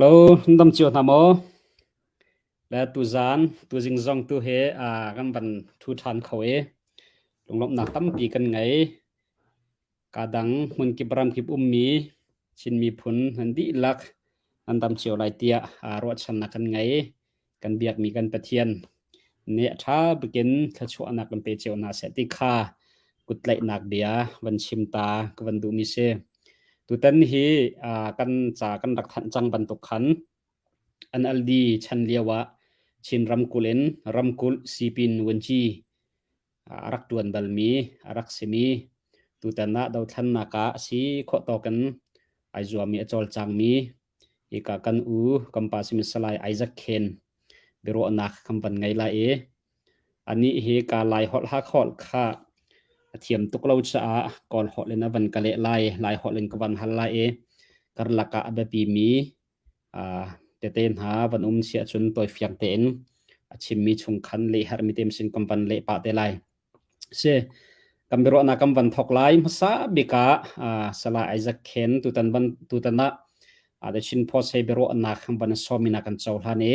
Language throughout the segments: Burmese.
Hello, ndam chiu namo. La tu zan, tu jing zong tu he kan ban thu than khawe. Lunglop nak tam pi kan ngai. Kadang mun ki bram ki ummi chin mi phun handi lak andam chiu lai tia ro chan na kan ngai. Kan biak mi kan pathian. Ne tha bikin thachu anak kan pe chiu na se ti kha. Kut lai nak dia van chim ta kan du mi se. Tu tan hi kan cha kan rak than chang ban tu khan. An aldi chan liawa chin ramkulen ramkul sipin wenchi arak tuan dalmi arak semi tutana dau than naka si kho token aizuami achol changmi ika kan u kampasim salai Isaac Ken bero nak kampan ngai la e ani he ka lai hol ha khol kha thiam tuklo cha kol holen avan kale lai holen kavan hal la e karlaka abapi mi te ten ha van sia chun toy fiang ten chimmi chung khan le har mi tem sin kampan le pa te lai se kambero na kam van thok lai masa bika sala Isaac Ken tutan na de chin pho se bero na kham ban somina kan chaw hlane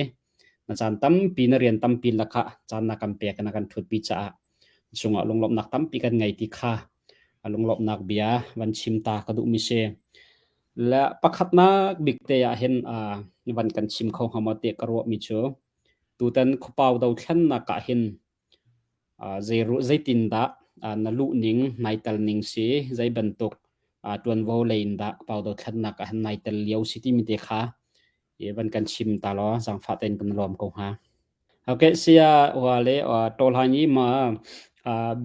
na chan tam pi na rian tam pi lakha chan na kam pe kana kan thut pi cha chunga longlop nak tam pi kan ngai ti kha longlop nak bia van chim ta ka du mi se la pakhat na big te ya hen van kan chim khong hamate karo mi chu tutan khupau dau thlan na ka hin zairu zaitin da na lu ning naital ning si zai bantuk tuan vo lein da pau dau thlan na ka han naital liau city mi te kha ye van kan chim ta lo sang fa ten kan lom ko ha okay sia wale tol hani ma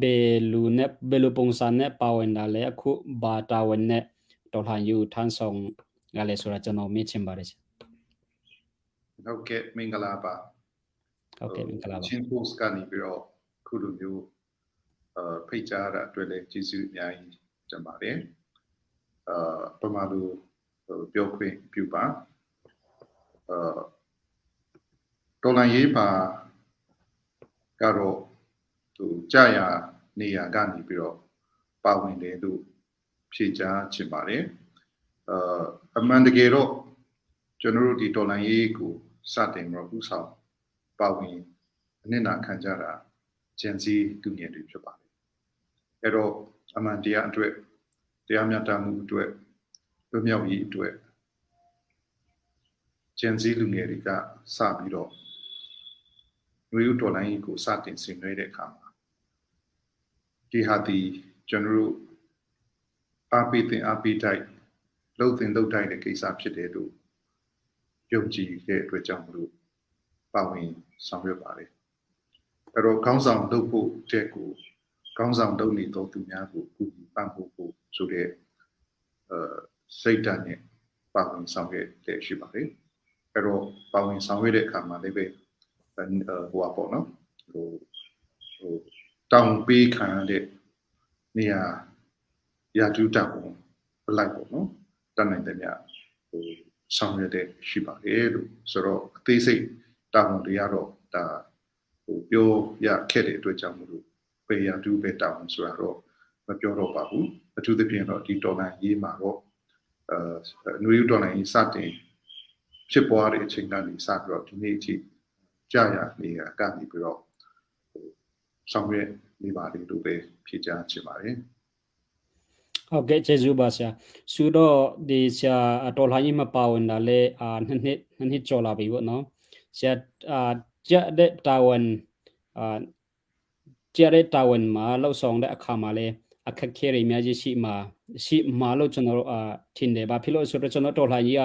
belu pongsan ne pawen da le khu ba ta wen ne tol han yu than song gale sura chano mi chimbare Okay မင်္ဂလာပါ okay မင်္ဂလာပါ ချင်း post ကနေပြီးတော့ခုလိုမျိုးဖိတ်ကြားတာအတွက်လည်းကျေးဇူးအများကြီးတင်ပါတယ်ပမာလိုပြောခွင့်ပြုပါတော်လန်ရေးပါကတော့သူကြာရနေရကနေပြီးတော့ပါဝင်တယ်လို့ဖြေကြားချင်ပါတယ်အမှန်တကယ်တော့ကျွန်တော်တို့ဒီတော်လန်ရေးကိုစတင်ပြီးတော့ဥဆောင်ပါဝင်အနစ်နာခံကြတာဂျန်စီသူငယ်တွေဖြစ်ပါတယ်အဲ့တော့အမှန်တရားအတွက်တရားမျှတမှုအတွက်လွတ်မြောက်ရေးအတွက်ဂျန်စီလူငယ်တွေကစပြီးတော့လူယူတော်လိုင်းကိုစတင်ဆင်နွှဲတဲ့အခါမှာဒီဟာဒီကျွန်တော်တို့အားပေးတဲ့အားပေးတိုက်လှုပ်တင်လှုပ်တိုက်တဲ့ကိစ္စဖြစ်တယ်လို့ယုံကြည်တဲ့အတွက်ကြောင့်မလို့ပါဝင်ဆောင်ရွက်ပါတယ်အဲ့တော့ခေါင်းဆောင်လုပ်ဖို့တဲ့ကိုခေါင်းဆောင်လုပ်နေတော့သူများကိုကူညီပံ့ပိုးဖို့ဆိုတဲ့စိတ်ဓာတ်နဲ့ပါဝင်ဆောင်ရွက်တဲ့ရှိပါတယ်အဲ့တော့ပါဝင်ဆောင်ရွက်တဲ့အခါမှာလည်းပဲဟိုပါပေါ့နော်ဟိုတောင်းပေးခံရတဲ့နေရာရာထူးတောင်းပလိုက်ပေါ့နော်တတ်နိုင်တဲ့များဟိုဆောင်ရွက်တဲ့ရှိပါတယ်လို့ဆိုတော့အသေးစိတ်တောင်းတွေကတော့ဒါဟိုပြောရခဲ့တဲ့အတွက်ကြောင့်မလို့ပေရာတူပဲတောင်းဆိုတာတော့မပြောတော့ပါဘူးအထူးသဖြင့်တော့ဒီဒေါ်လာရေးမှာတော့နွေဦးဒေါ်လာရေးစတင်ဖြစ်ပွားတဲ့အချိန်ကနေစပြီးတော့ဒီနေ့အထိကြာရနေရကနေပြီးတော့ဆောင်ရွက်နေပါတယ်လို့ပဲဖြေကြားချင်ပါတယ်ဟုတ်ကဲ့ကျေးဇူးပါဆရာဆိုတော့ဒီဆရာတော်လှန်ရေးမပါဝင်တာလဲနှစ်ကျော်လာပြီပေါ့နော်ဆရာကြက်တဲ့တာဝန်ကြက်တဲ့တာဝန်မှာလောက်ဆောင်တဲ့အခါမှာလဲအခက်ခဲတွေအများကြီးရှိမှာလို့ကျွန်တော်ထင်တယ်ဘာဖြစ်လို့ဆိုတော့ကျွန်တော်တော်လှန်ရေးက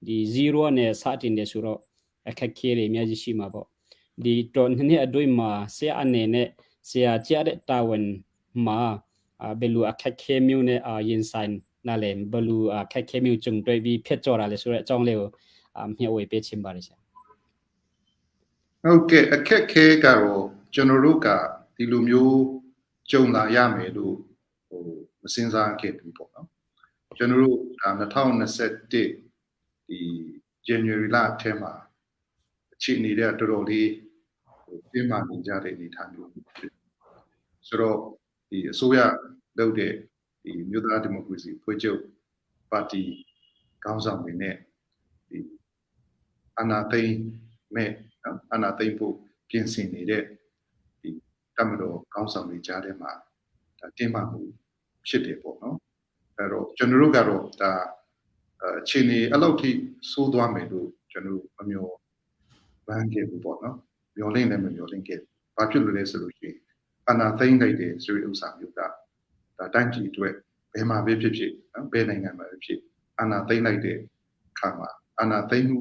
ဒီ0နဲ့စတင်တယ်ဆိုတော့အခက်ခဲတွေအများကြီးရှိမှာပေါ့ဒီတော်နှစ်အတွင်းမှာဆရာအနေနဲ့ဆရာကြက်တဲ့တာဝန်မှာဘယ်လိုအခက်ခဲမျိုးနဲ့ရင်ဆိုင်နားလဲဘယ်လိုအခက်ခဲမျိုးကြုံတွေ့ပြီးဖြစ်ကြတာလဲဆိုတော့အကြောင်းလေးကိုမျှဝေပေးချင်ပါတယ်ဆရာဟုတ်ကဲ့အခက်ခဲကတော့ကျွန်တော်တို့ကဒီလိုမျိုးကြုံလာရမယ်လို့ဟိုမစင်စားခဲ့ဘူးပေါ့နော်ကျွန်တော်တို့2021ဒီ January လအထဲမှာအခြေအနေတွေကတော်တော်လေးပြင်းထန်နေကြတဲ့အနေအထားမျိုးဆိုတော့ဒီအစိုးရလုပ်တဲ့ဒီမြို့သားဒီမိုကရေစီဖွဲ့ချုပ်ပါတီခေါင်းဆောင်တွေနဲ့ဒီ အာနာသိမ့်မဲ့နော်အာနာသိမ့်ဖို့ပြင်ဆင်နေတဲ့ဒီတမတော်ကောင်းဆောင်တွေကြားထဲမှာဒါတင်းမာမှုဖြစ်တယ်ပေါ့နော်အဲ့တော့ကျွန်တော်တို့ကတော့ဒါအခြေအနေအဲ့လောက်ထိဆိုးသွားမယ်လို့ကျွန်တော်မမျှော်မှန်းခဲ့ဘူးပေါ့နော်မျှော်လင့်လည်းမမျှော်လင့်ခဲ့ဘာဖြစ်လို့လဲဆိုလို့ရှိရင်အာနာသိမ့်လိုက်တဲ့ဆိုတဲ့ဥစ္စာမျိုးကဒါတိုင်းပြည်အတွက်ဘယ်မှာပဲဖြစ်ဖြစ်နော်ဘယ်နိုင်ငံမှာပဲဖြစ်အာနာသိမ့်လိုက်တဲ့အခါမှာအာနာသိမ့်မှု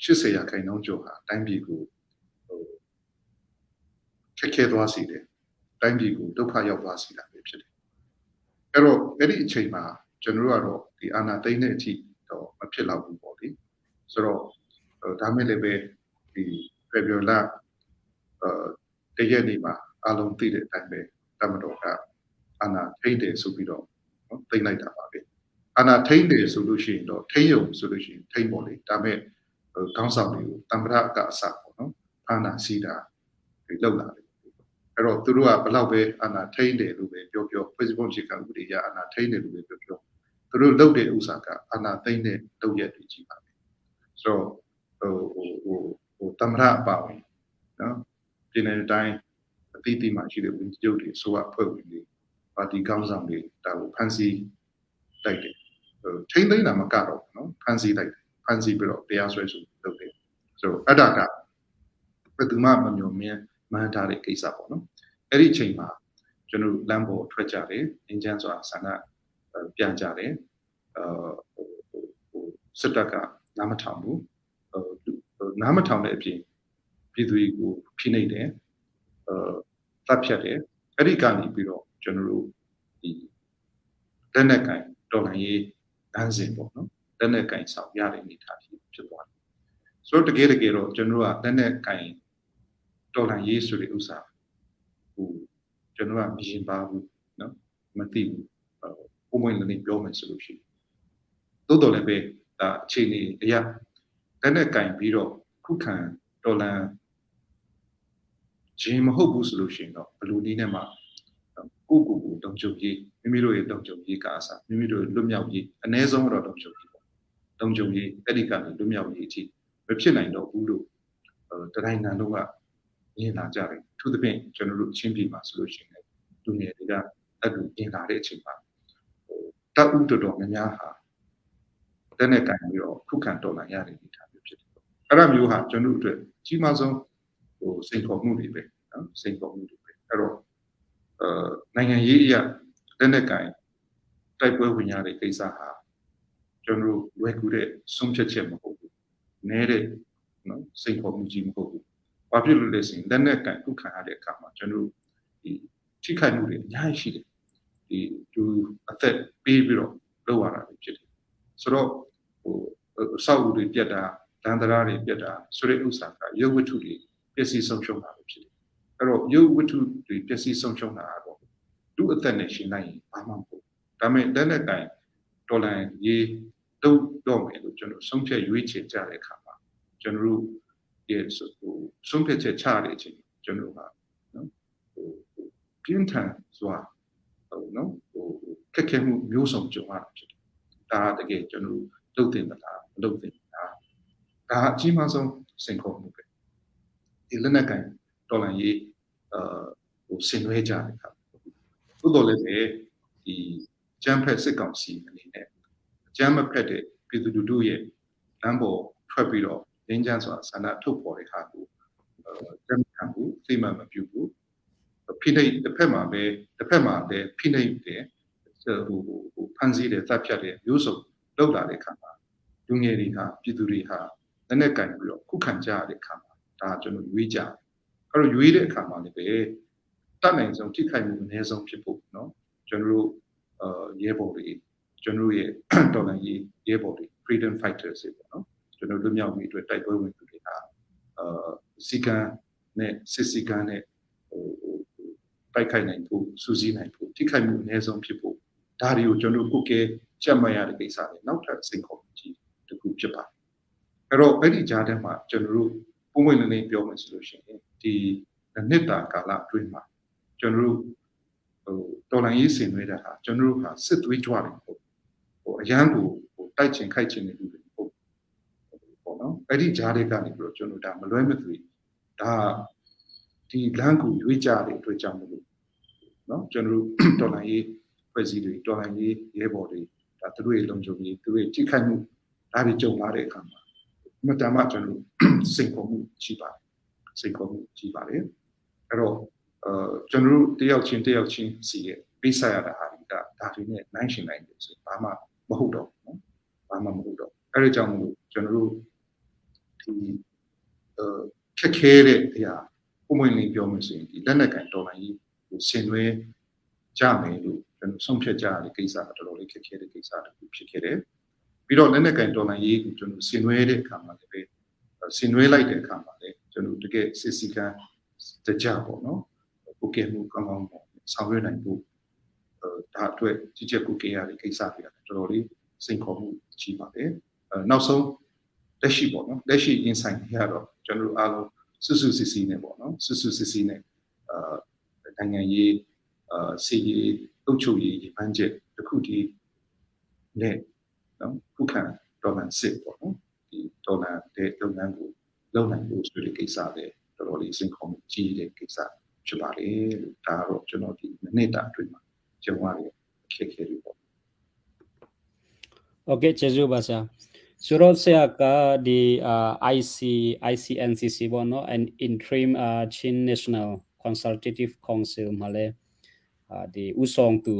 80ရာခိုင်နှုန်းကျော်ဟာတိုင်းပြည်ကိုခက်ခဲသွားစေတယ်တိုင်းပြည်ကိုဒုက္ခရောက်သွားစေတာပဲဖြစ်တယ်အဲ့တော့အဲ့ဒီအချိန်မှာကျွန်တော်တို့ကတော့ဒီအာနာသိမ့်တဲ့အထိတော့မဖြစ်တော့ဘူးပေါ့လေဆိုတော့ဒါမဲ့လည်းပဲဒီ February တရက်နေ့မှာအလုံးသိတဲ့အတိုင်းပဲတမတော်ကအာနာထိတ်တယ်ဆိုပြီးတော့နော်သိမ့်လိုက်တာပါပဲအာနာထိတ်တယ်ဆိုလို့ရှိရင်တော့ထိတ်ရုံဆိုလို့ရှိရင်ထိတ်ပေါ့လေဒါမဲ့ခေါင်းဆောင်တွေကိုတမ္ပရကအစပေါ့နော်အာနာစီတာဒီလောက်လာတယ်အဲ့တော့သူတို့ကဘလောက်ပဲအာနာထိတ်တယ်လို့ပဲပြော Facebook ခြေခံဥပဒေရအာနာထိတ်တယ်လို့ပဲပြောသူတို့လုပ်တဲ့ဥစ္စာကအာနာသိမ့်တဲ့လုပ်ရက်တွေကြီးပါပဲဆိုတော့တမ္ပရအပါဝင်နော်ပြည်နယ်တိုင်းအသီးသီးမှာရှိတဲ့ဝန်ကြီးချုပ်တွေဆိုအဖွဲ့ဝင်တွေပါတီကောင်းဆောင်တွေဒါကိုဖန်ဆီးတိုက်တယ်ထိမ့်သိမ့်တာမကတော့နော်ဖန်ဆီးတိုက်တယ်ဖန်ဆီးပြီးတော့တရားစွဲဆိုလုပ်တယ်ဆိုတော့အဲ့ဒါကဘယ်သူမှမမျှော်မှန်းထားတဲ့ကိစ္စပေါ့နော်အဲ့ဒီအချိန်မှာကျွန်တော်လမ်းပေါ်ထွက်ကြတယ်အင်ဂျန်ဆိုတာဆန္ဒပြန်ကြတယ်စစ်တပ်ကနားမထောင်ဘူးနားမထောင်တဲ့အပြင်ပြည်သူတွေကိုဖိနှိပ်တယ်တပ်ဖြတ်တယ်အဲ့ဒီကနေပြီးတော့ကျွန်တော်တို့ဒီလက်နက်ကင်တော်လှန်ရေးလမ်းစဉ်ပေါ့နော်လက်နက်ကင်ဆောင်ရတဲ့အနေအထားဖြစ်သွားတယ်ဆိုတော့တကယ်တော့ကျွန်တော်တို့ကလက်နက်ကင်တော်လှန်ရေးဆိုတဲ့ဥစ္စာဟိုကျွန်တော်ကမြင်ပါဘူးနော်မသိဘူးပုံမှန်လည်းပြောမယ်ဆိုလို့ရှိရင်သို့တော်လည်းပဲဒါအခြေအနေအရာလက်နက်ကင်ပြီးတော့ခုခံတော်လှန်ခြင်းမဟုတ်ဘူးဆိုလို့ရှိရင်တော့ဘယ်လိုနည်းနဲ့မှကိုတုံ့ချုပ်ရေးမိမိတို့ရဲ့တုံ့ချုပ်ရေးကအစားမိမိတို့လွတ်မြောက်ရေးအ ਨੇ ဆုံးတော့တုံ့ချုပ်ရေးပေါ့တုံ့ချုပ်ရေးအဲ့ဒီကနေလွတ်မြောက်ရေးအထိမဖြစ်နိုင်တော့ဘူးလို့တတိုင်းနိုင်ငံလုံးကမြင်လာကြတယ်သူသဖြင့်ကျွန်တော်တို့ချင်းပြည်မှာဆိုလို့ရှိရင်လူငယ်တွေကအဲ့လိုမြင်လာတဲ့အချိန်မှာတပ်ဦးတော်များများဟာတက်နဲ့ကန်ပြီးတော့ခုခံတော်လှန်ရတဲ့အနေအထားမျိုးဖြစ်တယ်အဲ့ဒါမျိုးဟာကျွန်တော်တို့အတွက်ကြီးမားဆုံးစိန်ခေါ်မှုတွေပဲနော်စိန်ခေါ်မှုတွေပဲအဲ့တော့နိုင်ငံရေးအရာတက်နဲ့ကန်တိုက်ပွဲဝင်ရတဲ့ကိစ္စဟာကျွန်တော်တို့လွယ်ကူတဲ့ဆုံးဖြတ်ချက်မဟုတ်ဘူးနည်းတဲ့နော်စိန်ခေါ်မှုကြီးမဟုတ်ဘူးဘာဖြစ်လို့လဲဆိုရင်လက်နက်ကန်ခုခံရတဲ့အခါမှာကျွန်တော်တို့ဒီထိခိုက်မှုတွေအများကြီးရှိတယ်ဒီသူအသက်ပေးပြီးတော့လုပ်ရတာဖြစ်တယ်ဆိုတော့အဆောက်အဦတွေပြတ်တာဒဏ်တရားတွေပြတ်တာဆိုတဲ့ဥစ္စာကရုပ်ဝတ္ထုတွေပျက်စီးဆုံးရှုံးတာပဲဖြစ်တယ်အဲ့တော့ရုပ်ဝတ္ထုတွေပျက်စီးဆုံးရှုံးတာကတော့လူအသက်နဲ့ရှင်နိုင်ရင်ဘာမှမဟုတ်ဒါပေမဲ့လက်နက်ကိုင်တော်လန်ရေးတော့မယ်လို့ကျွန်တော်ဆုံးဖြတ်ရွေးချယ်ကြတဲ့အခါမှာကျွန်တော်တို့ရဲ့ဆုံးဖြတ်ချက်ချတဲ့အချိန်ကျွန်တော်ကနော်ပြင်းထန်စွာနော်ခက်ခဲမှုမျိုးစုံကြုံရတာဖြစ်တယ်ဒါတကယ်ကျွန်တော်လုပ်တင်တာမလုပ်တင်တာဒါအကြီးမားဆုံးစိန်ခေါ်မှုပဲဒီလက်နက်ကင်တော်လန်ရေးဆင်နွှဲကြတယ်ครับသို့တော်လည်းပဲဒီကျန်းဖက်စစ်ကောင်စီအနေနဲ့ကျန်းမဖက်တဲ့ပြည်သူလူထုရဲ့လမ်းပေါ်ထွက်ပြီးတော့ရင်းချမ်းစွာဆန္ဒထုတ်ပေါ်တဲ့ဟာကိုကျန်းခံဘူးသိမှမပြုဘူးဖိနှိပ်တစ်ဖက်မှာလည်းဖိနှိပ်တယ်ဖန်ဆီးတယ်တပ်ဖြတ်တယ်မျိုးစုံလောက်လာတဲ့အခါမှာလူငယ်တွေဟာပြည်သူတွေဟာလက်နက်ကင်ပြီးတော့ခုခံကြရတဲ့အခါမှာဒါကျွန်တော်ရွေးကြအဲ့တော့ရွေးတဲ့အခါမှာလည်းပဲတတ်နိုင်ဆုံးထိခိုက်မှုအနည်းဆုံးဖြစ်ဖို့เนาะကျွန်တော်တို့ရဲဘော်တွေကျွန်တော်ရဲ့တော်လှန်ရေးရဲဘော်တွေ freedom fighters တွေပေါ့เนาะကျွန်တော်တို့မြောက်ပြီးအတွက်တိုက်ပွဲဝင်သူတွေဟာစီကံနဲ့စစ်စီကံနဲ့တိုက်ခိုက်နိုင်ဖို့စူးစီးနိုင်ဖို့ထိခိုက်မှုအနည်းဆုံးဖြစ်ဖို့ဒါတွေကိုကျွန်တော်ကိုယ်ကဲချက်မှတ်ရတဲ့ကိစ္စတွေနောက်ထပ်စိန်ခေါ်မှုကြီးတစ်ခုဖြစ်ပါတယ်အဲ့တော့အဲ့ဒီကြားထဲမှာကျွန်တော်တို့ပုံမှန်လေးပြောမယ်ဆိုလို့ရှိရင်ဒီနှစ်တာကာလအတွင်းမှာကျွန်တော်တို့တော်လိုင်းရေးဆင်နွှဲတာဟာကျွန်တော်တို့ဟာစစ်သွေးကြွတယ်ပေါ့အရန်ကိုတိုက်ချင်ခိုက်ချင်တဲ့လူတွေပေါ့နော် နော်အဲ့ဒီဂျားတွေကနေပြီးတော့ကျွန်တော်ဒါမလွဲမသွေဒါဒီလမ်းကိုရွေးကြတဲ့အတွက်ကြောင့်မလို့နော်ကျွန်တော်တော်လိုင်းရေးဖွဲ့စည်းတွေတော်လိုင်းရေးရဲဘော်တွေဒါသူတို့ရဲ့လုံခြုံရေးသူတို့ရဲ့ကြီးခိုင်မှုဒါတွေကြုံလာတဲ့အခါမှာအမှန်တမ်းကျွန်တော်စိတ်ခေါ်မှုရှိပါတယ်စိတ်ခေါ်မှုရှိပါတယ်အဲ့တော့ကျွန်တော်တယောက်ချင်းစီရဲ့ပြသရတာဟာဒါတွေနဲ့နိုင်ရှင်နိုင်တယ်ဆိုဘာမှမဟုတ်တော့နော်ဘာမှမဟုတ်တော့အဲ့ဒါကြောင့်မို့ကျွန်တော်တို့ဒီခက်ခဲတဲ့အရာပုံမှန်လေးပြောမှဆိုရင်ဒီလက်နက်ကင်တော်လိုင်းကြီးကိုဆင်နွှဲကြမယ်လို့ကျွန်တော်ဆုံးဖြတ်ကြရတဲ့ကိစ္စကတော်တော်လေးခက်ခဲတဲ့ကိစ္စတစ်ခုဖြစ်ခဲ့တယ်ပြီးတော့လက်နက်ကင်တော်လိုင်းကြီးကိုကျွန်တော်ဆင်နွှဲတဲ့အခါမှာလည်းဆင်နွှဲလိုက်တဲ့အခါမှာလည်းကျွန်တော်တကယ်စစ်စီကံတကြပေါ့နော်ကိုကဲမှုကောင်းကောင်းပေါ့ဆောင်ရွက်နိုင်ဖို့ဒါအတွက်ကြီးကြပ်ကိုကဲရတဲ့ကိစ္စတွေကတော်တော်လေးစိန်ခေါ်မှုရှိပါတယ်နောက်ဆုံးလက်ရှိပေါ့နော်လက်ရှိ insight ရတော့ကျွန်တော်အားလုံးစွတ်စစ်စီနဲ့ပေါ့နော်စွတ်စစ်စီနဲ့နိုင်ငံရေးစီရေးအုပ်ချုပ်ရေးရပန်းချက်တစ်ခုတည်းနဲ့နော်ခုခံတော်လန်စစ်ပေါ့နော်ဒီတော်လန်တဲ့လုပ်ငန်းကိုလုပ်နိုင်ဖို့ဆိုတဲ့ကိစ္စတွေတော်တော်လေးစိန်ခေါ်မှုကြီးတဲ့ကိစ္စဖြစ်ပါလေလို့ဒါတော့ကျွန်တော်ဒီနှစ်တာအတွင်းမှာကြုံရတဲ့အခက်အခဲတွေပေါ့ Okay ကျေးဇူးပါဆရာဆိုတော့ဆရာကဒီ ICNCC ပေါ့နော် and interim Chin National Consultative Council မှာလဲဒီဥဆောင်သူ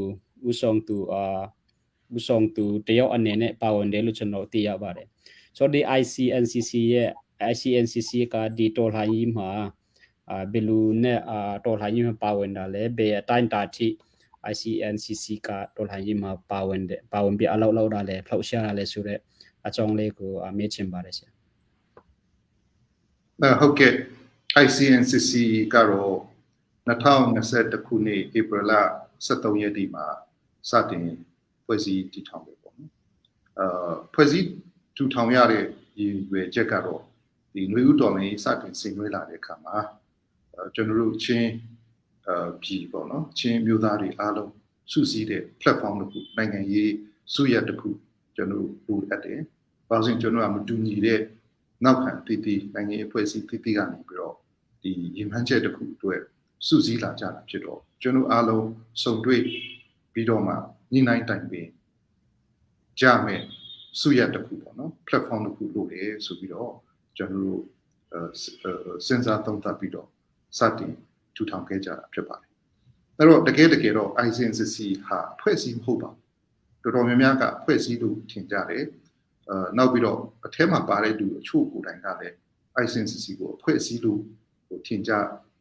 တယောက်အနေနဲ့ပါဝင်တယ်လို့ကျွန်တော်သိရပါတယ်ဆိုတော့ဒီ ICNCC ကဒီတော်လှန်ရေးမှာဘယ်လိုနဲ့တော်လှန်ရေးမှာပါဝင်တာလဲဘယ်အတိုင်းတာထိICNCC ကတော်လှန်ရေးမှာပါဝင်ပြီးအလောက်တာလဲဖောက်ရှားတာလဲဆိုတော့အကြောင်းလေးကိုမေးချင်ပါတယ်ဆရာဟုတ်ကဲ့ ICNCC ကတော့2021ခုနှစ်ဧပြီလ23ရက်နေ့မှာစတင်ဖွဲ့စည်းတည်ထောင်တယ်ပေါ့နော်ဖွဲ့စည်းထူထောင်ရတဲ့ရည်ရွယ်ချက်ကတော့ဒီຫນွေဥတော်လည်းစတင်ဆင်နွှဲလာတဲ့အခါမှာကျွန်တော်တို့ချင်းပြည်ပေါ့နော်ချင်းမျိုးသားတွေအားလုံးစုစည်းတဲ့ platform တစ်ခုနိုင်ငံရေးစုရပ်တစ်ခုကျွန်တော်တို့လိုအပ်တယ်။ဘာလို့ကျွန်တော်ကမတူညီတဲ့နောက်ခံတည်နိုင်ငံရေးအဖွဲ့အစည်းတည်ကနေပြီးတော့ဒီရည်မှန်းချက်တစ်ခုအတွက်စုစည်းလာကြတာဖြစ်တော့ကျွန်တော်အားလုံးစုံတွေ့ပြီးတော့မှညှိနှိုင်းတိုင်ပင်ကြမယ်စုရပ်တစ်ခုပေါ့နော် platform တစ်ခုလိုတယ်ဆိုပြီးတော့ကျွန်တော်တို့စဉ်းစားသုံးသပ်ပြီးတော့စတင်ထူထောင်ခဲ့ကြတာဖြစ်ပါတယ်။အဲ့တော့တကယ်တော့ ICNCC ဟာဖွဲ့စည်းမဟုတ်ပါဘူး။တော်တော်များများကဖွဲ့စည်းလို့ထင်ကြတယ်။နောက်ပြီးတော့အထက်မှာပါတဲ့သူအချို့ကိုယ်တိုင်ကလည်း ICNCC ကိုဖွဲ့စည်းလို့ထင်ကြ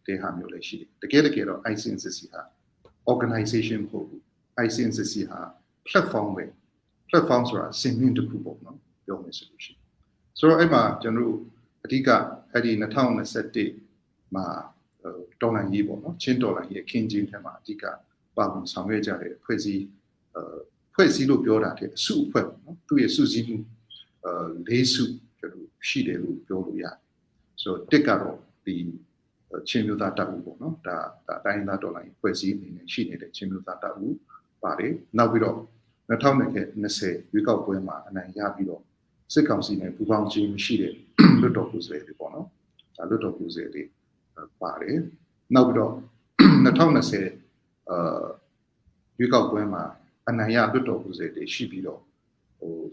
တဲ့ဟာမျိုးလည်းရှိတယ်။တကယ်တော့ ICNCC ဟာ organization မဟုတ်ဘူး။ ICNCC ဟာ platform ပဲ။ platform ဆိုတာစင်မြင့်တစ်ခုပေါ့နော်။ပြောမယ်ဆိုလို့ရှိရင်။ဆိုတော့အဲ့မှာကျွန်တော်တို့အဓိကအဲ့ဒီ2021မှာတော်လှန်ရေးပေါ့နော်ချင်းတော်လှန်ရေးအခင်းကျင်းထဲမှာအဓိကပါဝင်ဆောင်ရွက်ကြတဲ့ဖွဲ့စည်းလို့ပြောတာတဲ့အစုအဖွဲ့ပေါ့နော်သူ့ရဲ့စုစည်းမှု၄စုကျွန်တော်ရှိတယ်လို့ပြောလို့ရတယ်ဆိုတော့တစ်ကတော့ဒီချင်းမျိုးသားတပ်ဦးပေါ့နော်ဒါတိုင်းသားတော်လှန်ရေးဖွဲ့စည်းအနေနဲ့ရှိနေတဲ့ချင်းမျိုးသားတပ်ဦးပါတယ်နောက်ပြီးတော့2020ရွေးကောက်ပွဲမှာအနိုင်ရပြီးတော့စစ်ကောင်စီနဲ့ပူးပေါင်းခြင်းမရှိတဲ့လွတ်တော်ကိုယ်စားလှယ်တွေပေါ့နော်ဒါလွတ်တော်ကိုယ်စားလှယ်တွေပါတယ်နောက်ပြီးတော့2020ရွေးကောက်ပွဲမှာအနိုင်ရလွတ်တော်ကိုယ်စားလှယ်တွေရှိပြီးတော့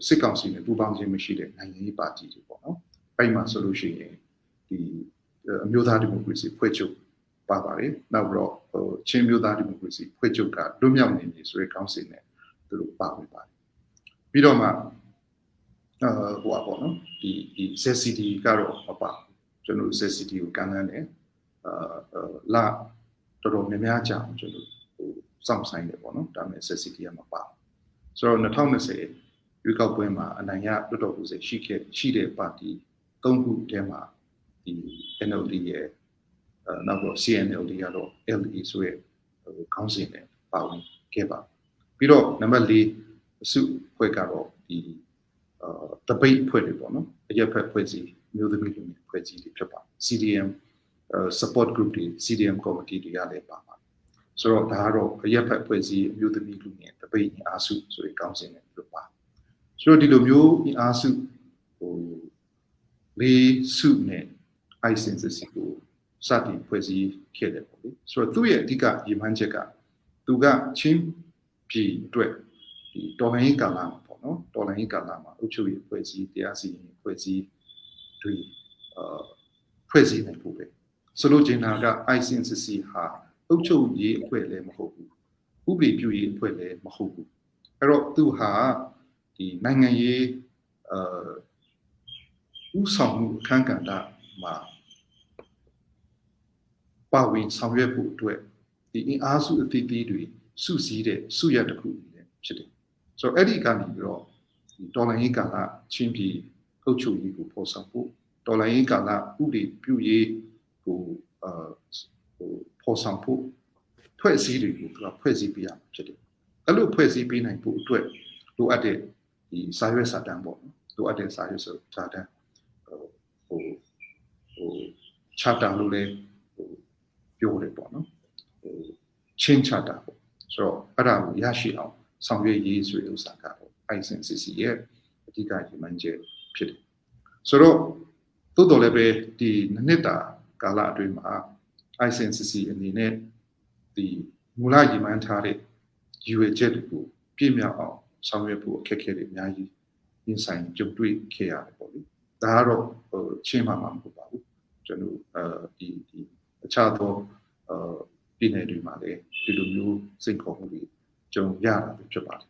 စစ်ကောင်စီနဲ့ပူးပေါင်းခြင်းမရှိတဲ့နိုင်ငံရေးပါတီတွေပေါ့နော်အဲ့မှာဆိုလို့ရှိရင်ဒီအမျိုးသားဒီမိုကရေစီဖွဲ့ချုပ်ပါပါတယ်နောက်ပြီးတော့ချင်းမျိုးသားဒီမိုကရေစီဖွဲ့ချုပ်ကလွတ်မြောက်နေပြီဆိုတဲ့ခေါင်းစဉ်နဲ့သူတို့ပါဝင်ပါတယ်ပြီးတော့မှဟိုပါပေါ့နော်ဒီ ZCD ကတော့မပါကျွန်တော် ZCD ကိုကမ်းလှမ်းတယ်လာတော်တော်များများကြာအောင်ကျွန်တော်စောင့်ဆိုင်တယ်ပေါ့နော်ဒါပေမဲ့ ZCD ကမပါဆိုတော့2020ရွေးကောက်ပွဲမှာအနိုင်ရလွတ်တော်ကိုယ်စားရှိတဲ့ပါတီ၃ခုထဲမှာဒီ NLD ရဲ့နောက်တော့ CNLD ကတော့ LE ဆိုရဲခေါင်းစဉ်နဲ့ပါဝင်ခဲ့ပါပြီးတော့နံပါတ်၄အစုဖွဲ့ကတော့ဒီတပိတ်ဖွဲ့တွေပေါ့နော်အရက်ဖက်ဖွဲ့စည်းမျိုးသမီးလူမျိုးဖွဲ့စည်းတွေဖြစ်ပါ CDM support group တွေ CDM committee တွေကလည်းပါပါဆိုတော့ဒါကတော့အရက်ဖက်ဖွဲ့စည်းမျိုးသမီးလူမျိုးတပိတ်အားစုဆိုတဲ့ခေါင်းစဉ်နဲ့ဖြစ်ပါဆိုတော့ဒီလိုမျိုးအားစုဟို လေးစုနဲ့ ICNCC ကိုစတင်ဖွဲ့စည်းခဲ့တယ်ပေါ့လေဆိုတော့သူ့ရဲ့အဓိကရည်မှန်းချက်ကသူကချင်းပြည်အတွက်ဒီတော်လှန်ရေးကာလမှာပေါ့နော်တော်လှန်ရေးကာလမှာအုပ်ချုပ်ရေးဖွဲ့စည်းတရားစီရင်ဖွဲ့စည်းတွေဖွဲ့စည်းနိုင်ဖို့ပဲဆိုလို့ကျင်တာက ICNCC ဟာအုပ်ချုပ်ရေးအဖွဲ့လည်းမဟုတ်ဘူးဥပဒေပြုရေးအဖွဲ့လည်းမဟုတ်ဘူးအဲ့တော့သူဟာဒီနိုင်ငံရေးဥဆောင်မှုအခမ်းကဏ္ဍမှာပါဝင်ဆောင်ရွက်ဖို့အတွက်ဒီအင်အားစုအသီးသီးတွေစုစည်းတဲ့စုရပ်တစ်ခုဖြစ်တယ်ဆိုတော့အဲ့ဒီကနေပြီးတော့ဒီတော်လှန်ရေးကာလချင်းပြည်အုပ်ချုပ်ရေးကိုပေါ်ဆောင်ဖို့တော်လှန်ရေးကာလဥပဒေပြုရေးကိုပေါ်ဆောင်ဖို့ဖွဲ့စည်းတွေကိုသူကဖွဲ့စည်းပေးရမှာဖြစ်တယ်အဲ့လိုဖွဲ့စည်းပေးနိုင်ဖို့အတွက်လိုအပ်တဲ့ဒီစာရွက်စာတမ်းပေါ့လိုအပ်တဲ့စာရွက်စာတမ်းချတာလို့လည်းပြောတယ်ပေါ့နော်ချင်းချတာပေါ့ဆိုတော့အဲ့ဒါကိုရရှိအောင်ဆောင်ရွက်ရေးဆိုတဲ့ဥစ္စာကတော့ ICNCC ရဲ့အဓိကရည်မှန်းချက်ဖြစ်တယ်ဆိုတော့သို့တော်လည်းပဲဒီနှစ်တာကာလအတွင်းမှာ ICNCC အနေနဲ့ဒီမူလရည်မှန်းထားတဲ့ရည်ရွယ်ချက်တွေကိုပြည့်မြောက်အောင်ဆောင်ရွက်ဖို့အခက်အခဲတွေအများကြီးရင်ဆိုင်ကြုံတွေ့ခဲ့ရတယ်ပေါ့လေဒါကတော့ချင်းမှာမဟုတ်ပါဘူးကျွန်တော်ဒီအခြားသောပြည်နယ်တွေမှာလည်းဒီလိုမျိုးစိတ်ခေါ်မှုတွေကြုံရတာဖြစ်ပါတယ်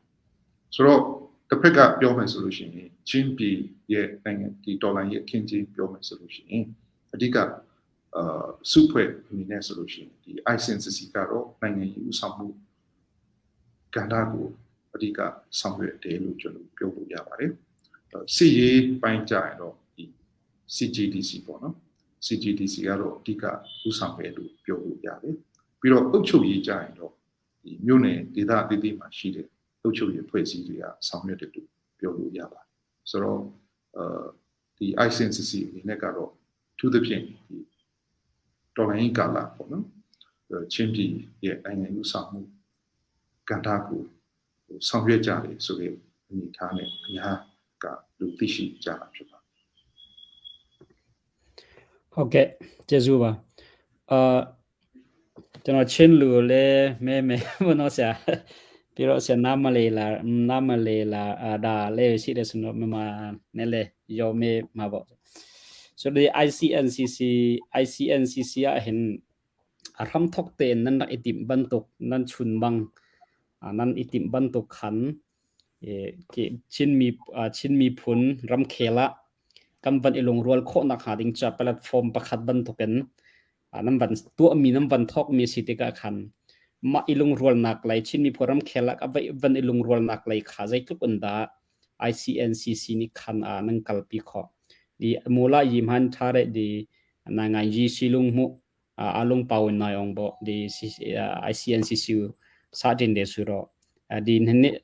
ဆိုတော့တစ်ဖက်ကပြောမယ်ဆိုလို့ရှိရင်ချင်းပြည်ရဲ့နိုင်ငံဒီဒေါ်လာရဲ့အခင်းကြီးပြောမယ်ဆိုလို့ရှိရင်အဓိကစုဖွဲ့အနေနဲ့ဆိုလို့ရှိရင်ဒီ ICNCC ကတော့နိုင်ငံရေးဥဆောင်မှုကဏ္ဍကိုအဓိကဆောင်ရွက်တယ်လို့ကျွန်တော်ပြောလို့ရပါတယ်စီရေးပိုင်းကြရင်တော့ဒီ CGDC ပေါ့နော် CGDC ကတော့အဓိကဥဆောင်ပဲလို့ပြောလို့ရတယ်ပြီးတော့အုပ်ချုပ်ရေးကြရင်တော့ဒီမြို့နယ်ဒေသအသီးသီးမှာရှိတဲ့အုပ်ချုပ်ရေးဖွဲ့စည်းတွေကဆောင်ရွက်တယ်လို့ပြောလို့ရပါတယ်ဆိုတော့ဒီ ICNCC အနေနဲ့ကတော့သူသဖြင့်ဒီတော်လိုင်းကာလပေါ့နော်ချင်းပြည်ရဲ့နိုင်ငံဥဆောင်မှုကဏ္ဍကိုဆောင်ရွက်ကြတယ်ဆိုတဲ့အနေအထားနဲ့အများကလူသိရှိကြတာဖြစ်ပါတယ်ဟုတ်ကဲ့ကျေးဇူးပါကျွန်တော်ချင်းလူလည်းမဲဘယ်တော့ဆရာပြီးတော့ဆရာနားမလေးလာဒါလည်းရှိတယ်ဆိုတော့မနဲ့လေရောမေမှာပေါ့ဆိုတော့ ICNCC อ่ะเห็นอารัมทกเตนนั้นอิติมบันตุกนั้นชุนบังนั้นอิติมบันตุกขันชินมีผลรำเคละกำบันอิลงรัวโคนักหาดิงจับแพลตฟอร์มประคัดบันตุกันน้ำบันตัวมีน้ำบันทอกมีสิทธิกะขันมาอิลงรัวนักไหลชินมีผลรำเคละกับบันอิลงรัวนักไหลขาใจทุกอันดา ICNCC นี่ขันนั่งกัลปีขอdi mula yimhan thare di nangai ji silung mu alung pawin na yong bo di ICNCC sa din de suro di ne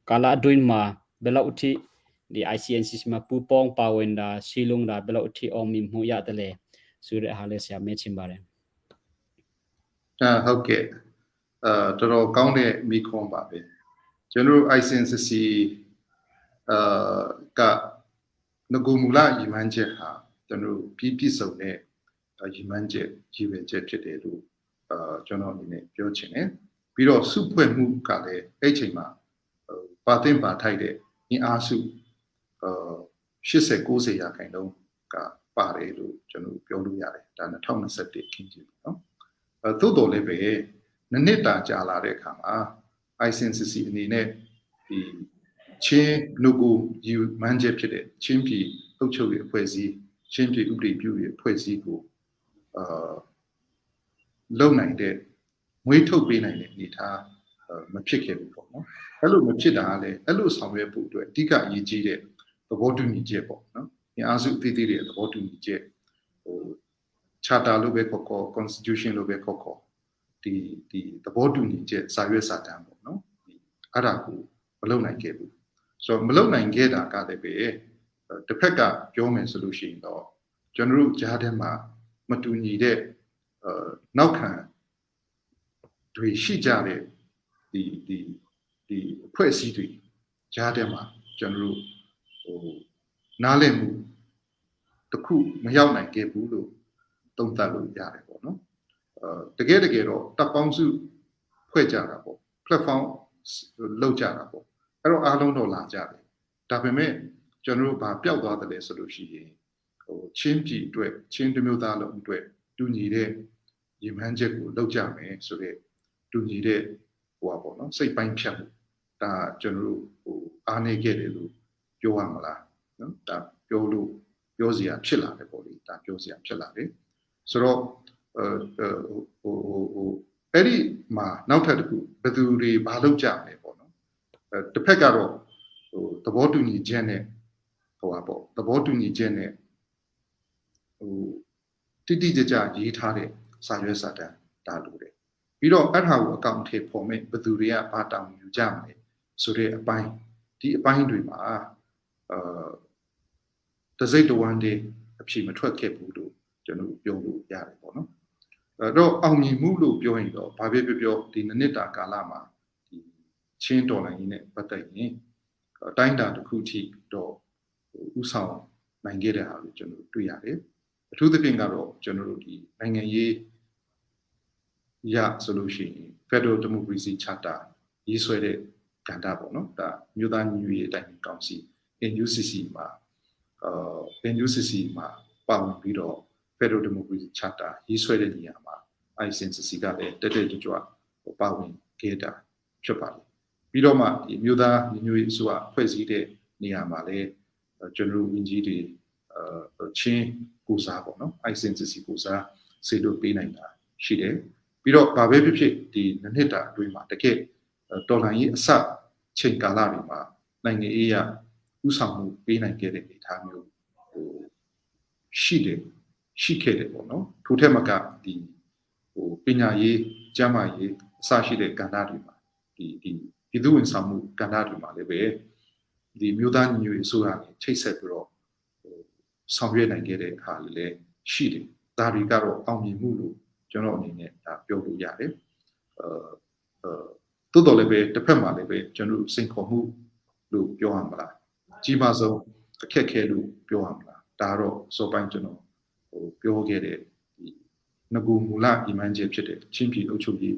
kala duin ma bela uthi di ICNCC ma pu pong pawin da silung da bela uthi ong mi mu ya tale sure hale sia me chim bare ဟုတ်ကဲ့တော်တော်ကောင်းတဲ့မိခွန်းပါပဲကျွန်တော် ICNCC ကငကူမူလရည်မှန်းချက်ဟာကျွန်တော်ပြည့်စုံတဲ့ရည်မှန်းချက်ရည်ရွယ်ချက်ဖြစ်တယ်လို့ကျွန်တော်အနေနဲ့ပြောချင်တယ်ပြီးတော့စုဖွဲ့မှုကလည်းအဲ့ချိန်မှာပါတင်ပါထိုက်တဲ့အင်အားစု80-90ရာခိုင်နှုန်းကပါတယ်လို့ကျွန်တော်ပြောလို့ရတယ်ဒါ2021ခင်းကြီးပေါ့နော်သို့တော်လည်းပဲနှစ်တာကြာလာတဲ့အခါမှာ ICNCC အနေနဲ့ဒီချင်းလူကိုယူမန်းချက်ဖြစ်တဲ့ချင်းပြည်အုပ်ချုပ်ရေးအဖွဲ့အစည်းချင်းပြည်ဥပဒေပြုရေးအဖွဲ့အစည်းကိုလုံနိုင်တဲ့မွေးထုတ်ပေးနိုင်တဲ့အနေအထားမဖြစ်ခဲ့ဘူးပေါ့နော်အဲ့လိုမဖြစ်တာလည်းအဲ့လိုဆောင်ရွက်ဖို့အတွက်အဓိကအရေးကြီးတဲ့သဘောတူညီချက်ပေါ့နော်အင်အားစုအသီးသီးတွေသဘောတူညီချက်charter လို့ပဲခေါ် constitution လို့ပဲခေါ်ဒီသဘောတူညီချက်စာရွက်စာတမ်းပေါ့နော်အဲ့ဒါကိုမလုပ်နိုင်ခဲ့ဘူးဆိုတော့မလုပ်နိုင်ခဲ့တာကလည်းပဲတစ်ဖက်ကပြောမယ်ဆိုလို့ရှိရင်တော့ကျွန်တော်တို့ကြားထဲမှာမတူညီတဲ့နောက်ခံတွေရှိကြတဲ့ဒီအဖွဲ့အစည်းတွေကြားထဲမှာကျွန်တော်တို့နားလည်မှု တစ်ခုမရောက်နိုင်ခဲ့ဘူးလို့သုံးသပ်လို့ရတယ်ပေါ့နော်တကယ်တော့တပ်ပေါင်းစုဖွဲ့ကြတာပေါ့ platform လောက်ကြတာပေါ့အဲ့တော့အားလုံးတော့လာကြတယ်ဒါပေမဲ့ကျွန်တော်တို့ဘာပျောက်သွားတယ်လဲဆိုလို့ရှိရင်ချင်းပြည်အတွက်ချင်းတစ်မျိုးသားလုံးအတွက်တူညီတဲ့ရည်မှန်းချက်ကိုလောက်ကြမယ်ဆိုတော့တူညီတဲ့ဟိုပါပေါ့နော်စိတ်ပိုင်းဖြတ်မှုဒါကျွန်တော်တို့အားနေခဲ့တယ်လို့ပြောရမလားနော်ဒါပြောစရာဖြစ်လာတယ်ပေါ့လေဒါပြောစရာဖြစ်လာတယ်ဆိုတော့အဲ့ဒီမှာနောက်ထပ်တစ်ခုဘယ်သူတွေဘာလုပ်ကြမလဲပေါ့နော်တစ်ဖက်ကတော့သဘောတူညီချက်နဲ့ဟိုပါပေါ့သဘောတူညီချက်နဲ့တိကျရေးထားတဲ့စာရွက်စာတမ်းဒါလိုတယ်ပြီးတော့အဲ့ဒါကိုအကောင့်ထဲပေါ်မဲ့ဘယ်သူတွေကဘာတောင်းယူကြမလဲဆိုတဲ့အပိုင်းဒီအပိုင်းတွေမှာတစိတ်တဝမ်းတည်းအဖြစ်မထွက်ခဲ့ဘူးလို့ကျွန်တော်ပြောလို့ရတယ်ပေါ့နော်အဲ့တော့အောင်မြင်မှုလို့ပြောရင်တော့ဘာပဲပြောဒီနှစ်တာကာလမှာဒီချင်းတော်လိုင်းကြီးနဲ့ပတ်သက်ရင်အတိုင်းအတာတစ်ခုထိတော့ဥဆောင်နိုင်ခဲ့တဲ့ဟာကိုကျွန်တော်တွေ့ရတယ်အထူးသဖြင့်ကတော့ကျွန်တော်တို့ဒီနိုင်ငံရေးရဆိုလို့ရှိရင် Federal Democracy Charter ရေးဆွဲတဲ့ကဏ္ဍပေါ့နော်ဒါမြို့သားညီညွတ်ရေးအတိုင်းကောင်စီ NUCC မှာNUCC မှာပါဝင်ပြီးတော့ Federal Democracy Charter ရေးဆွဲတဲ့နေရာမှာ ICNCC ကလည်းတက်ကြွပါဝင်ခဲ့တာဖြစ်ပါတယ်ပြီးတော့မှဒီမြို့သားညီညွတ်ရေးအစိုးရဖွဲ့စည်းတဲ့နေရာမှာလည်းကျွန်တော်ဝင်ကြီးတွေချင်းကိုစားပေါ့နော် ICNCC ကိုစားစေလို့ပေးနိုင်တာရှိတယ်ပြီးတော့ဘာပဲဖြစ်ဒီနှစ်တာအတွင်းမှာတကယ်တော်လှန်ရေးအစချိန်ကာလတွေမှာနိုင်ငံရေးရဥဆောင်မှုပေးနိုင်ခဲ့တဲ့အနေအထားမျိုးရှိခဲ့တယ်ပေါ့နော်ထို့ထက်မကဒီပညာရေးကျန်းမာရေးအစရှိတဲ့ကဏ္ဍတွေမှာဒီပြည်သူ့ဝန်ဆောင်မှုကဏ္ဍတွေမှာလည်းပဲဒီမြို့သားညီညွတ်ရေးအစိုးရနဲ့ချိတ်ဆက်ပြီးတော့ဆောင်ရွက်နိုင်ခဲ့တဲ့အခါလည်းရှိတယ်ဒါတွေကတော့အောင်မြင်မှုလို့ကျွန်တော်အနေနဲ့ဒါပြောလို့ရတယ်တိုးတော်လည်းပဲတစ်ဖက်မှာလည်းပဲကျွန်တော်စိန်ခေါ်မှုလို့ပြောရမှာလားကြီးမားဆုံးအခက်ခဲလို့ပြောရမှာလားဒါတော့စောပိုင်းကျွန်တော်ပြောခဲ့တဲ့ဒီငကူမူလဒီမှန်းချက်ဖြစ်တဲ့ချင်းပြည်အုပ်ချုပ်ရေး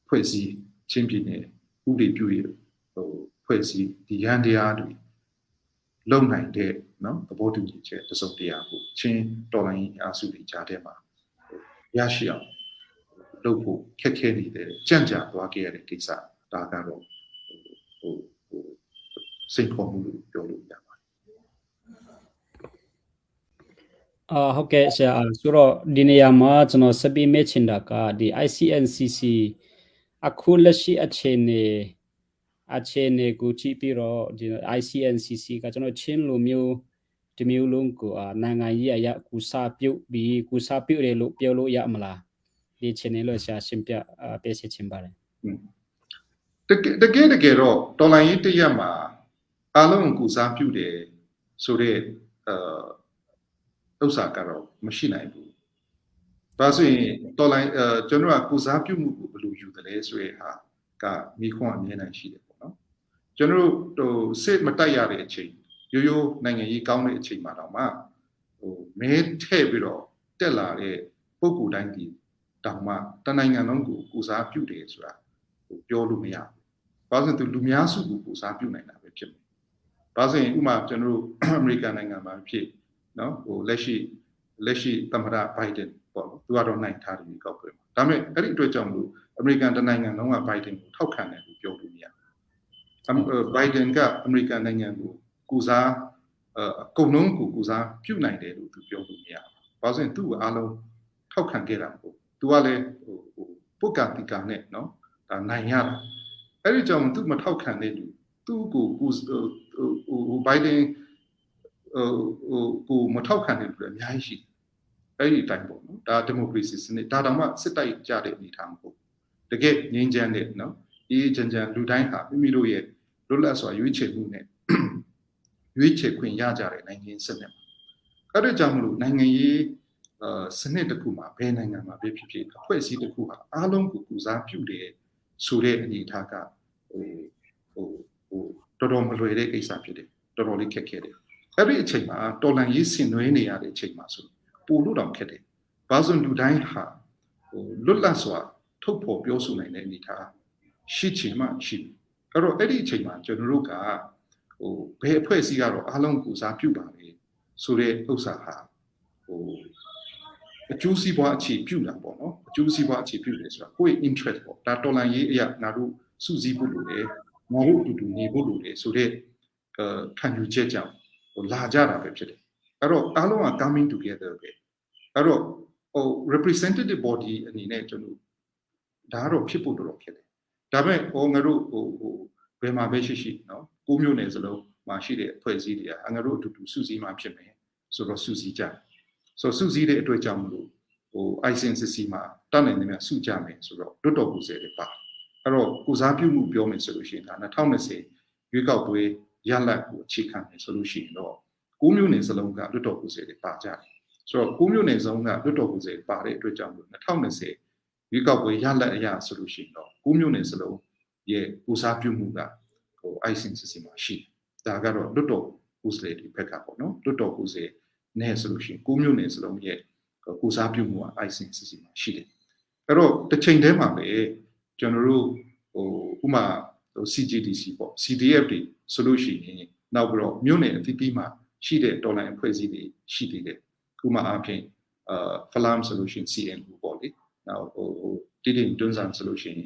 ဖွဲ့စည်းချင်းပြည်နယ်ဥပဒေပြုရေးဖွဲ့စည်းဒီရန်တရားတွေလုံနိုင်တဲ့နော်သဘောတူညီချက်တစုံတရာကိုချင်းတော်လိုင်းအားစုတွေကြားထဲမှာရရှိအောင်လုပ်ဖို့ခက်ခဲနေတဲ့ကြံ့ကြာသွားခဲ့ရတဲ့ကိစ္စဒါကတော့စိတ်ခေါ်မှုလို့ပြောလို့ရပါတယ်ဟုတ်ကဲ့ဆရာဆိုတော့ဒီနေရာမှာကျွန်တော်စပီးမဲ့ချင်တာကဒီ ICNCC အခုလက်ရှိအခြေအနေကိုကြည့်ပြီးတော့ဒီ ICNCC ကကျွန်တော်ချင်းလိုမျိုးဒီမျိုးလုံးကိုနိုင်ငံရေးအရာကူစားပြုတ်တယ်လို့ပြောလို့ရမလားဒီချင်းနေလို့ဆရာရှင်းပြပေးချင်ပါတယ်တကယ်တော့တော်လိုင်းရေးတရက်မှာအားလုံးကူစားပြုတ်တယ်ဆိုတဲ့ဥစ္စာကတော့မရှိနိုင်ဘူး။ဒါဆိုရင်တော်လိုင်းကျွန်တော်ကကူစားပြုမှုကိုဘယ်လိုယူတယ်လဲဆိုတဲ့ဟာကမိခွန်းအမြဲတမ်းရှိတယ်ပေါ့နော်။ကျွန်တော်တို့စစ်မတိုက်ရတဲ့အချိန်ရိုးနိုင်ငံရေးကောင်းတဲ့အချိန်မှာတော့မှမဲထည့်ပြီးတော့တက်လာတဲ့ပုံကူတိုင်းဒီတောင်မှတနိုင်ငံလုံးကိုကူစားပြုတယ်ဆိုတာပြောလို့မရဘူး။ဘာလို့လဲဆိုလူများစုကိုကူစားပြုနိုင်တာပဲဖြစ်မယ်။ဒါဆိုရင်ဥပမာကျွန်တော်တို့အမေရိကန်နိုင်ငံမှာဖြစ်နော်လက်ရှိသမ္မတဘိုင်ဒန်ပေါ့သူကတော့နိုင်ထားတယ်ကောက်ပဲဒါပေမဲ့အဲ့ဒီအတွက်ကြောင့်လို့အမေရိကန်နိုင်ငံလုံးကဘိုင်ဒန်ကိုထောက်ခံတယ်လို့ပြောလို့မရဘူးဘိုင်ဒန်ကအမေရိကန်နိုင်ငံကိုကူစားအကုန်လုံးကိုကူစားပြုနိုင်တယ်လို့သူပြောလို့မရဘူးဘာလို့ဆိုရင်သူ့အားလုံးထောက်ခံခဲ့တာပေါ့သူကလည်းပုဂ္ဂတိကနဲ့နော်ဒါနိုင်ရတာအဲ့ဒီကြောင့်သူမထောက်ခံတဲ့လူသူ့ကိုဘိုင်ဒန်ကိုမထောက်ခံတဲ့လူတွေအများကြီးရှိအဲ့ဒီတိုင်းပေါ့နော်ဒါဒီမိုကရေစီစနစ်ဒါတောင်မှစစ်တိုက်ကြတဲ့အနေအထားမဟုတ်တကယ်ငြိမ်းချမ်းတဲ့နော်အေးချမ်းလူတိုင်းဟာမိမိတို့ရဲ့လွတ်လပ်စွာရွေးချယ်မှုနဲ့ရွေးချယ်ခွင့်ရကြတဲ့နိုင်ငံစနစ်အဲ့ဒါကြောင့်မလို့နိုင်ငံရေးစနစ်တစ်ခုမှာဘယ်နိုင်ငံမှာပဲဖြစ်အဖွဲ့အစည်းတစ်ခုဟာအားလုံးကိုကူစားပြုတယ်ဆိုတဲ့အနေအထားကတော်တော်မလွယ်တဲ့ကိစ္စဖြစ်တယ်တော်တော်လေးခက်ခဲတယ် အဲ့ဒီအချိန်မှာတော်လန်ရေးဆင်နွှဲနေရတဲ့အချိန်မှာဆိုပို့လို့တော့ခက်တယ်။ဘာလို့လူတိုင်းဟာလွတ်လပ်စွာထုတ်ဖော်ပြောဆိုနိုင်တဲ့အနေအထားရှိချင်မှရှိတယ်။အဲ့တော့အဲ့ဒီအချိန်မှာကျွန်တော်တို့ကဘယ်အဖွဲ့အစည်းကတော့အားလုံးကိုစားပြုပါလေဆိုတဲ့ဥစ္စာဟာအကျိုးစီးပွားအခြေပြုတာပေါ့နော်အကျိုးစီးပွားအခြေပြုတယ်ဆိုတာကိုယ့်ရဲ့ interest ပေါ့ဒါတော်လန်ရေးအရာငါတို့စုစည်းဖို့လိုတယ်ငါတို့အတူတူနေဖို့လိုတယ်ဆိုတဲ့ခံယူချက်ကြောင့်လာကြတာပဲဖြစ်တယ်အဲ့တော့အားလုံးက coming together ပဲအဲ့တော့representative body အနေနဲ့ကျွန်တော်ဒါကတော့ဖြစ်ဖို့တော်တော်ဖြစ်တယ်ဒါပေမဲ့ငါတို့ဘယ်မှာပဲရှိနော်9မျိုးနယ်စလုံးမှာရှိတဲ့အဖွဲ့အစည်းတွေကငါတို့အတူတူစုစည်းမှဖြစ်မယ်ဆိုတော့စုစည်းကြဆိုစုစည်းတဲ့အတွက်ကြောင့်မလို့ICNCC မှာတတ်နိုင်နေများစုကြမယ်ဆိုတော့လွတ်တော်ကိုယ်စားတွေပါအဲ့တော့ကိုစားပြုမှုပြောမယ်ဆိုလို့ရှိရင်ဒါ2020ရွေးကောက်ပွဲရလဒ်ကိုအခြေခံမယ်ဆိုလို့ရှိရင်တော့9မျိုးနယ်စလုံးကလွတ်တော်ကိုယ်စားတွေပါကြတယ်ဆိုတော့9မျိုးနယ်စလုံးကလွတ်တော်ကိုယ်စားပါတဲ့အတွက်ကြောင့်မလို့2020ရွေးကောက်ပွဲရလဒ်အရာဆိုလို့ရှိရင်တော့9မျိုးနယ်စလုံးရဲ့ကိုစားပြုမှုကICNCC မှာရှိတယ်ဒါကတော့လွတ်တော်ကိုယ်စားတွေဘက်ကပေါ့နော်လွတ်တော်ကိုယ်စားနဲ့ဆိုလို့ရှိရင်9မျိုးနယ်စလုံးရဲ့ကိုစားပြုမှုက ICNCC မှာရှိတယ်အဲ့တော့တစ်ချိန်တည်းမှာပဲကျွန်တော်တို့ဥမာCGDC ပေါ့ CDF တွေဆိုလို့ရှိရင်နောက်ပြီးတော့မြို့နယ်အသီးသီးမှာရှိတဲ့တော်လိုင်းအဖွဲ့အစည်းတွေရှိသေးတယ်ဥမာအပြင်Falam Solution CNU ပေါ့လေနောက်တိတိတွန်းဆန်ဆိုလို့ရှိရင်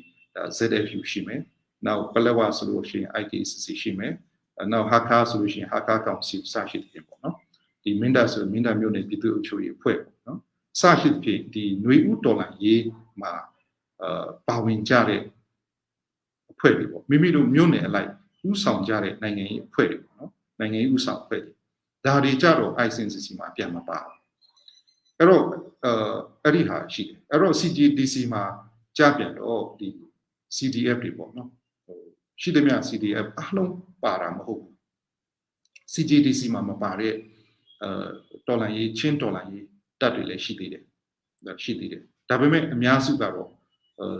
ZFU ရှိမယ်နောက်ပလက်ဝဆိုလို့ရှိရင် IKCC ရှိမယ်နောက်ဟာကာဆိုလို့ရှိရင်ဟာကာကောင်စီစရှိတယ်ပေါ့နော်ဒီမင်းတပ်ဆိုမင်းတပ်မြို့နယ်ပြည်သူ့အုပ်ချုပ်ရေးအဖွဲ့ပေါ့နော်စရှိသဖြင့်ဒီຫນွေဥတော်လိုင်းရေးမှာပါဝင်ကြတဲ့အဖွဲ့တွေပေါ့မိမိတို့မြို့နယ်အလိုက်ဥဆောင်ကြတဲ့နိုင်ငံရေးအဖွဲ့တွေပေါ့နော်နိုင်ငံရေးဥဆောင်အဖွဲ့တွေဒါတွေကြတော့ ICNCC မှာပြန်မပါဘူးအဲ့တော့အဲ့ဒီဟာရှိတယ်အဲ့တော့ CGDC မှာကြားပြန်တော့ဒီ CDF တွေပေါ့နော်ရှိသမျှ CDF အားလုံးပါတာမဟုတ်ဘူး CGDC မှာမပါတဲ့တော်လန်ရေးချင်းတော်လန်ရေးတပ်တွေလည်းရှိသေးတယ်ဒါပေမဲ့အများစုကတော့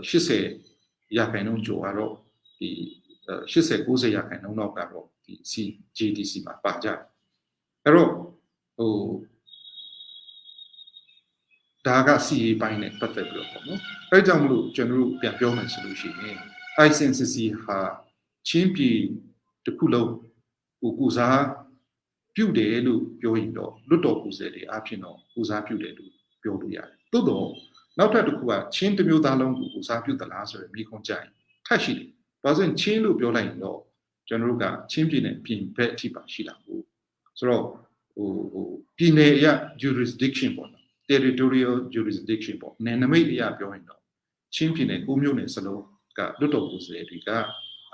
80ရာခိုင်နှုန်းကျော်ကတော့ဒီ80 90ရာခိုင်နှုန်းတော့ကတော့ဒီ CGDC မှာပါကြတယ်အဲ့တော့ဒါက CA ပိုင်းနဲ့ပတ်သက်ပြီးတော့ပေါ့နော်အဲကြောင့်မလို့ကျွန်တော်တို့ပြန်ပြောမယ်ဆိုလို့ရှိရင် ICNCC ဟာချင်းပြည်တစ်ခုလုံးကိုစားပြုတယ်လို့ပြောရင်တော့လွတ်တော်ကိုယ်စားတွေအားဖြင့်တော့ကိုစားပြုတယ်လို့ပြောလို့ရတယ်သို့တော့နောက်ထပ်တစ်ခုကချင်းတစ်မျိုးသားလုံးကိုစားပြုသလားဆိုရယ်မိခွန်းကြိုင်ထပ်ရှိတယ်ဘာလို့လဲချင်းလို့ပြောလိုက်ရင်တော့ကျွန်တော်တို့ကချင်းပြည်နယ်ပြင်ဘက်အထိပါရှိတာကိုဆိုတော့ပြည်နယ်အရ jurisdiction ပေါ့နော် territorial jurisdiction ပေါ့နယ်နိမိတ်အရပြောရင်တော့ချင်းပြည်နယ်9မြို့နယ်စလုံးကလွတ်တော်ကိုယ်စားတွေက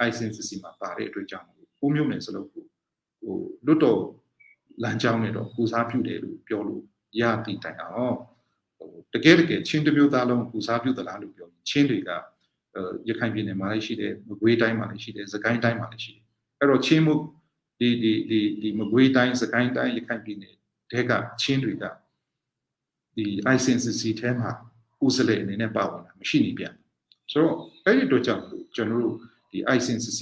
ICNCC မှာပါတဲ့အတွက်ကြောင့်9မြို့နယ်စလုံးကိုလွတ်တော်လမ်းကြောင်းနဲ့တော့ကိုစားပြုတယ်လို့ပြောလို့ရသည့်တိုင်အောင်တကယ်ချင်းတစ်မျိုးသားလုံးကိုစားပြုသလားလို့ပြောရင်ချင်းတွေကရခိုင်ပြည်နယ်မှာလည်းရှိတယ်မကွေးတိုင်းမှာလည်းရှိတယ်စကိုင်းတိုင်းမှာလည်းရှိတယ်အဲ့တော့ချင်းမှုဒီမကွေးတိုင်းစကိုင်းတိုင်းရခိုင်ပြည်နယ်တဲကချင်းတွေကဒီ ICNCC ထဲမှာကိုယ်စားလှယ်အနေနဲ့ပါဝင်တာမရှိနေပြန်ဆိုတော့အဲ့ဒီတော့ကြောင့်ကျွန်တော်တို့ဒီ ICNCC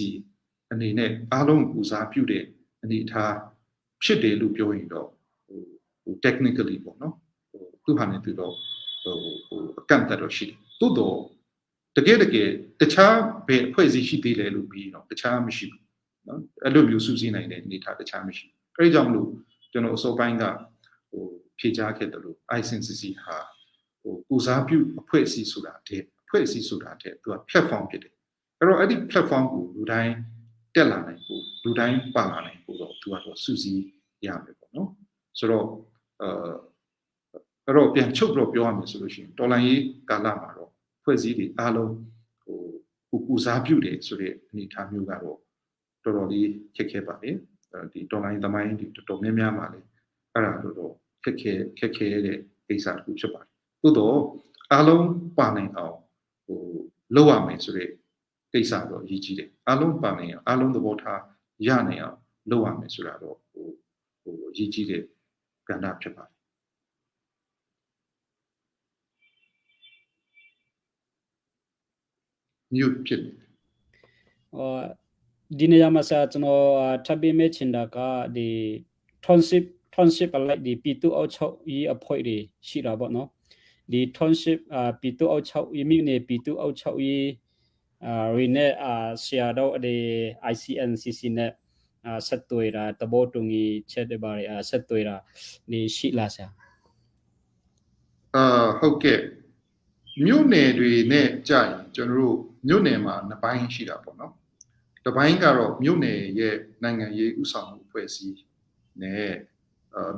အနေနဲ့အားလုံးကိုစားပြုတဲ့အနေအထားဖြစ်တယ်လို့ပြောရင်တော့technically ပေါ့နော်သူဟာနဲ့သူတော့အကန့်အသတ်တော့ရှိတယ်သို့တော့တကယ်တခြားဘယ်အဖွဲ့အစည်းရှိသေးလဲလို့ပြီးတော့တခြားမရှိဘူးနော်အဲ့လိုမျိုးစုစည်းနိုင်တဲ့အနေအထားတခြားမရှိဘူးအဲ့ဒီကြောင့်မလို့ကျွန်တော်အစောပိုင်းကဖြေကြားခဲ့တယ်လို့ ICNCC ဟာကိုစားပြုအဖွဲ့အစည်းဆိုတာတဲ့အဖွဲ့အစည်းဆိုတာတဲ့သူက platform ဖြစ်တယ်အဲ့တော့အဲ့ဒီ platform ကိုလူတိုင်းတက်လာနိုင်ဖို့လူတိုင်းပါလာနိုင်ဖို့တော့သူကတော့စုစည်းရမယ်ပေါ့နော်ဆိုတော့အဲ့တော့ပြန်ချုပ်တော့ပြောရမယ်ဆိုလို့ရှိရင်တော်လိုင်းရေးကာလမှာတော့ဖွဲ့စည်းတွေအားလုံးကိုစားပြုတယ်ဆိုတဲ့အနေအထားမျိုးကတော့တော်တော်လေးခက်ခဲပါလေဒီတော်လိုင်းသမိုင်းဒီတော်တော်များများပါလေအဲ့ဒါတော့ခက်ခဲတဲ့ကိစ္စတစ်ခုဖြစ်ပါတယ်သို့တော့အားလုံးပါနိုင်အောင်လုပ်ရမယ်ဆိုတဲ့ကိစ္စတော့ရည်ကြီးတယ်အားလုံးပါနိုင်အောင်အားလုံးသဘောထားရနိုင်အောင်လုပ်ရမယ်ဆိုတာတော့ရည်ကြီးတဲ့ကဏ္ဍဖြစ်ပါတယ်မြို့ဖြစ်နေဒီနေရာမှာကျွန်တော်ထပ်ပြီးမဲ့ချင်တာကဒီ township อะไรดีปีตุเอาเช่าอีอภัยดีชิราบ่เนาะดี township ปีตุเอาเช่าอีมีเนี่ยปีตุเอาเช่าอีรีเนี่ยเสียดาวเด ICNCC เนี่ยสัตว์ราตะโบตรงนี้เช็ดบารีสัตว์รานี่ชิลาเสียဟုတ်ကဲ့မြို့နယ်တွေနဲ့ကြာရင်ကျွန်တော်တို့မြို့နယ်မှာနှစ်ပိုင်းရှိတာပေါ့နော်တစ်ပိုင်းကတော့မြို့နယ်ရဲ့နိုင်ငံရေးဥဆောင်မှုအဖွဲ့အစည်းနဲ့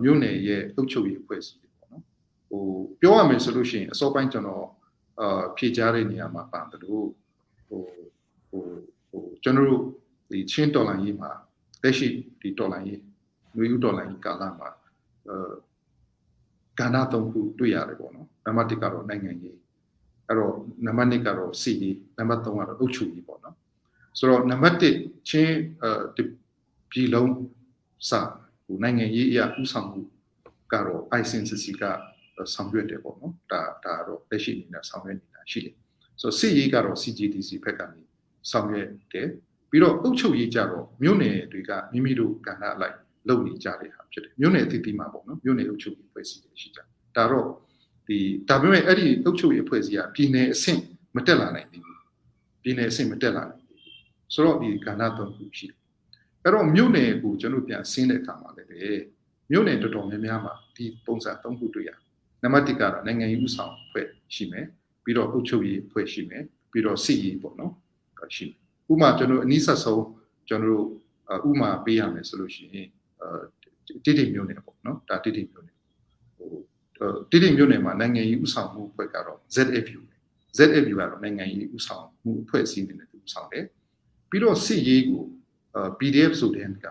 မြို့နယ်ရဲ့အုပ်ချုပ်ရေးအဖွဲ့အစည်းတွေပေါ့နော်ပြောရမယ်ဆိုလို့ရှိရင်အစောပိုင်းကျွန်တော်ဖြေကြားတဲ့နေရာမှာပါတယ်လို့ကျွန်တော်တို့ဒီချင်းတော်လိုင်းရေးမှာလက်ရှိဒီတော်လိုင်းရေးလူဦးတော်လိုင်းကာလမှာကဏ္ဍ၃ခုတွေ့ရတယ်ပေါ့နော်နံပါတ်1ကတော့နိုင်ငံရေးအဲ့တော့နံပါတ်2ကတော့စီရေးနံပါတ်3ကတော့အုပ်ချုပ်ရေးပေါ့နော်ဆိုတော့နံပါတ်1ချင်းပြည်လုံးစနိုင်ငံရေးအရာဥဆောင်မှုကတော့ ICNCC ကဆောင်ရွက်တယ်ပေါ့နော်ဒါတော့လက်ရှိအနေနဲ့ဆောင်ရွက်နေတာရှိတယ်ဆိုတော့စီရေးကတော့ CGTC ဘက်ကနေဆောင်ရွက်တယ်ပြီးတော့အုပ်ချုပ်ရေးကြတော့မြို့နယ်တွေကမိမိတို့ကဏ္ဍအလိုက်လုပ်နေကြတဲ့ဟာဖြစ်တယ်မြို့နယ်အသီးသီးမှာပေါ့နော်မြို့နယ်အုပ်ချုပ်ရေးအဖွဲ့အစည်းတွေရှိကြဒါတော့ဒါပေမဲ့အဲ့ဒီအုပ်ချုပ်ရေးအဖွဲ့အစည်းကပြည်နယ်အဆင့်မတက်လာနိုင်ဘူးပြည်နယ်အဆင့်မတက်လာနိုင်ဘူးဆိုတော့ဒီကဏ္ဍ၃ခုရှိတယ်အဲ့တော့မြို့နယ်ကိုကျွန်တော်ပြန်ဆင်းတဲ့အခါမှာလည်းမြို့နယ်တော်တော်များများမှာဒီပုံစံ၃ခုတွေ့ရနံပါတ်1ကတော့နိုင်ငံရေးဥဆောင်အဖွဲ့ရှိမယ်ပြီးတော့အုပ်ချုပ်ရေးအဖွဲ့ရှိမယ်ပြီးတော့စစ်ရေးပေါ့နော်ရှိမယ်ဥပမာကျွန်တော်အနည်းဆက်ဆုံးကျွန်တော်ဥပမာပေးရမယ်ဆိုလို့ရှိရင်တိတိမြို့နယ်ပေါ့နော်ဒါတိတိမြို့နယ်တိတိမြို့နယ်မှာနိုင်ငံရေးဥဆောင်မှုအဖွဲ့ကတော့ ZFU ကတော့နိုင်ငံရေးဥဆောင်မှုအဖွဲ့အစည်းအနေနဲ့သူဥဆောင်တယ်ပြီးတော့စစ်ရေးကိုPDF ဆိုတဲ့က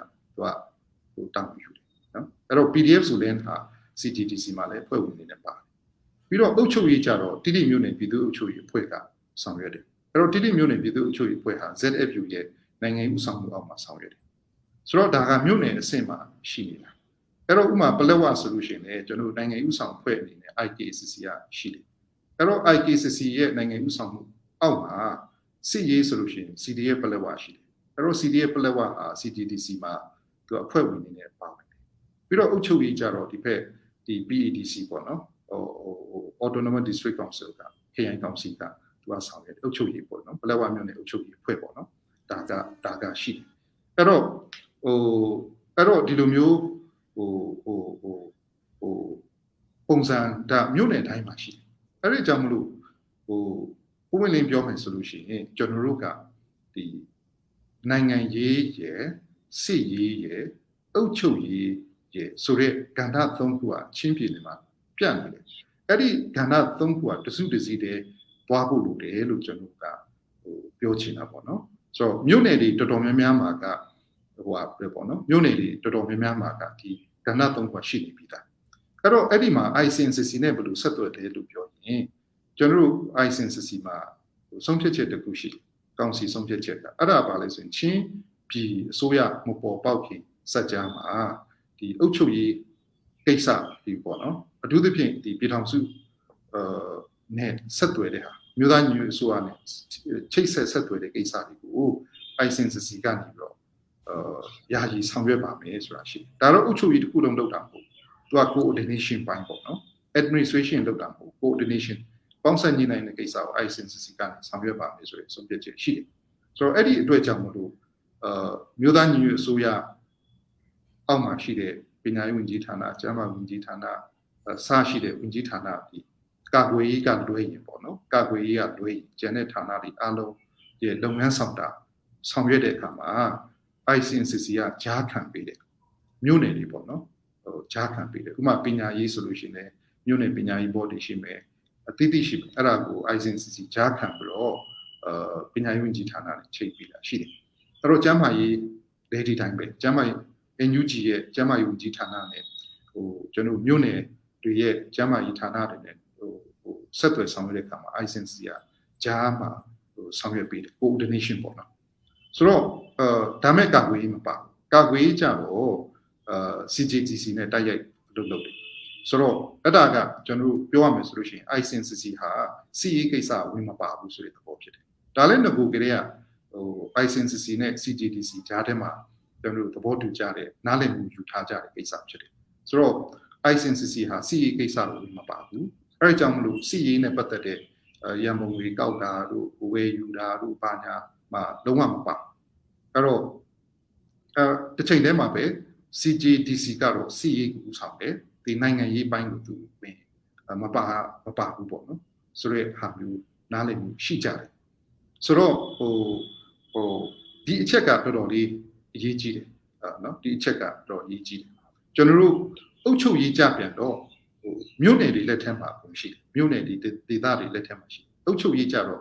သူကတောင်းယူတယ်နော်အဲ့တော့ PDF ဆိုတဲ့ဟာ CGTC မှာလည်းဖွဲ့ဝင်နေတယ်ပါတယ်ပြီးတော့အုပ်ချုပ်ရေးကြတော့တိတိမြို့နယ်ပြည်သူ့အုပ်ချုပ်ရေးအဖွဲ့ကဆောင်ရွက်တယ်အဲ့တော့တိတိမြို့နယ်ပြည်သူ့အုပ်ချုပ်ရေးအဖွဲ့ဟာ ZFU ရဲ့နိုင်ငံရေးဥဆောင်မှုအောက်မှာဆောင်ရွက်တယ်ဆိုတော့ဒါကမြို့နယ်အဆင့်မှာရှိနေတာအဲ့တော့ဥမာပလက်ဝဆိုလို့ရှိရင်လည်းကျွန်တော်နိုင်ငံရေးဥဆောင်အဖွဲ့အနေနဲ့ IKCC ကရှိတယ်အဲ့တော့ IKCC ရဲ့နိုင်ငံရေးဥဆောင်မှုအောက်မှာစစ်ရေးဆိုလို့ရှိရင် CDF ပလက်ဝရှိတယ်အဲ့တော့ CDF ပလက်ဝဟာ CGTC မှာသူအဖွဲ့ဝင်နေနဲ့ပါဝင်တယ်ပြီးတော့အုပ်ချုပ်ရေးကြတော့ဒီဘက်ဒီ PADC ပေါ့နော်Autonomous District Council က KI Council ကသူကဆောင်ရွက်အုပ်ချုပ်ရေးပေါ့နော်ပလက်ဝမြို့နယ်အုပ်ချုပ်ရေးအဖွဲ့ပေါ့နော်ဒါကရှိတယ်အဲ့တော့ဒီလိုမျိုးပုံစံဒါမြို့နယ်တိုင်းမှာရှိတယ်အဲ့ဒီကြောင့်မလို့ဥပမာလင်းပြောမယ်ဆိုလို့ရှိရင်ကျွန်တော်တို့ကဒီနိုင်ငံရေးရဲ့စစ်ရေးရဲ့အုပ်ချုပ်ရေးရဲ့ဆိုတဲ့ကဏ္ဍ၃ခုကချင်းပြည်နယ်မှာပြန့်နေတယ်အဲ့ဒီကဏ္ဍ၃ခုကတစုတစည်းတည်းပွားဖို့လိုတယ်လို့ကျွန်တော်ကပြောချင်တာပေါ့နော်ဆိုတော့မြို့နယ်တွေတော်တော်များများမှာကပေါ့နော်မြို့နယ်တွေတော်တော်များများမှာကဒီကဏ္ဍ၃ခုရှိနေပြီသားအဲ့တော့အဲ့ဒီမှာ ICNCC နဲ့ဘယ်လိုဆက်သွယ်တယ်လို့ပြောရင်ကျွန်တော်တို့ ICNCC မှာဆုံးဖြတ်ချက်တစ်ခုရှိကောင်စီဆုံးဖြတ်ချက်ကအဲ့ဒါပါလဲဆိုရင်ချင်းပြည်အစိုးရမပေါ်ပေါက်ခင်စက်ကြားမှာဒီအုပ်ချုပ်ရေးကိစ္စဒီပေါ့နော်အထူးသဖြင့်ဒီပြည်ထောင်စုနဲ့ဆက်သွယ်တဲ့ဟာမြို့သားညီညွတ်အစိုးရနဲ့ချိတ်ဆက်သွယ်တဲ့ကိစ္စတွေကို ICNCC ကနေပြီးတော့ယာယီဆောင်ရွက်ပါမယ်ဆိုတာရှိတယ်ဒါတော့အုပ်ချုပ်ရေးတစ်ခုလုံးလုပ်တာမဟုတ်သူက coordination ပိုင်းပေါ့နော် administration လုပ်တာမဟုတ် coordination ပေါင်းစပ်ညှိနှိုင်းတဲ့ကိစ္စကို ICNCC ကနေဆောင်ရွက်ပါမယ်ဆိုတဲ့ဆုံးဖြတ်ချက်ရှိတယ်ဆိုတော့အဲ့ဒီအတွက်ကြောင့်မလို့မြို့သားညီညွတ်အစိုးရအောက်မှာရှိတဲ့ပညာရေးဝန်ကြီးဌာနကျန်းမာရေးဝန်ကြီးဌာနစရှိတဲ့ဝန်ကြီးဌာနဒီကာကွယ်ရေးကလွှဲရင်ပေါ့နော်ကာကွယ်ရေးကလွှဲရင်ကျန်တဲ့ဌာနတွေအားလုံးရဲ့လုပ်ငန်းဆောင်ရွက်တဲ့အခါမှာ ICNCC ကကြားခံပေးတယ်မြို့နယ်တွေပေါ့နော်ကြားခံပေးတယ်ဥပမာပညာရေးဆိုလို့ရှိရင်မြို့နယ်ပညာရေးဘော်တွေရှိမယ်အသီးသီးရှိမယ်အဲ့ဒါကို ICNCC ကြားခံပြီးတော့ပညာရေးဝန်ကြီးဌာနနဲ့ချိတ်ပေးတာရှိတယ်အဲ့တော့ကျန်းမာရေးလေဒီတိုင်းပဲကျန်းမာရေး NUG ရဲ့ကျန်းမာရေးဝန်ကြီးဌာနနဲ့ကျွန်တော်မြို့နယ်တွေရဲ့ကျန်းမာရေးဌာနတွေနဲ့ဆက်သွယ်ဆောင်ရွက်တဲ့အခါမှာ ICNCC ကကြားမှာဆောင်ရွက်ပေးတယ် coordination ပေါ့နော်ဆိုတော့ဒါမဲ့ကာကွယ်ရေးမပါကာကွယ်ရေးကြတော့CGTC နဲ့တိုက်ရိုက်လုပ်တယ်ဆိုတော့အဲ့ဒါကကျွန်တော်ပြောရမယ်ဆိုလို့ရှိရင် ICNCC ဟာစီရေးကိစ္စဝင်မပါဘူးဆိုတဲ့သဘောဖြစ်တယ်ဒါလည်းငကိုကလေးကICNCC နဲ့ CGTC ကြားထဲမှာ ကျွန်တော်တို့သဘောတူကြတယ်နားလည်မှုယူထားကြတဲ့ကိစ္စဖြစ်တယ်ဆိုတော့ ICNCC ဟာစီရေးကိစ္စလို့မပါဘူးအဲ့ဒါကြောင့်မလို့စီရေးနဲ့ပတ်သက်တဲ့ရန်ပုံငွေကောက်တာတို့ဝယ်ယူတာတို့ဘာညာမှာလုံးဝမပါအဲ့တော့တစ်ချိန်တည်းမှာပဲ CJDC ကတော့စီရေးကိုဆောင်တယ်ဒီနိုင်ငံရေးပိုင်းကိုသူမပါဘူးပေါ့နော်ဆိုတော့ဟာမျိုးနားလည်မှုရှိကြတယ်ဆိုတော့ဒီအချက်ကတော်တော်လေးအရေးကြီးတယ်နော်ဒီအချက်ကတော်အရေးကြီးတယ်ကျွန်တော်တို့အုပ်ချုပ်ရေးကြပြန်တော့မြို့နယ်တွေလက်ထက်မှာပုံရှိတယ်မြို့နယ်တွေဒေသတွေလက်ထက်မှာရှိအုပ်ချုပ်ရေးကြတော့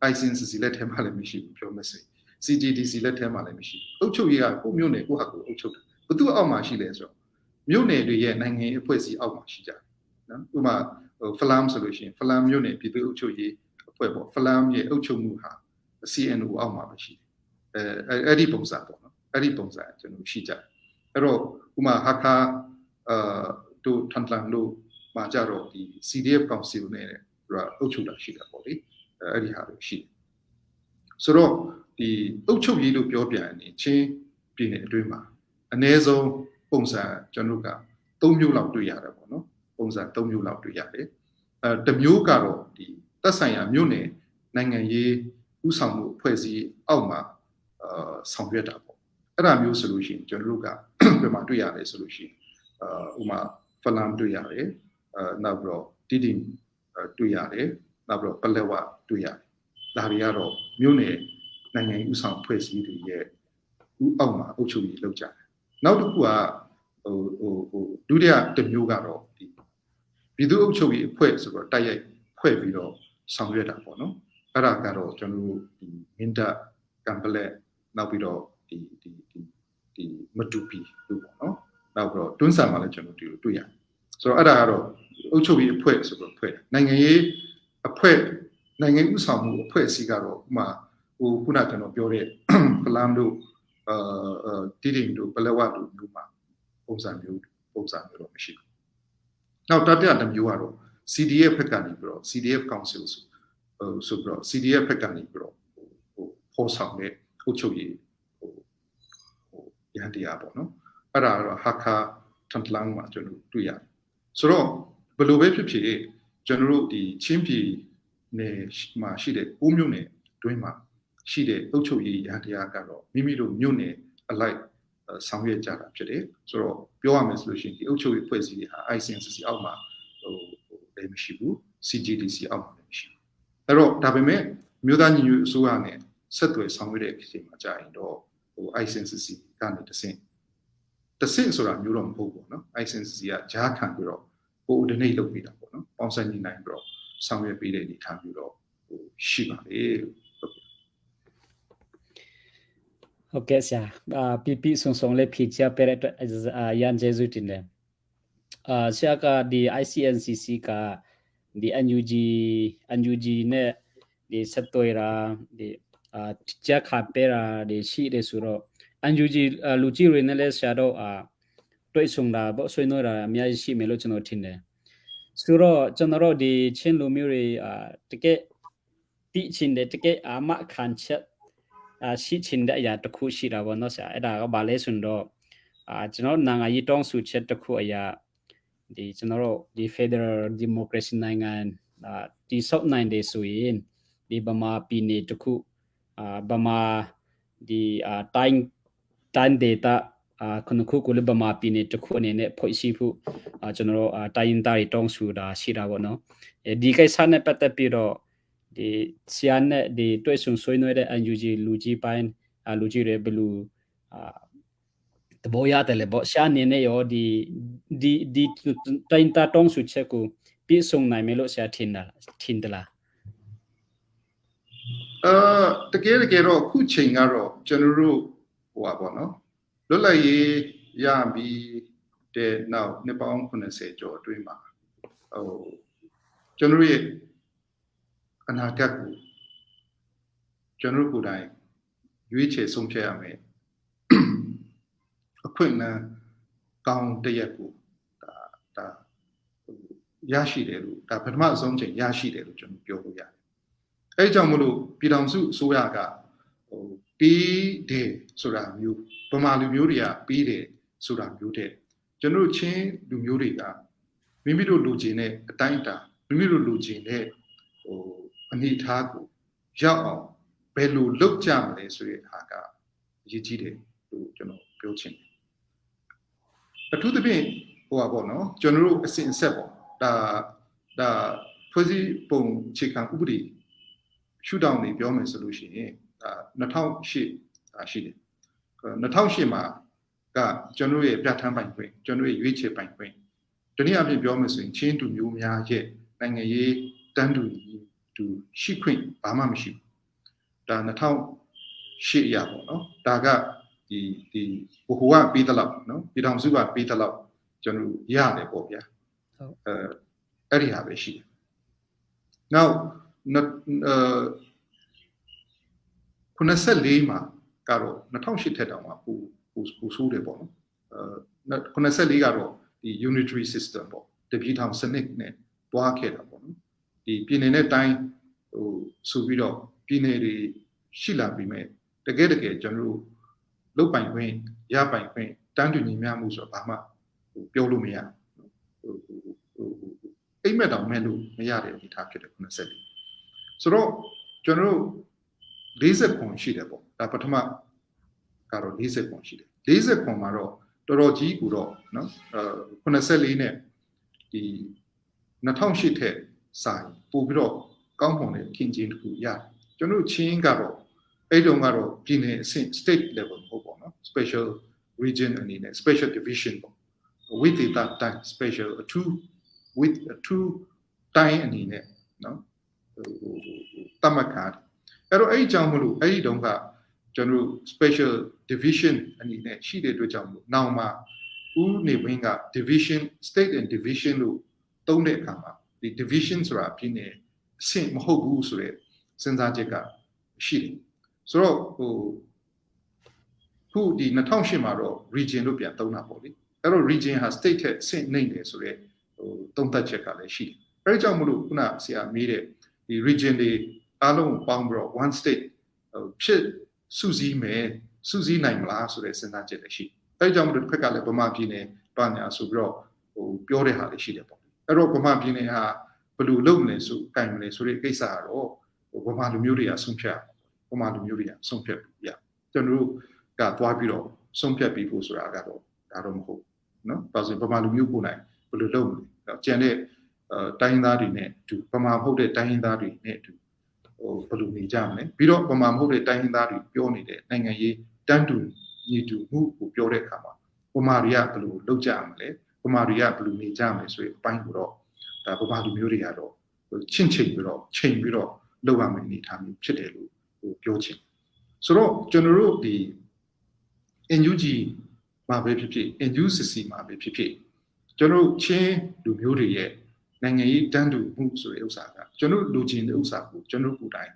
ICNCC လက်ထက်မှာလည်းမရှိဘူးပြောမစင် CJDC လက်ထက်မှာလည်းမရှိဘူးအုပ်ချုပ်ရေးကကိုမြို့နယ်ကိုဟာကိုအုပ်ချုပ်တယ်ဘသူအောက်မှာရှိလဲဆိုတော့မြို့နယ်တွေရဲ့နိုင်ငံရေးအဖွဲ့အစည်းအောက်မှာရှိကြတယ်နော်ဥပမာဖလမ်ဆိုလို့ရှိရင်ဖလမ်မြို့နယ်ပြည်သူ့အုပ်ချုပ်ရေးအဖွဲ့ပေါ့ဖလမ်ရဲ့အုပ်ချုပ်မှုဟာ CNO အောက်မှာပဲရှိတယ်အဲ့ဒီပုံစံပေါ့နော်အဲ့ဒီပုံစံကျွန်တော်ရှိကြတယ်အဲ့တော့ဥပမာဟာခါတို့ထန်တလန်တို့မှာကြတော့ဒီ CDF Council နဲ့အုပ်ချုပ်တာရှိတာပေါ့လေအဲ့ဒီဟာတွေရှိတယ်ဆိုတော့ဒီအုပ်ချုပ်ရေးလို့ပြောပြန်ရင်ချင်းပြည်နယ်အတွင်းမှာအနည်းဆုံးပုံစံကျွန်တော်က3မျိုးလောက်တွေ့ရတယ်ပေါ့နော်ပုံစံ3မျိုးလောက်တွေ့ရတယ်တစ်မျိုးကတော့ဒီသက်ဆိုင်ရာမြို့နယ်နိုင်ငံရေးဥဆောင်မှုအဖွဲ့အစည်းအောက်မှာဆောင်ရွက်တာပေါ့အဲ့ဒါမျိုးဆိုလို့ရှိရင်ကျွန်တော်တို့ကဘယ်မှာတွေ့ရလဲဆိုလို့ရှိရင်ဥမာဖလမ်တွေ့ရတယ်နောက်ပြီးတော့တီတီတွေ့ရတယ်နောက်ပြီးတော့ပလက်ဝတွေ့ရတယ်ဒါတွေကတော့မြို့နယ်နိုင်ငံရေးဥဆောင်အဖွဲ့အစည်းတွေရဲ့အောက်မှာအုပ်ချုပ်ရေးလုပ်ကြတယ်နောက်တစ်ခုကဒုတိယတစ်မျိုးကတော့ဒီပြည်သူ့အုပ်ချုပ်ရေးအဖွဲ့ဆိုတော့တိုက်ရိုက်ဖွဲ့ပြီးတော့ဆောင်ရွက်တာပေါ့နော်အဲ့ဒါကတော့ကျွန်တော်တို့ဒီမင်းတပ်ကံပလက်နောက်ပြီးတော့ဒီမတူပီလို့ပေါ့နော်နောက်ပြီးတော့တွန်းဆန်မှာလည်းကျွန်တော်ဒီလိုတွေ့ရတယ်ဆိုတော့အဲ့ဒါကတော့အုပ်ချုပ်ရေးအဖွဲ့ဆိုတော့ဖွဲ့နိုင်ငံရေးအဖွဲ့နိုင်ငံဥဆောင်မှုအဖွဲ့အစည်းကတော့ဥမာခုနကျွန်တော်ပြောတဲ့ဖလမ်တို့တီတင်တို့ပလက်ဝတို့မျိုးမှာပုံစံမျိုးတော့မရှိဘူးနောက်တတိယတစ်မျိုးကတော့ CDF ဘက်ကနေပြီးတော့ CDF Council ဆိုပြီးတော့ CDF ဘက်ကနေပြီးတော့ပေါ်ဆောင်တဲ့အုပ်ချုပ်ရေးရန်တရားပေါ့နော်အဲ့ဒါကတော့ဟာခါထန်တလန်မှာကျွန်တော်တွေ့ရတယ်ဆိုတော့ဘယ်လိုပဲဖြစ်ဖြစ်ကျွန်တော်တို့ဒီချင်းပြည်နယ်မှာရှိတဲ့6မြို့နယ်တွင်းမှာရှိတဲ့အုပ်ချုပ်ရေးရန်တရားကတော့မိမိတို့မြို့နယ်အလိုက်ဆောင်ရွက်ကြတာဖြစ်တယ်ဆိုတော့ပြောရမယ်ဆိုလို့ရှိရင်ဒီအုပ်ချုပ်ရေးဖွဲ့စည်းရေးဟာ ICNCC အောက်မှာလည်းမရှိဘူး CJDC အောက်မှာလည်းမရှိဘူးအဲ့တော့ဒါပေမဲ့မြို့သားညီညွတ်အစိုးရနဲ့ဆက်သွယ်ဆောင်ရွက်တဲ့အချိန်မှာကြာရင်တော့ICNCC ကနေတဆင့်ဆိုတာမျိုးတော့မဟုတ်ဘူးเนาะ ICNCC ကဂျားခံပြီးတော့ဒီနေ့လုပ်ပြီးတာပေါ့နော်ပေါင်းစပ်ညီနိုင်ပြီးတော့ဆောင်ရွက်ပေးတဲ့အနေအထားမျိုးတော့ရှိပါလေဟုတ်ကဲ့ဆရာပြဆုံလေးဖြည့်ချပေးတဲ့ရန်ကျေးဇူးတင်တယ်ဆရာကဒီ ICNCC ကဒီ NUG နဲ့ဒီဆက်သွယ်တာဒီကြားခါပေးတာဒီရှိတယ်ဆိုတော့ NUG လူကြီးတွေနဲ့လည်းဆရာတို့တွေ့ဆုံတာပေါ့ဆွေးနွေးတာအများကြီးရှိမယ်လို့ကျွန်တော်ထင်တယ်ဆိုတော့ကျွန်တော်တို့ဒီချင်းလူမျိုးတွေတကယ်တိချင်းတဲ့တကယ်အမခံချက်ရှိချင်းတဲ့အရာတစ်ခုရှိတာပေါ့နော်ဆရာအဲ့ဒါကဘာလဲဆိုတော့ကျွန်တော်နိုင်ငံရေးတောင်းဆိုချက်တစ်ခုအရာဒီကျွန်တော်တို့ဒီ Federal Democracy နိုင်ငံဒီဆောက်နိုင်တယ်ဆိုရင်ဒီဗမာပြည်နယ်တစ်ခုဗမာဒီတိုင်းဒေတာခုနခုကိုလည်းဗမာပြည်နယ်တစ်ခုအနေနဲ့ဖွဲ့စည်းဖို့ကျွန်တော်တို့တိုင်းသားတွေတောင်းဆိုတာရှိတာပေါ့နော်ဒီကိစ္စနဲ့ပတ်သက်ပြီးတော့ဒီဆရာနဲ့ဒီတွေ့ဆုံဆွေးနွေးတဲ့ NUG လူကြီးပိုင်းလူကြီးတွေဘယ်လိုတဘောရတယ်လေပေါ့ဆရာအနေနဲ့ရောဒီတိုင်းသားတောင်းဆိုချက်ကိုပြည့်စုံနိုင်မယ်လို့ဆရာထင်တယ်လားတကယ်တော့ခုချိန်ကတော့ကျွန်တော်တို့ဟိုပါပေါ့နော်လွတ်လပ်ရေးရပြီးတဲ့နောက်နှစ်ပေါင်း80ကျော်အတွင်းမှာကျွန်တော်ရဲ့အနာဂတ်ကိုကျွန်တော်ကိုယ်တိုင်ရွေးချယ်ဆုံးဖြတ်ရမယ်အခွင့်အလမ်းကောင်းတရက်ကိုဒါရရှိတယ်လို့ဒါပထမအဆုံးချိန်ရရှိတယ်လို့ကျွန်တော်ပြောလို့ရတယ်အဲကြောင့်မလို့ပြည်ထောင်စုအစိုးရက ပေးတယ်ဆိုတာမျိုးဗမာလူမျိုးတွေကပေးတယ်ဆိုတာမျိုးတဲ့ကျွန်တော်ချင်းလူမျိုးတွေကမိမိတို့လူချင်းနဲ့အတိုင်းအတာမိမိတို့လူချင်းနဲ့အနေထားကိုရောက်အောင်ဘယ်လိုလုပ်ကြမလဲဆိုတဲ့ဟာကအရေးကြီးတယ်လို့ကျွန်တော်ပြောချင်တယ်အထူးသဖြင့်ပေါ့နော်ကျွန်တော်တို့အစဉ်အဆက်ပေါ့ဒါဖွဲ့စည်းပုံအခြေခံဥပဒေရှုထောင့်နေပြောမယ်ဆိုလို့ရှိရင်2008ရှိတယ်2008မှာကကျွန်တော်ရဲ့ပြဋ္ဌာန်းပိုင်ခွင့်ကျွန်တော်ရဲ့ရွေးချယ်ပိုင်ခွင့်တနည်းအားဖြင့်ပြောမယ်ဆိုရင်ချင်းတူမျိုးများရဲ့နိုင်ငံရေးတန်းတူရှိခွင့်ဘာမှမရှိဘူးဒါ2008ရပေါ့နော်ဒါကဒီဘိုကပေးသလောက်နော်ပြည်ထောင်စုကပေးသလောက်ကျွန်တော်ရတယ်ပေါ့ဗျာဟုတ်အဲ့ဒီဟာပဲရှိတယ်နောက်94မှာကတော့2008ထက်တောင်မှပိုဆိုးတယ်ပေါ့နော်94ကတော့ဒီ unitary system ပေါ့တပြည်ထောင်စနစ်နဲ့တွားခဲ့တာပေါ့နော်ဒီပြည်နယ်နဲ့တိုင်းဆိုပြီးတော့ပြည်နယ်တွေရှိလာပြီးမဲ့တကယ်ကျွန်တော်တို့လုတ်ပိုင်ခွင့်ရပိုင်ခွင့်တန်းတူညီမျှမှုဆိုတော့ဘာမှပြောလို့မရအိမ်မက်တောင်မဲ့လို့မရတဲ့အနေအထားဖြစ်တယ်94ဆိုတော့ကျွန်တော်တို့40ခွန်ရှိတယ်ပေါ့ဒါပထမကတော့40ခွန်ရှိတယ်40ခွန်မှာတော့တော်တော်ကြီးကိုတော့နော်94နဲ့ဒီ2008ထက်စာရင်ပို့ပြီးတော့ကောင်းမွန်တဲ့ခင်ချင်းတစ်ခုရတယ်ကျွန်တော်ချင်းကတော့အဲ့တုန်းကတော့ပြည်နယ်အဆင့် state level ပေါ့ပေါ့နော် special region အနေနဲ့ special division ပေါ့ with that time special with a two time အနေနဲ့နော်တမခါအဲ့တော့အဲ့အကြောင်းမလို့အဲ့ဒီတုန်းကကျွန်တော် special division အနေနဲ့ရှိတဲ့အတွက်ကြောင့်မလို့နောက်မှာဦးနေဝင်းက division state and division လို့သုံးတဲ့အခါမှာဒီ division ဆိုတာပြည်နယ်အဆင့်မဟုတ်ဘူးဆိုတဲ့စဉ်းစားချက်ကရှိတယ်ဆိုတော့ခုဒီ2008မှာတော့ region လို့ပြန်သုံးတာပေါ့လေအဲ့တော့ region ဟာ state ထက်ဆင့်နှိမ့်တယ်ဆိုတဲ့သုံးသပ်ချက်ကလည်းရှိတယ်အဲ့ဒါကြောင့်မလို့ခုနဆရာမေးတဲ့ဒီ region တွေအားလုံးပေါင်းပြီးတော့ one state ဖြစ်စုစည်းနိုင်မလားဆိုတဲ့စဉ်းစားချက်လည်းရှိအဲ့ဒါကြောင့်မလို့တစ်ဖက်ကလည်းဗမာပြည်နယ်ပါညာဆိုပြီးတော့ပြောတဲ့ဟာလည်းရှိတယ်ပေါ့အဲ့တော့ဗမာပြည်နယ်ဟာဘယ်လိုလုပ်မလဲဆိုကင်မလဲဆိုတဲ့ကိစ္စကတော့ဗမာလူမျိုးတွေကဆုံးဖြတ်ဗမာလူမျိုးတွေကဆုံးဖြတ်ပြီးရကျွန်တော်တို့ကသွားပြီးတော့ဆုံးဖြတ်ပြီးဖို့ဆိုတာကတော့ဒါတော့မဟုတ်နော်ဒါဆိုရင်ဗမာလူမျိုးကိုယ်နိုင်ဘယ်လိုလုပ်မလဲကျန်တဲ့တိုင်းသားတွေနဲ့အတူဗမာမဟုတ်တဲ့တိုင်းသားတွေနဲ့အတူဘယ်လိုနေကြမလဲပြီးတော့ဗမာမဟုတ်တဲ့တိုင်းသားတွေပြောနေတဲ့နိုင်ငံရေးတန်းတူညီတူမှုကိုပြောတဲ့အခါမှာဗမာတွေကဘယ်လိုလုပ်ကြမလဲဗမာတွေကဘယ်လိုနေကြမလဲဆိုတဲ့အပိုင်းကိုတော့ဒါဗမာလူမျိုးတွေကတော့ချင့်ချိန်ပြီးတော့လုပ်ရမယ့်အနေအထားမျိုးဖြစ်တယ်လို့ပြောချင်ဆိုတော့ကျွန်တော်တို့ဒီ NUG မှာပဲဖြစ်ဖြစ် NUCC မှာပဲဖြစ်ဖြစ်ကျွန်တော်ချင်းလူမျိုးတွေရဲ့နိုင်ငံရေးတန်းတူမှုဆိုတဲ့ဥစ္စာကကျွန်တော်လူချင်းတဲ့ဥစ္စာကိုကျွန်တော်ကိုယ်တိုင်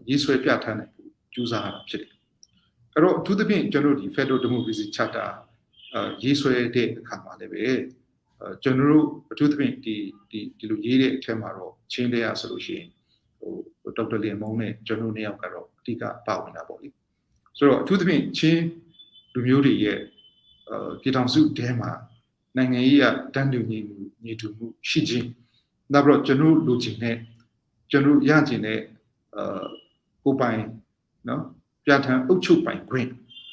ရေးဆွဲပြဋ္ဌာန်းနိုင်ဖို့ကြိုးစားရတာဖြစ်တယ်အဲ့တော့အထူးသဖြင့်ကျွန်တော်ဒီ Federal Democracy Charter ရေးဆွဲတဲ့အခါမှာလည်းပဲကျွန်တော်တို့အထူးသဖြင့်ဒီလိုရေးတဲ့အထက်မှာတော့ချင်းတရားဆိုလို့ရှိရင်ဒေါက်တာလင်မုံနဲ့ကျွန်တော်နှစ်ယောက်ကတော့အဓိကပါဝင်တာပေါ့လေဆိုတော့အထူးသဖြင့်ချင်းလူမျိုးတွေရဲ့ပြည်ထောင်စုတဲမှာနိုင်ငံရေးကတန်းတူညီတူမှုရှိခြင်းနောက်ပြီးတော့ကျွန်တော်လူချင်းနဲ့ကျွန်တော်ရခြင်းနဲ့ကိုယ်ပိုင်နော်ပြဋ္ဌာန်းအုပ်ချုပ်ပိုင်ခွင့်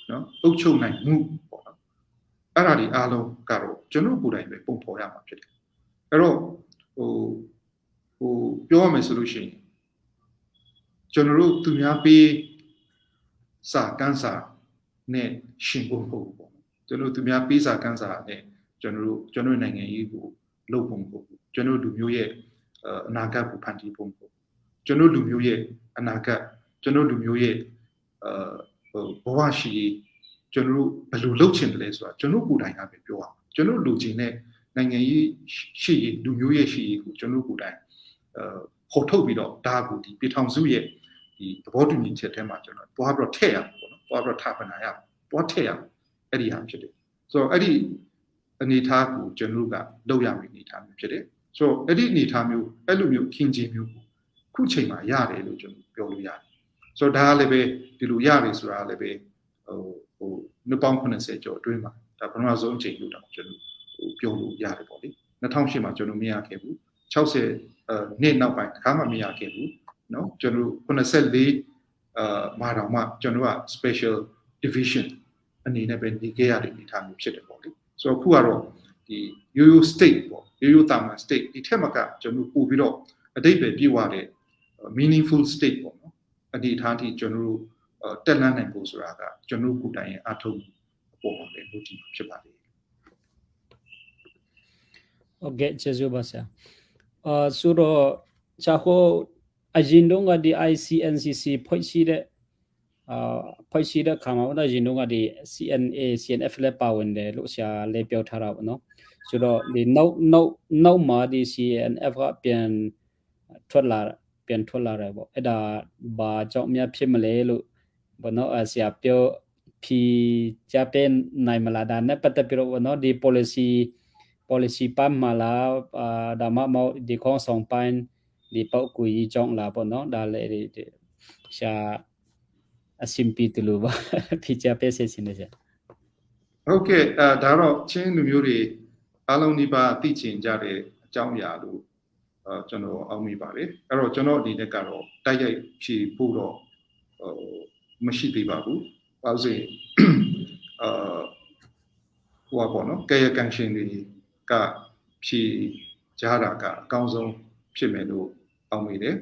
နော်အုပ်ချုပ်နိုင်မှုပေါ့နော်အဲ့ဒါဒီအားလုံးကတော့ကျွန်တော်ကိုယ်တိုင်ပဲပုံဖော်ရမှာဖြစ်တယ်အဲ့တော့ပြောရမယ်ဆိုလို့ရှိရင်ကျွန်တော်တို့သူများပေးစာကန်းစာနဲ့ရှင်ဖို့မဟုတ်ဘူးပေါ့ကျွန်တော်သူများပေးစာကန်းစာနဲ့ကျွန်တော်နိုင်ငံရေးကိုလုပ်ဖို့မဟုတ်ဘူးကျွန်တော်လူမျိုးရဲ့အနာဂတ်ကိုဖန်တီးဖို့မဟုတ်ဘူးကျွန်တော်လူမျိုးရဲ့အနာဂတ်ကျွန်တော်လူမျိုးရဲ့ဘဝရှိကျွန်တော်ဘယ်လိုလုပ်ချင်တယ်လဲဆိုတာကျွန်တော်ကိုယ်တိုင်ကပဲပြောရအောင်ကျွန်တော်လူချင်းနဲ့နိုင်ငံရေးရှိလူမျိုးရဲ့ရှိကိုကျွန်တော်ကိုယ်တိုင်ခေါ်ထုတ်ပြီးတော့ဒါကိုဒီပြည်ထောင်စုရဲ့ဒီသဘောတူညီချက်ထဲမှာကျွန်တော်တွားပြီးတော့ထည့်ရမှာပေါ့နော်တွားပြီးတော့ထားပနာရမှာတွားထည့်ရမှာအဲ့ဒီဟာဖြစ်တယ်ဆိုတော့အဲ့ဒီအနေအထားကိုကျွန်တော်ကလုပ်ရမယ့်အနေအထားမျိုးဖြစ်တယ်ဆိုတော့အဲ့ဒီအနေအထားမျိုးအဲ့လိုမျိုးခင်ချင်းမျိုးခုချိန်မှာရတယ်လို့ကျွန်တော်ပြောလို့ရတယ် ဆိုတော့ဒါကလည်းပဲဒီလိုရတယ်ဆိုတာလည်းပဲနှစ်ပေါင်း80ကျော်အတွင်းမှာဒါပထမဆုံးအချိန်လို့တော့ကျွန်တော်ပြောလို့ရတယ်ပေါ့လေ2008မှာကျွန်တော်မရခဲ့ဘူး60နှစ်နောက်ပိုင်းတခါမှမရခဲ့ဘူးเนาะကျွန်တော်84မှာတော့မှကျွန်တော်က special division အနေနဲ့ပဲနေခဲ့ရတဲ့အနေအထားမျိုးဖြစ်တယ်ပေါ့လေဆိုတော့အခုကတော့ဒီရိုးရိုး state ပေါ့ရိုးရိုးတာမန် state ဒီထက်မှကကျွန်တော်ပို့ပြီးတော့အတိတ်ပဲပြည့်ဝတဲ့ meaningful state ပေါ့နော်အနေအထားထိကျွန်တော်တို့တက်လှမ်းနိုင်ဖို့ဆိုတာကကျွန်တော်တို့ကိုယ်တိုင်ရဲ့အထောက်အပေါ်မှာလည်းလုပ်ကြည့်ဖြစ်ပါလေဟုတ်ကဲ့ကျေးဇူးပါဆရာဆိုတော့ဇာဟိုအရင်တုန်းကဒီ ICNCC ဖွဲ့စည်းတဲ့ဖွဲ့စည်းတဲ့ခါမှာတော့အရင်တုန်းကဒီ CNA CNF လည်းပါဝင်တယ်လို့ဆရာလည်းပြောထားတာပေါ့နော်ဆိုတော့ဒီနောက်မှာဒီ CNF ကပြန်ထွက်လာတယ်ပေါ့အဲ့ဒါဘာကြောင့်များဖြစ်မလဲလို့ဘောနော်ဆရာပြောဖြီကြတဲ့နိုင်မလားဒါနဲ့ပတ်သက်ပြီးတော့ဘောနော်ဒီ policy ပတ်မှာလားဒါမှမဟုတ်ဒီခေါင်းဆောင်ပိုင်းဒီပောက်ကူကြီးကြောင့်လားပေါ့နော်ဒါလည်းရှာအဆင်ပြေတယ်လို့ပါဖြီကြပေးစေချင်တယ်ဆရာဟုတ်ကဲ့ဒါတော့ချင်းလူမျိုးတွေအားလုံးဒီပါသိချင်ကြတဲ့အကြောင်းအရာလို့ကျွန်တော်အောက်မိပါတယ်အဲ့တော့ကျွန်တော်အနေနဲ့ကတော့တိုက်ရိုက်ဖြေဖို့တော့မရှိသေးပါဘူးဘာလို့ဆိုရင်ဟိုပါပေါ့နော်ကဲရကန်ရှင်တွေကဖြေကြတာကအကောင်းဆုံးဖြစ်မယ်လို့အောက်မိတယ်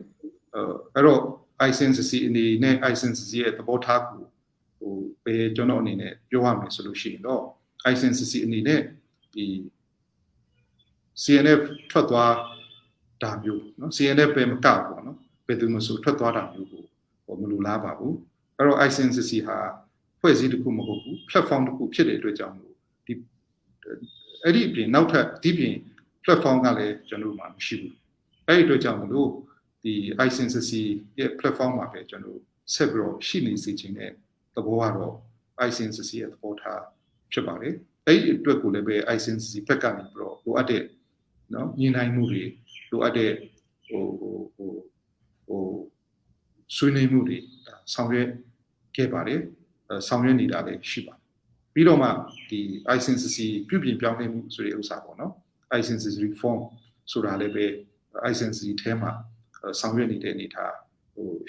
အဲ့တော့ ICNCC အနေနဲ့ ICNCC ရဲ့သဘောထားကိုပဲကျွန်တော်အနေနဲ့ပြောရမယ်ဆိုလို့ရှိရင်တော့ ICNCC အနေနဲ့ဒီ CNF ထွက်သွားတာမျိုးเนาะ CNF ပဲမကဘူးပေါ့နော်ဘယ်သူမှဆိုထွက်သွားတာမျိုးကိုမလိုလားပါဘူးအဲ့တော့ ICNCC ဟာဖွဲ့စည်းတစ်ခုမဟုတ်ဘူး platform တစ်ခုဖြစ်တဲ့အတွက်ကြောင့်မို့ဒီအဲ့ဒီပြင်နောက်ထပ်ဒီပြင် platform ကလည်းကျွန်တော်တို့မှာမရှိဘူးအဲ့ဒီအတွက်ကြောင့်မို့လို့ဒီ ICNCC ရဲ့ platform မှာပဲကျွန်တော်ဆက်ပြီးတော့ရှိနေစေချင်တဲ့သဘောကတော့ ICNCC ရဲ့သဘောထားဖြစ်ပါတယ်အဲ့ဒီအတွက်ကိုလည်းပဲ ICNCC ဘက်ကနေပြီးတော့လိုအပ်တဲ့နော်ညီနိုင်မှုတွေလိုအပ်တဲ့ဆွေးနွေးမှုတွေဆောင်ရွက်ခဲ့ပါတယ်ဆောင်ရွက်နေတာလည်းရှိပါတယ်ပြီးတော့မှဒီ ICNCC ပြုပြင်ပြောင်းလဲမှုဆိုတဲ့ဥစ္စာပေါ့နော် ICNCC reform ဆိုတာလည်းပဲ ICNCC ထဲမှာဆောင်ရွက်နေတဲ့အနေအထား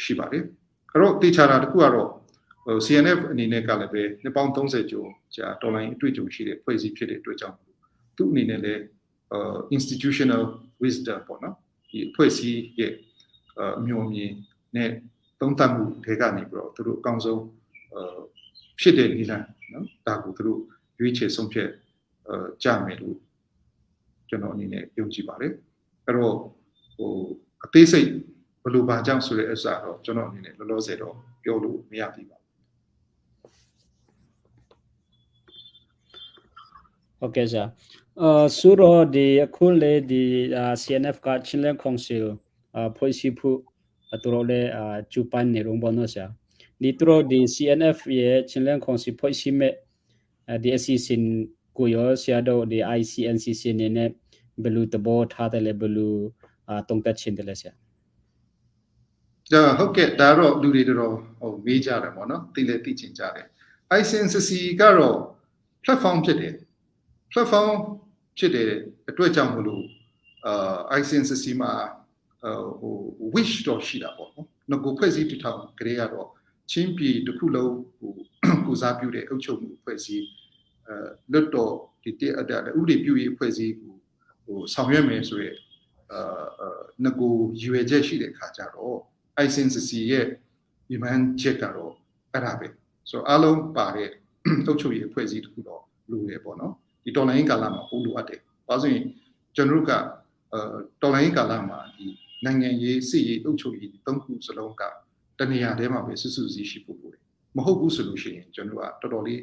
ရှိပါတယ်အဲ့တော့တေချာတာတခုကတော့CNF အနေနဲ့ကလည်းပဲနှစ်ပေါင်း30ကျော်ကြာတော်လိုင်းအတွေ့အကြုံရှိတဲ့ဖွဲ့စည်းဖြစ်တဲ့အတွက်ကြောင့်သူ့အနေနဲ့လည်းinstitutional wisdom ပေါ့နော်ဒီအဖွဲ့အစည်းရဲ့အမျိုးအမြင်နဲ့သုံးသပ်မှုတွေကနေပြီးတော့သူတို့အကောင်းဆုံးဖြစ်တဲ့နည်းလမ်းနော်ဒါကိုသူတို့ရွေးချယ်ဆုံးဖြတ်ကြမယ်လို့ကျွန်တော်အနေနဲ့ယုံကြည်ပါတယ်အဲ့တော့အသေးစိတ်ဘယ်လိုပါကြောင့်ဆိုတဲ့အစားတော့ကျွန်တော်အနေနဲ့လောလောဆယ်တော့ပြောလို့မရသေးပါဘူးဟုတ်ကဲ့ဆရာဆိုတော့ဒီအခုလေဒီ CNF က Chinland Council ဖွဲ့စည်းဖို့သူတို့လည်းကျူပန်နေရုံပေါ့နော်ဆရာဒီသူတို့ဒီ CNF ရဲ့ Chinland Council ဖွဲ့စည်းမဲ့ဒီအစီအစဉ်ကိုရောဆရာတို့ဒီ ICNCC နေနဲ့ဘယ်လိုသဘောထားတယ်လဲဘယ်လိုတုံ့ပြန်ချင်တယ်လဲဆရာဟုတ်ကဲ့ဒါတော့လူတွေတော်မေးကြတယ်ပေါ့နော်သိလဲသိချင်ကြတယ် ICNCC ကတော့ platform ဖြစ်တယ် platform ဖြစ်တဲ့အတွက်ကြောင့်မလို့ICNCC မှာwish တော့ရှိတာပေါ့နော်ကိုဖွဲ့စည်းတည်ထောင်ကြရတော့ချင်းပြည်တစ်ခုလုံးကိုစားပြုတဲ့အုပ်ချုပ်မှုဖွဲ့စည်းလွတ်တော်ဒီတဥပဒေပြုရေးဖွဲ့စည်းကိုဆောင်ရွက်မယ်ဆိုရဲငကိုရွေချက်ရှိတဲ့ခါကျတော့ ICNCC ရဲ့ဒီမှန်ချက်ကတော့အဲ့ဒါပဲဆိုတော့အားလုံးပါတဲ့အုပ်ချုပ်ရေးအဖွဲ့အစည်းတစ်ခုတော့လိုရပေါ့နော်ဒီတော်လိုင်းကာလမှာပို့လိုအပ်တယ်ဘာလို့ဆိုရင်ကျွန်တော်တို့ကတော်လိုင်းကာလမှာဒီနိုင်ငံရေးစစ်ရေးအုပ်ချုပ်ရေးသုံးခုစလုံးကတနေရာတည်းမှာပဲစွတ်စွတ်စီရှိဖို့ပို့တယ်မဟုတ်ဘူးဆိုလို့ရှိရင်ကျွန်တော်ကတော်တော်လေး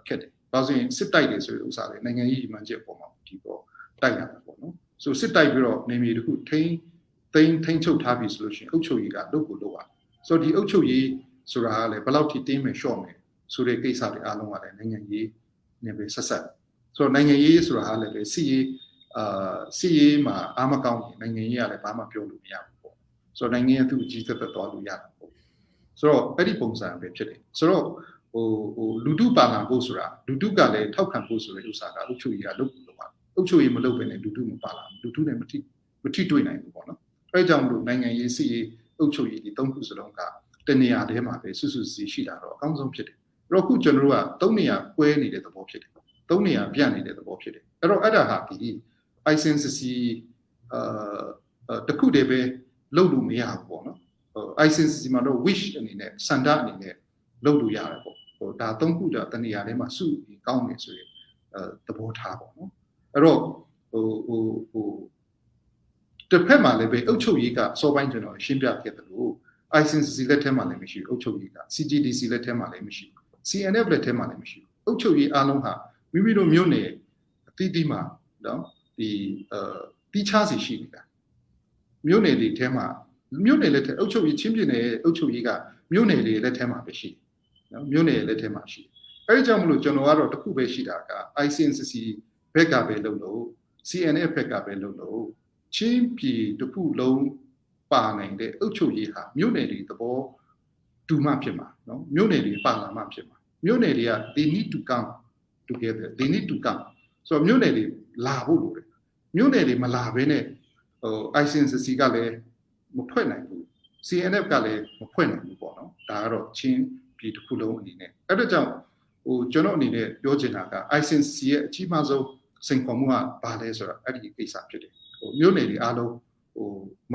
ခက်တယ်ဘာလို့ဆိုရင်စစ်တိုက်တယ်ဆိုတဲ့ဥစ္စာလေနိုင်ငံရေးမှန်ချက်ပေါ်မှာဒီပေါ်တိုက်ရတာပေါ့နော်ဆိုစစ်တိုက်ပြီးတော့နေမြေတစ်ခုထိန်းချုပ်ထားပြီဆိုလို့ရှိရင်အုပ်ချုပ်ရေးကလုပ်ကိုလုပ်ရတယ်ဆိုတော့ဒီအုပ်ချုပ်ရေးဆိုတာကလည်းဘယ်လောက်ထိတင်းမယ်ရှော့မယ်ဆိုတဲ့ကိစ္စတွေအားလုံးကလည်းနိုင်ငံရေးနဲ့ပဲဆက်ဆက်ဆိုတော့နိုင်ငံရေးဆိုတာကလည်းပဲစစ်ရေးမှာအားမကောင်းရင်နိုင်ငံရေးကလည်းဘာမှပြောလို့မရဘူးပေါ့ဆိုတော့နိုင်ငံရေးသူအကြီးသက်သက်သွားလို့ရတာပေါ့ ဆိုတော့အဲ့ဒီပုံစံပဲဖြစ်တယ်ဆိုတော့လူတုပါလာဖို့ဆိုတာလူတုကလည်းထောက်ခံဖို့ဆိုတဲ့ဥစ္စာကအုပ်ချုပ်ရေးကလုပ်လို့ပါအုပ်ချုပ်ရေးမလုပ်ဘဲနဲ့လူတုမပါလာလူတုနဲ့မထိတွေ့နိုင်ဘူးပေါ့နော်အဲ့ကြောင့်မလို့နိုင်ငံရေးစီရေးအုပ်ချုပ်ရေးဒီ၃ခုစလုံးကတနေရာတည်းမှာပဲစွစွစီရှိတာတော့အကောင်းဆုံးဖြစ်တယ်အဲ့တော့ခုကျွန်တော်တို့က၃နေရာကွဲနေတဲ့သဘောဖြစ်တယ်၃နေရာပြန့်နေတဲ့သဘောဖြစ်တယ်အဲ့တော့အဲ့ဒါဟာဒီ ICNCC တခုတည်းပဲလုပ်လို့မရဘူးပေါ့နော် ICNCC မှာတော့ wish အနေနဲ့စန္ဒအနေနဲ့လုပ်လို့ရတယ်ပေါ့ဒါ၃ခုတနေရာထဲမှာစုပြီးကောင်းနေဆိုရင်သဘောထားပေါ့နော်အဲ့တော့တစ်ဖက်မှာလည်းပဲအုပ်ချုပ်ရေးကစောပိုင်းကျွန်တော်ရှင်းပြခဲ့တယ်လို့ ICNCC လက်ထဲမှာလည်းမရှိဘူးအုပ်ချုပ်ရေးက CGDC လက်ထဲမှာလည်းမရှိဘူး CNF လက်ထဲမှာလည်းမရှိဘူးအုပ်ချုပ်ရေးအားလုံးဟာမိမိတို့မြို့နယ်အသီးသီးမှာနော်ဒီတိချစီရှိနေတာမြို့နယ်တွေထဲမှာမြို့နယ်လက်ထဲအုပ်ချုပ်ရေးချင်းပြည်နယ်အုပ်ချုပ်ရေးကမြို့နယ်တွေလက်ထဲမှာပဲရှိနော်မြို့နယ်လက်ထဲမှာရှိအဲဒီကြောင့်မလို့ကျွန်တော်ကတော့တခုပဲရှိတာက ICNCC ဘက်ကပဲလုပ်လို့ CNF ဘက်ကပဲလုပ်လို့ချင်းပြည်တစ်ခုလုံးပါနိုင်တဲ့အုပ်ချုပ်ရေးဟာမြို့နယ်တွေသဘောတူမှဖြစ်မှာနော်မြို့နယ်တွေပါလာမှဖြစ်မှာမြို့နယ်တွေက they need to come together they need to come ဆိုတော့မြို့နယ်တွေလာဖို့လိုတယ်မြို့နယ်တွေမလာဘဲနဲ့ICNCC ကလည်းမဖွဲ့နိုင်ဘူး CNF ကလည်းမဖွဲ့နိုင်ဘူးပေါ့နော်ဒါကတော့ချင်းပြည်တစ်ခုလုံးအနေနဲ့အဲ့ဒါကြောင့်ကျွန်တော်အနေနဲ့ပြောချင်တာက ICNCC ရဲ့အကြီးမားဆုံးစိန်ခေါ်မှုကဘာလဲဆိုတော့အဲ့ဒီကိစ္စဖြစ်တယ်မြို့နယ်တွေအားလုံးမ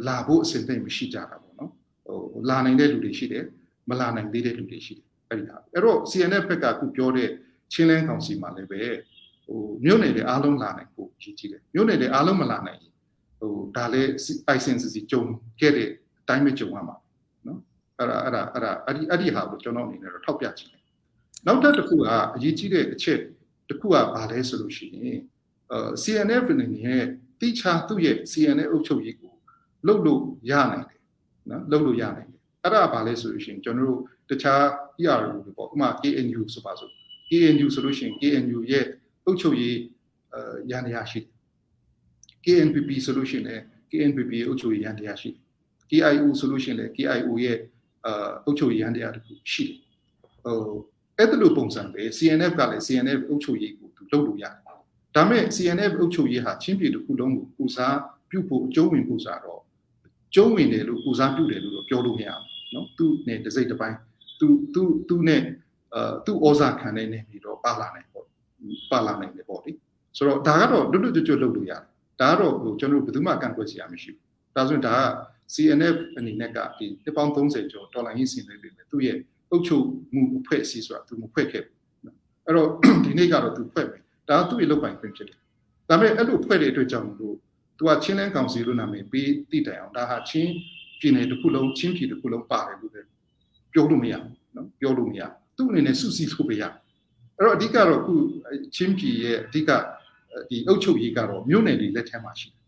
လာဖို့အစဉ်သိမရှိကြတာပေါ့နော်လာနိုင်တဲ့လူတွေရှိတယ်မလာနိုင်သေးတဲ့လူတွေရှိတယ်အဲ့တော့ CNF ဘက်ကအခုပြောတဲ့ချင်းလန်းကောင်စီမှာလည်းပဲမြို့နယ်တွေအားလုံးလာနိုင်ဖို့ကြီးတယ်မြို့နယ်တွေအားလုံးမလာနိုင်ဒါလည်း ICNCC ကြုံခဲ့တဲ့အတိုင်းပဲကြုံရမှာနော်အဲ့ဒီဟာကိုကျွန်တော်အနေနဲ့တော့ထောက်ပြချင်တယ်နောက်တစ်ခုကအရေးကြီးတဲ့အချက်တစ်ခုကဘာလဲဆိုလို့ရှိရင်CNF အနေနဲ့တိချာသူ့ရဲ့ CNF အုပ်ချုပ်ရေးကိုလုပ်လို့ရနိုင်တယ်နော်လုပ်လို့ရနိုင်တယ်အဲ့ဒါဘာလဲဆိုလို့ရှိရင်ကျွန်တော်တို့တခြား ERU တွေပေါ့ဥပမာ KNU ဆိုပါစို့ KNU ဆိုလို့ရှိရင် KNU ရဲ့အုပ်ချုပ်ရေးရန်တရားရှိတယ် KNPP ဆိုလို့ရှိရင်လည်း KNPP ရဲ့အုပ်ချုပ်ရေးရန်တရားရှိတယ် KIO ဆိုလို့ရှိရင်လည်း KIO ရဲ့အုပ်ချုပ်ရေးရန်တရားတစ်ခုရှိတယ်အဲ့ဒါလိုပုံစံပဲ CNF ကလည်း CNF အုပ်ချုပ်ရေးကိုသူလုပ်လို့ရတယ်ဒါမဲ့ CNF အုပ်ချုပ်ရေးဟာချင်းပြည်တစ်ခုလုံးကိုပူစားပြုဖို့အကျုံးဝင်ဖို့ဆိုတော့ကျုံးဝင်တယ်လို့ပူစားပြုတယ်လို့တော့ပြောလို့မရဘူးเนาะသူနဲ့တစ်စိတ်တစ်ပိုင်းသူနဲ့သူဩဇာခံနေနေပြီးတော့ပါလာနိုင်တယ်ပေါ့လေဆိုတော့ဒါကတော့လွတ်လွတ်ကျွတ်လုပ်လို့ရတယ်ဒါကတော့ကျွန်တော်တို့ဘယ်သူမှကန့်ကွက်စရာမရှိဘူးဒါဆိုရင်ဒါက CNF အနေနဲ့ကဒီတစ်ပေါင်း30ကျော်တော်လိုင်းရေးစီမံပေးမယ်သူရဲ့အုပ်ချုပ်မှုအဖွဲ့အစည်းဆိုတာသူမဖွဲ့ခဲ့ဘူးအဲ့တော့ဒီနေ့ကတော့သူဖွဲ့မယ်ဒါကသူ့ရဲ့လုပ်ပိုင်ခွင့်ဖြစ်တယ်ဒါပေမဲ့အဲ့လိုဖွဲ့တဲ့အတွက်ကြောင့်မို့သူကချင်းလန်းကောင်စီလို့နာမည်ပေးတည်တိုင်အောင်ဒါဟာချင်းပြည်နယ်တစ်ခုလုံးချင်းပြည်တစ်ခုလုံးပါတယ်လို့ပဲပြောလို့မရဘူးနော်ပြောလို့မရသူ့အနေနဲ့စုစည်းဖို့ပဲရအဲ့တော့အဓိကတော့အခုချင်းပြည်ရဲ့အဓိကဒီအုပ်ချုပ်ရေးကတော့မြို့နယ်တွေလက်ထဲမှာရှိတယ်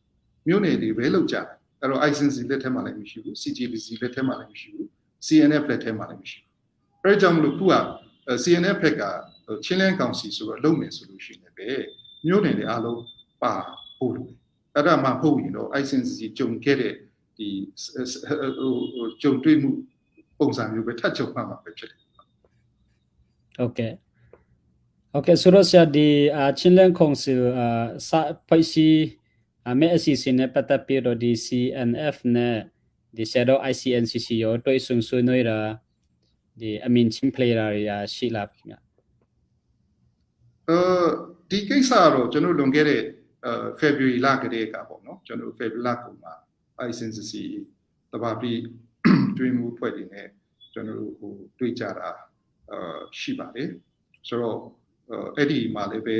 မြို့နယ်တွေပဲလောက်ကြတယ်အဲ့တော့ ICNCC လက်ထဲမှာလည်းမရှိဘူး CGDC လက်ထဲမှာလည်းမရှိဘူး CNF လက်ထဲမှာလည်းမရှိဘူးအဲ့ကြောင့်မလို့ခုက CNF ဘက်ကချင်းလန်းကောင်စီဆိုတော့လုပ်မယ်ဆိုလို့ရှိရင်လည်းမြို့နယ်တွေအားလုံးပါဖို့လို့အဲ့ဒါမှဟုတ်ရင်တော့ ICNCC ကြုံခဲ့တဲ့ဒီကြုံတွေ့မှုပုံစံမျိုးပဲထပ်ကြုံမှမှာပဲဖြစ်တယ်Okay, so that's the Chinlen Council Paisi me SCC ne patapi ro di CNF ne di shadow ICNCC yo toi sung su noi ra di amin chim play ra ya shi la phya ဒီကိစ္စတော့ကျွန်တော်လွန်ခဲ့တဲ့February လကတည်းကပေါ့နော်ကျွန်တော် February လကုန်မှာ ICNCC တဘာပြီးတွင်းမှုဖွဲ့တွေနဲ့ကျွန်တော်တွေ့ကြတာရှိပါတယ်ဆိုတော့အဲ့ဒီမှာလည်းပဲ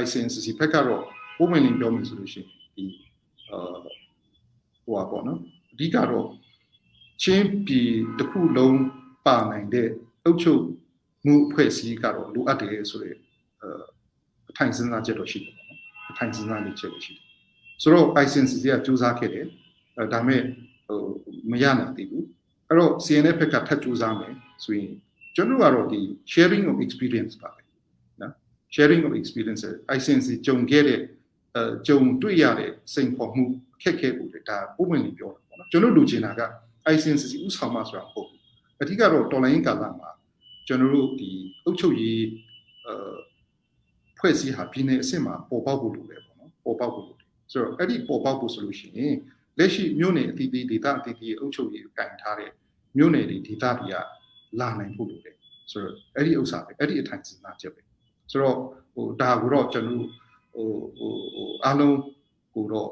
ICNCC ဘက်ကတော့ပုံမှန်လင်းပြောမယ်ဆိုလို့ရှိရင်ဒီဟိုပါပေါ့နော်အဓိကတော့ချင်းပြည်တစ်ခုလုံးပါနိုင်တဲ့အုပ်ချုပ်မှုအဖွဲ့အစည်းကတော့လိုအပ်တယ်ဆိုတဲ့အထိုင်စဉ်းစားချက်တော့ရှိတယ်ပေါ့နော်အထိုင်စဉ်းစားနေချက်တော့ရှိတယ်ဆိုတော့ ICNCC ကစူးစမ်းခဲ့တယ်ဒါပေမဲ့မရနိုင်သေးဘူးအဲ့တော့ CNF ဘက်ကထပ်စူးစမ်းမယ်ဆိုရင်ကျွန်တော်ကတော့ဒီ sharing of experience ပါပဲနော် sharing of experience ICNCC ကြုံခဲ့တဲ့ကြုံတွေ့ရတဲ့စိန်ခေါ်မှုခက်ခဲမှုတွေဒါပုံမှန်လေးပြောတာပေါ့နော်ကျွန်တော်လူချင်တာက ICNCC ဥဆောင်မှဆိုတာဟုတ်အဓိကတော့တော်လိုင်းကာလမှာကျွန်တော်တို့ဒီအုပ်ချုပ်ရေးဖွဲ့စည်းဟာပြည်နယ်အဆင့်မှာပေါ်ပေါက်ဖို့လိုတယ်ပေါ့နော်ပေါ်ပေါက်ဖို့လိုတယ်ဆိုတော့အဲ့ဒီပေါ်ပေါက်ဖို့ဆိုလို့ရှိရင်လက်ရှိမြို့နယ်အသီးသီးဒေသအသီးသီးအုပ်ချုပ်ရေးကိုင်ထားတဲ့မြို့နယ်တွေဒေသတွေကလာနိုင်ဖို့လိုတယ်ဆိုတော့အဲ့ဒီဥစ္စာပဲအဲ့ဒီအထိုင်စဉ်းစားချက်ပဲဆိုတော့ဒါကိုတော့ကျွန်တော်အားလုံးကိုတော့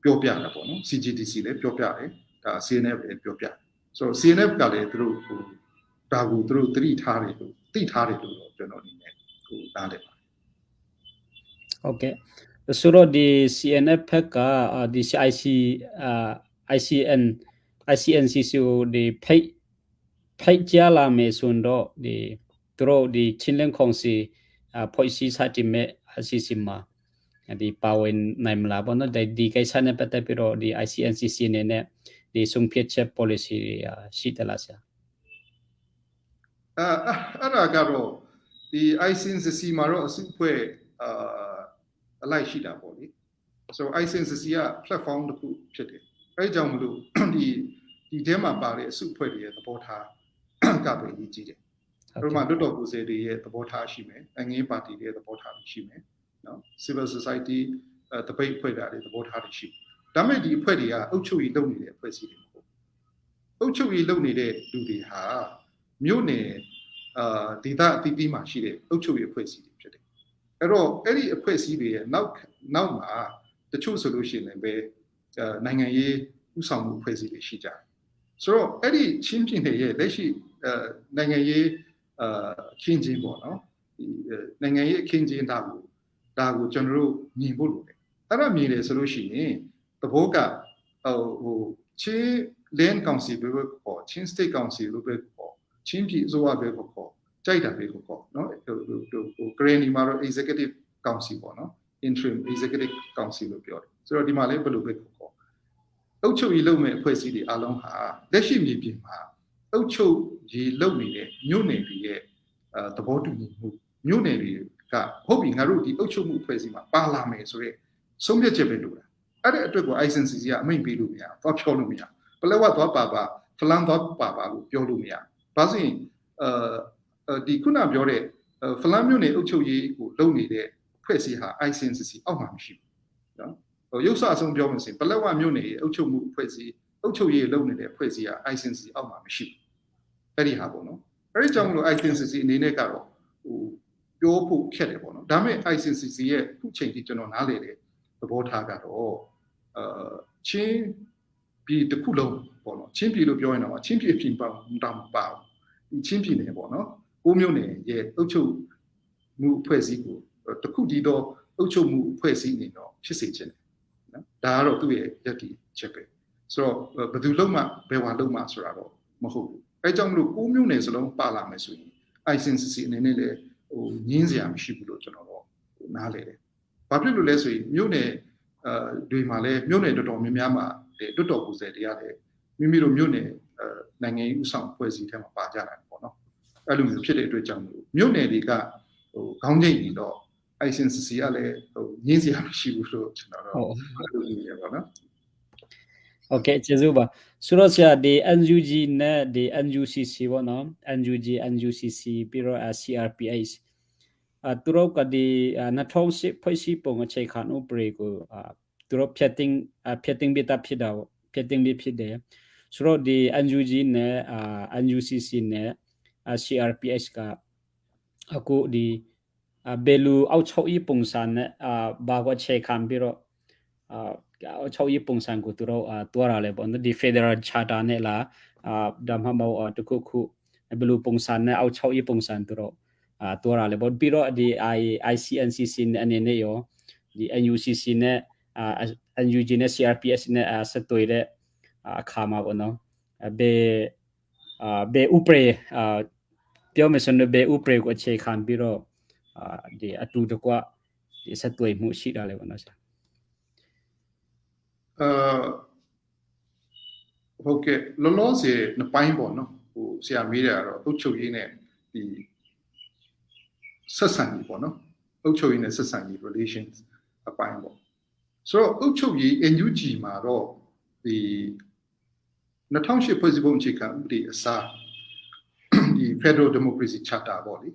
ပြောပြတာပေါ့နော် CGTC လည်းပြောပြတယ်ဒါ CNF လည်းပြောပြတယ်ဆိုတော့ CNF ကလည်းသူတို့ဒါကိုသူတို့သိထားတယ်လို့တော့ကျွန်တော်အနေနဲ့နားလည်ပါတယ်ဟုတ်ကဲ့ဆိုတော့ဒီ CNF ဘက်ကဒီ ICNCC ကိုဒီဖိတ်ကြားလာမယ်ဆိုတော့ဒီသူတို့ဒီချင်းလင်းခုံစီဖွဲ့စည်းစာတိမဲ့အစီအစဉ်မှာဒီပါဝင်နိုင်မလားဘောနော်ဒီကိစ္စနဲ့ပတ်သက်ပြီးတော့ဒီ ICNCC အနေနဲ့ဒီဆုံးဖြတ်ချက် policy ရှိတယ်လားဆရာအဲ့ဒါကတော့ဒီ ICNCC မှာတော့အစုအဖွဲ့အလိုက်ရှိတာပေါ့လေဆိုတော့ ICNCC က platform တစ်ခုဖြစ်တယ်အဲ့ကြောင့်မလို့ဒီထဲမှာပါတဲ့အစုအဖွဲ့တွေရဲ့သဘောထားကပဲအရေးကြီးတယ်အဲ့မှာလွတ်တော်ကိုယ်စားလှယ်တွေရဲ့သဘောထားရှိမယ်နိုင်ငံရေးပါတီတွေရဲ့သဘောထားရှိမယ်နော် civil society တပိတ်အဖွဲ့တွေသဘောထားတွေရှိဒါပေမဲ့ဒီအဖွဲ့တွေကအုပ်ချုပ်ရေးလုပ်နေတဲ့အဖွဲ့အစည်းတွေမဟုတ်အုပ်ချုပ်ရေးလုပ်နေတဲ့လူတွေဟာမြို့နယ်ဒေသအသီးသီးမှာရှိတဲ့အုပ်ချုပ်ရေးအဖွဲ့အစည်းတွေဖြစ်တယ်အဲ့တော့အဲ့ဒီအဖွဲ့အစည်းတွေရဲ့နောက်မှာတချို့ဆိုလို့ရှိရင်လည်းနိုင်ငံရေးဥဆောင်မှုအဖွဲ့အစည်းတွေရှိကြတယ်ဆိုတော့အဲ့ဒီချင်းပြည်နယ်ရဲ့လက်ရှိနိုင်ငံရေးအခင်းကျင်းပေါ့နော်ဒီနိုင်ငံရေးအခင်းကျင်းဒါကိုကျွန်တော်တို့မြင်ဖို့လိုတယ်အဲ့ဒါမြင်တယ်ဆိုလို့ရှိရင်သဘောကချင်း land council ပဲပေါ့ချင်း state council လို့ပဲပေါ့ချင်းပြည်အစိုးရပဲပေါ့ကြိုက်တာပဲပေါ့နော်ဂရနီမှာတော့ executive council ပေါ့နော် interim executive council လို့ပြောတယ်ဆိုတော့ဒီမှာလည်းဘယ်လိုပဲပေါ့အုပ်ချုပ်ရေးလုပ်မဲ့အဖွဲ့အစည်းတွေအားလုံးဟာလက်ရှိမြေပြင်မှာအုပ်ချုပ်ရေးလုပ်နေတဲ့မြို့နယ်တွေရဲ့သဘောတူညီမှုမြို့နယ်တွေကဟုတ်ပြီငါတို့ဒီအုပ်ချုပ်မှုအဖွဲ့အစည်းမှာပါလာမယ်ဆိုတော့ဆုံးဖြတ်ချက်ပဲလို့လားအဲ့ဒီအတွက်ကို ICNCC ကအမိန့်ပေးလို့မရသွားဖြောလို့မရပလက်ဝသွားပါဖလန်းသွားပါလို့ပြောလို့မရဘာလို့ဆိုရင်ဒီခုနပြောတဲ့ဖလန်းမြို့နယ်အုပ်ချုပ်ရေးကိုလုပ်နေတဲ့အဖွဲ့အစည်းဟာ ICNCC အောက်မှာမရှိဘူးနော်ရုပ်စအဆုံးပြောမယ်ဆိုရင်ပလက်ဝမြို့နယ်ရဲ့အုပ်ချုပ်မှုအဖွဲ့အစည်းအုပ်ချုပ်ရေးလုပ်နေတဲ့အဖွဲ့အစည်းဟာ ICNCC အောက်မှာမရှိဘူးအဲ့ဒီဟာပေါ့နော်အဲ့ဒီကြောင့်မလို့ ICNCC အနေနဲ့ကတော့ပြောဖို့ခက်တယ်ပေါ့နော်ဒါပေမဲ့ ICNCC ရဲ့ခုချိန်ထိကျွန်တော်နားလည်တဲ့သဘောထားကတော့ချင်းပြည်တစ်ခုလုံးပေါ့နော်ချင်းပြည်လို့ပြောရင်တော့ချင်းပြည်ပြင်တောင်ပါဒီချင်းပြည်နယ်ပေါ့နော်ကိုမျိုးနယ်ရဲ့အုပ်ချုပ်မှုအဖွဲ့အစည်းကိုတစ်ခုတည်းသောအုပ်ချုပ်မှုအဖွဲ့အစည်းအနေနဲ့ဖြစ်စေခြင်းနော်ဒါကတော့သူ့ရဲ့ယက်တီချက်ပဲဆိုတော့ဘယ်သူလုံးမှဘယ်ဝါလုံးမှဆိုတာတော့မဟုတ်ဘူးအဲကြောင့်မလို့ကိုမျိုးနယ်စလုံးပါလာမယ်ဆိုရင် ICNCC အနေနဲ့လည်းညင်းစရာမရှိဘူးလို့ကျွန်တော်တော့နားလည်တယ်။ဘာဖြစ်လို့လဲဆိုရင်မြို့နယ်တွေမှာလည်းမြို့နယ်တော်တော်များများမှာတွတ်တော်ကိုယ်စားတွေကလည်းမိမိတို့မြို့နယ်နိုင်ငံရေးဥဆောင်ဖွဲ့စည်းထဲမှာပါကြတာပေါ့နော်။အဲ့လိုမျိုးဖြစ်တဲ့အတွက်ကြောင့်မြို့နယ်တွေကခေါင်းကျိတ်ပြီးတော့ ICNCC ကလည်းညင်းစရာမရှိဘူးလို့ကျွန်တော်တော့အဲ့လိုမြင်ရပါတော့။ Okay ကျေးဇူးပါဆိုတော့ဆရာဒီ NUG နဲ့ဒီ NUCC ပေါ့နော် NUG NUCC ပြီးတော့ CRPH သူတို့ကဒီ2010ဖွဲ့စည်းပုံအခြေခံဥပဒေကိုသူတို့ဖျက်သိမ်းပြီးသားဖြစ်တယ်ဆိုတော့ဒီ NUG နဲ့NUCC နဲ့ CRPH ကအခုဒီဘယ်လိုအောက်ချုပ်ရေးပုံစံနဲ့ဘာကိုအခြေခံပြီးတော့အောက်ချုပ်ရေးပုံစံကိုသူတို့တွားရလဲပေါ့နော်ဒီ Federal Charter နဲ့လားဒါမှမဟုတ်တခုခုဘယ်လိုပုံစံနဲ့အောက်ချုပ်ရေးပုံစံသူတို့တွားရလဲပေါ့ပြီးတော့ဒီ ICNCC နဲ့အနေနဲ့ရောဒီ NUCC နဲ့ NUG နဲ့ CRPS နဲ့ဆက်သွယ်တဲ့အခါမှာပေါ့နော်ဘယ်ဥပဒေပြောမယ်ဆိုရင်ဘယ်ဥပဒေကိုအခြေခံပြီးတော့ဒီအတူတကွဒီဆက်သွယ်မှုရှိတာလဲပေါ့နော်ဆရာဟုတ်ကဲ့လောလောဆယ်နှစ်ပိုင်းပေါ့နော်ဟိုဆရာမေးတာတော့အုပ်ချုပ်ရေးနဲ့ဒီဆက်ဆံရေးပေါ့နော်အုပ်ချုပ်ရေးနဲ့ဆက်ဆံရေး relations အပိုင်းပေါ့ဆိုတော့အုပ်ချုပ်ရေး NUG မှာတော့ဒီ 2008ဖွဲ့စည်းပုံအခြေခံဥပဒေအစားဒီ Federal Democracy Charter ပေါ့လေ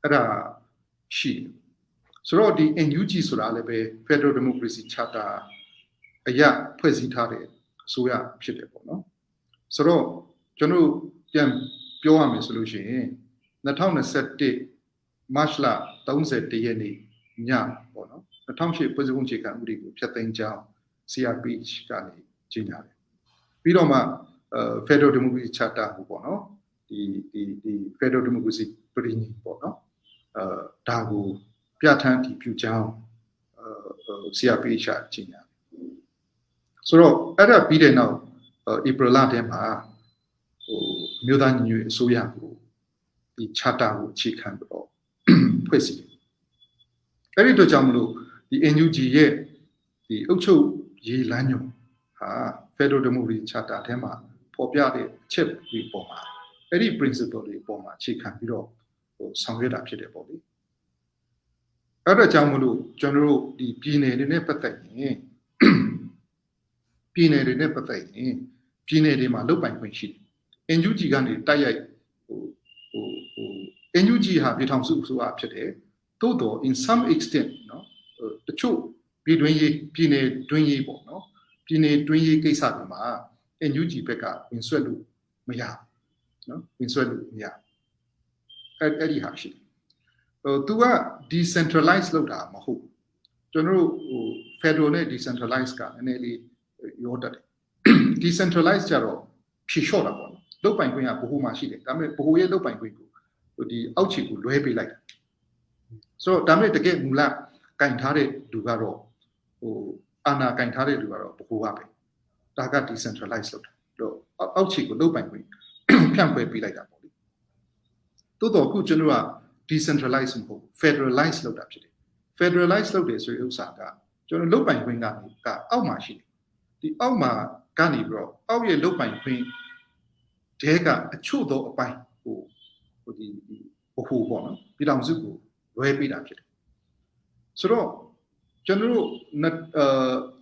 အဲ့ဒါရှိဆိုတော့ဒီ NUG ဆိုတာလည်းပဲ Federal Democracy Charter အရဖွဲ့စည်းထားတဲ့အစိုးရဖြစ်တယ်ပေါ့နော်ဆိုတော့ကျွန်တော်ပြန်ပြောရမယ်ဆိုလို့ရှိရင်2021 March လ31ရက်နေ့ညပေါ့နော်2008ဖွဲ့စည်းပုံအခြေခံဥပဒေကိုဖျက်သိမ်းကြောင်း CRPH ကနေကြေညာတယ်ပြီးတော့မှ Federal Democracy Charter ကိုပေါ့နော်ဒီ Federal Democracy ပြည်ပေါ့နော်ဒါကိုပြဋ္ဌာန်းတည်ပြုကြောင်း CRPH ကြေညာဆိုတော့အဲ့ဒါပြီးတဲ့နောက်April လထဲမှာမြို့သားညီညွတ်ရေးအစိုးရကိုဒီ charter ကိုအခြေခံပြီးတော့ဖွဲ့စည်းတယ်အဲ့ဒီတော့ကြောင့်မလို့ဒီ NUG ရဲ့ဒီအုပ်ချုပ်ရေးလမ်းညွှန်ဟာ Federal Democracy Charter ထဲမှာပေါ်ပြတဲ့အချက်တွေပေါ်မှာအဲ့ဒီ principle တွေပေါ်မှာအခြေခံပြီးတော့ဆောင်ရွက်တာဖြစ်တယ်ပေါ့လေအဲ့ဒါကြောင့်မလို့ကျွန်တော်တို့ဒီပြည်နယ်တွေနဲ့ပတ်သက်ရင်ပြည်နယ်တွေနဲ့ပတ်သက်ရင်ပြည်နယ်တွေမှာလုပ်ပိုင်ခွင့်ရှိတယ် NUG ကနေတိုက်ရိုက်NUG ဟာပြည်ထောင်စုအစိုးရဖြစ်တယ်သို့တော့ in some extent เนาะတချို့ပြည်တွင်းရေးပြည်နယ်တွင်းရေးပေါ့เนาะပြည်နယ်တွင်းရေးကိစ္စတွေမှာ NUG ဘက်ကဝင်ဆွဲလို့မရเนาะဝင်ဆွဲလို့မရအဲ့ဒီဟာရှိတယ်သူက decentralize လုပ်တာမဟုတ်ကျွန်တော်တို့federal နဲ့ decentralize ကနည်းနည်းလေးရောတတ်တယ် decentralize ကြတော့ဖြေလျှော့တာပေါ့နော်လုတ်ပိုင်ခွင့်ကဘ ਹੁ မှာရှိတယ်ဒါပေမဲ့ဘ ਹੁ ရဲ့လုတ်ပိုင်ခွင့်ကိုဒီအောက်ခြေကိုလွှဲပေးလိုက်ဆိုတော့ဒါပေမဲ့တကယ်မူလကင်ထားတဲ့လူကတော့အာဏာကင်ထားတဲ့လူကတော့ဘ ਹੁ ကပဲဒါက decentralize လုပ်တာတော့အောက်ခြေကိုလုတ်ပိုင်ခွင့်ဖြန့်ခွဲပေးလိုက်တာပေါ့လေတိုးတော့အခုကျွန်တော်က decentralize မဟုတ် federalize လုပ်တာဖြစ်တယ် federalize လုပ်တယ်ဆိုတဲ့ဥစ္စာကကျွန်တော်လုတ်ပိုင်ခွင့်ကအောက်မှာရှိတယ်ဒီအောက်မှာကနေပြီးတော့အောက်ရဲ့လုတ်ပိုင်ခွင့်တဲကအချို့သောအပိုင်းဒီဘ ਹੁ ပေါ့နော်ပြည်ထောင်စုကိုလွှဲပေးတာဖြစ်တယ်ဆိုတော့ကျွန်တော်တို့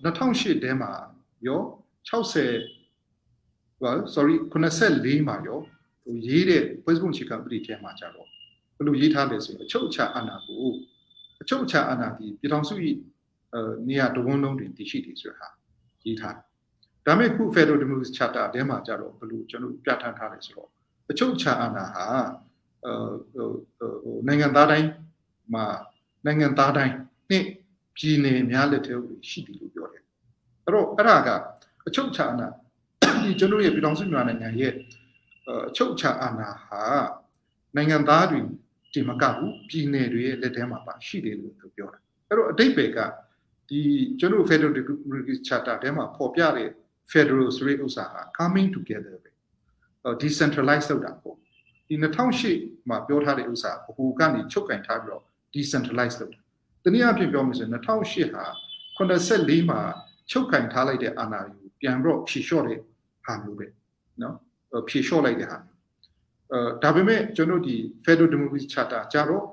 2008ထဲမှာရော94မှာရောရေးတဲ့ Facebook အခြေခံဥပဒေထဲမှာကြတော့ဘယ်လိုရေးထားလဲဆိုရင်အချုပ်အခြာအာဏာဒီပြည်ထောင်စု၏နေရာတဝန်းလုံးတွင်တည်ရှိတယ်ဆိုတဲ့ဟာရေးထားတယ်ဒါပေမဲ့ခု Federal Democracy Charter ထဲမှာကြတော့ဘယ်လိုကျွန်တော်ပြဋ္ဌာန်းထားလဲဆိုတော့အချုပ်အခြာအာဏာဟာနိုင်ငံသားတိုင်းမှာနိုင်ငံသားတိုင်းနဲ့ပြည်နယ်များလက်ထဲရှိတယ်လို့ပြောတယ်အဲ့တော့အဲ့ဒါကအချုပ်အခြာအာဏာဒီကျွန်တော်ရဲ့ပြည်ထောင်စုမြန်မာနိုင်ငံရဲ့အချုပ်အခြာအာဏာဟာနိုင်ငံသားတွေဒီမကဘူးပြည်နယ်တွေရဲ့လက်ထဲမှာပါရှိတယ်လို့ပြောတာအဲ့တော့အတိတ်ပဲကဒီကျွန်တော် Federal Democracy Charter ထဲမှာပေါ်ပြတဲ့ Federal ဆိုတဲ့ဥစ္စာဟာ coming together ပဲdecentralize လုပ်တာပေါ့ဒီ2008မှာပြောထားတဲ့ဥစ္စာဘ ਹੁ ကနေချုပ်ကင်ထားပြီးတော့ decentralize လုပ်တာတနည်းအားဖြင့်ပြောမယ်ဆိုရင်2008ဟာ84မှာချုပ်ကင်ထားလိုက်တဲ့အာဏာကိုပြန်ပြီးတော့ဖြေလျှော့တဲ့ဟာမျိုးပဲเนาะဖြေလျှော့လိုက်တဲ့ဟာဒါပေမဲ့ကျွန်တော်ဒီ Federal Democracy Charter ကြတော့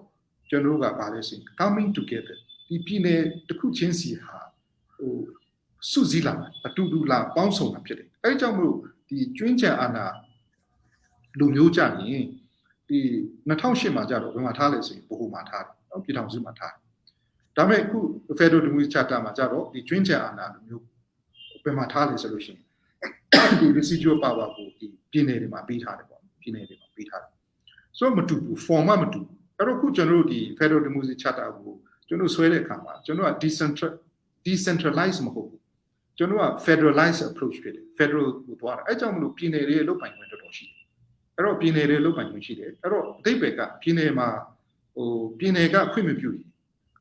ကျွန်တော်ကပါလဲဆိုရင် coming together ဒီပြည်နယ်တစ်ခုချင်းစီဟာစုစည်းလာအတူတူလာပေါင်းစုံတာဖြစ်တယ်အဲကြောင့်မလို့ဒီကျွင်းချံအာဏာလူမျိုးကြရင်ဒီ2008မှာကြတော့ဘယ်မှာထားလဲဆိုရင်ဘ ਹੁ မှာထားတယ်เนาะပြည်ထောင်စုမှာထားတယ်ဒါပေမဲ့အခု Federal Democracy Charter မှာကြတော့ဒီကျွင်းချံအာဏာလူမျိုးဘယ်မှာထားလဲဆိုလို့ရှိရင်ဒီ residual power ကိုဒီပြည်နယ်တွေမှာပေးထားတယ်ပေါ့ပြည်နယ်တွေမှာပေးထားတယ်ဆိုတော့မတူဘူး format မတူဘူးအဲ့တော့ခုကျွန်တော်တို့ဒီ Federal Democracy Charter ကိုကျွန်တော်ဆွဲတဲ့အခါမှာကျွန်တော်က decentralize မဟုတ်ဘူးကျွန်တော်က federalize approach ဖြစ်တယ် federal ကိုသွားတာအဲကြောင့်မလို့ပြည်နယ်တွေရဲ့လုပ်ပိုင်ခွင့်တော်တော်ရှိတယ်အဲ့တော့ပြည်နယ်တွေလုပ်ပိုင်ခွင့်ရှိတယ်အဲ့တော့အတိတ်ပဲကပြည်နယ်မှာပြည်နယ်ကခွင့်မပြုရင်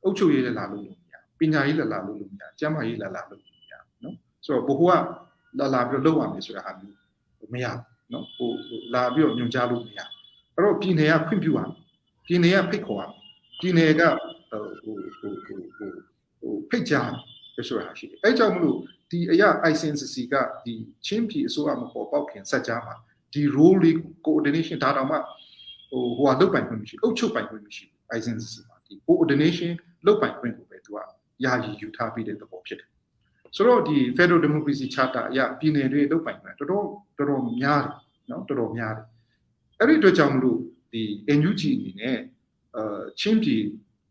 အုပ်ချုပ်ရေးလည်းလာလို့မရပညာရေးလည်းလာလို့မရကျန်းမာရေးလည်းလာလို့မရနော်ဆိုတော့ဘ ਹੁ ကလာပြီးတော့လုပ်ရမယ်ဆိုတာဟာမျိုးမရဘူးနော်လာပြီးတော့ညွှန်ကြားလို့မရအဲ့တော့ပြည်နယ်ကခွင့်ပြုရမယ်ပြည်နယ်ကဖိတ်ခေါ်ရမယ်ပြည်နယ်ကဖိတ်ကြားဆိုတာရှိတယ်အဲကြောင့်မလို့ဒီအရာ ICNCC ကဒီချင်းပြည်အစိုးရမပေါ်ပေါက်ခင်စက်ကြားမှာဒီ role လေး coordination ဒါတောင်မှဟိုကလုတ်ပိုင်ခွင့်မရှိအုပ်ချုပ်ပိုင်ခွင့်မရှိ ICNCC မှာဒီ coordination လုတ်ပိုင်ခွင့်ကိုပဲသူကယာယီယူထားပြီးတဲ့သဘောဖြစ်တယ် ဆိုတော့ဒီ Federal Democracy Charter အရပြည်နယ်တွေလုပ်ပိုင်မှာတော်တော်များတယ်နော်တော်တော်များတယ်အဲ့ဒီအတွက်ကြောင့်မလို့ဒီ NUG အနေနဲ့ချင်းပြည်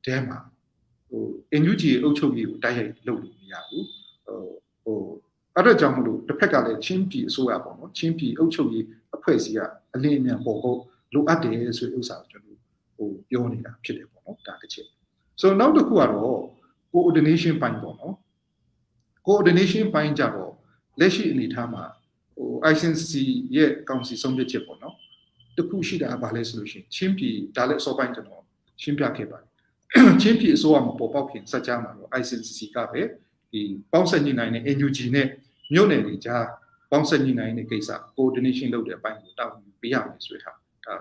တဲမှာNUG အုပ်ချုပ်ရေးကိုတိုက်ရိုက်လုပ်လို့မရဘူးအဲ့ဒါကြောင့်မလို့တစ်ဖက်ကလည်းချင်းပြည်အစိုးရပေါ့နော်ချင်းပြည်အုပ်ချုပ်ရေးအဖွဲ့အစည်းကအလင်းအမြန်ပေါ်ဖို့လိုအပ်တယ်ဆိုတဲ့ဥစ္စာကိုကျွန်တော်ပြောနေတာဖြစ်တယ်ပေါ့နော်ဒါတစ်ချက်ဆိုတော့နောက်တစ်ခုကတော့ coordination ပိုင်းပေါ့နော် coordination ပိုင်းကြတော့လက်ရှိအနေအထားမှာICNC ရဲ့ကောင်စီဆုံးဖြတ်ချက်ပေါ့နော်တခုရှိတာကဘာလဲဆိုလို့ရှိရင်ချင်းပြည်ဒါလည်းအစောပိုင်းကျွန်တော်ရှင်းပြခဲ့ပါတယ်ချင်းပြည်အစိုးရမှာပေါ်ပေါက်ခင်စက်ကြားမှာတော့ ICNC ကပဲဒီပေါင်းစပ်ညှိနှိုင်းတဲ့ NUG နဲ့မြို့နယ်တွေကြားပေါင်းစပ်ညှိနှိုင်းတဲ့ကိစ္စ coordination လုပ်တဲ့အပိုင်းကိုတောင်းပေးရမယ်ဆိုတဲ့ဟာ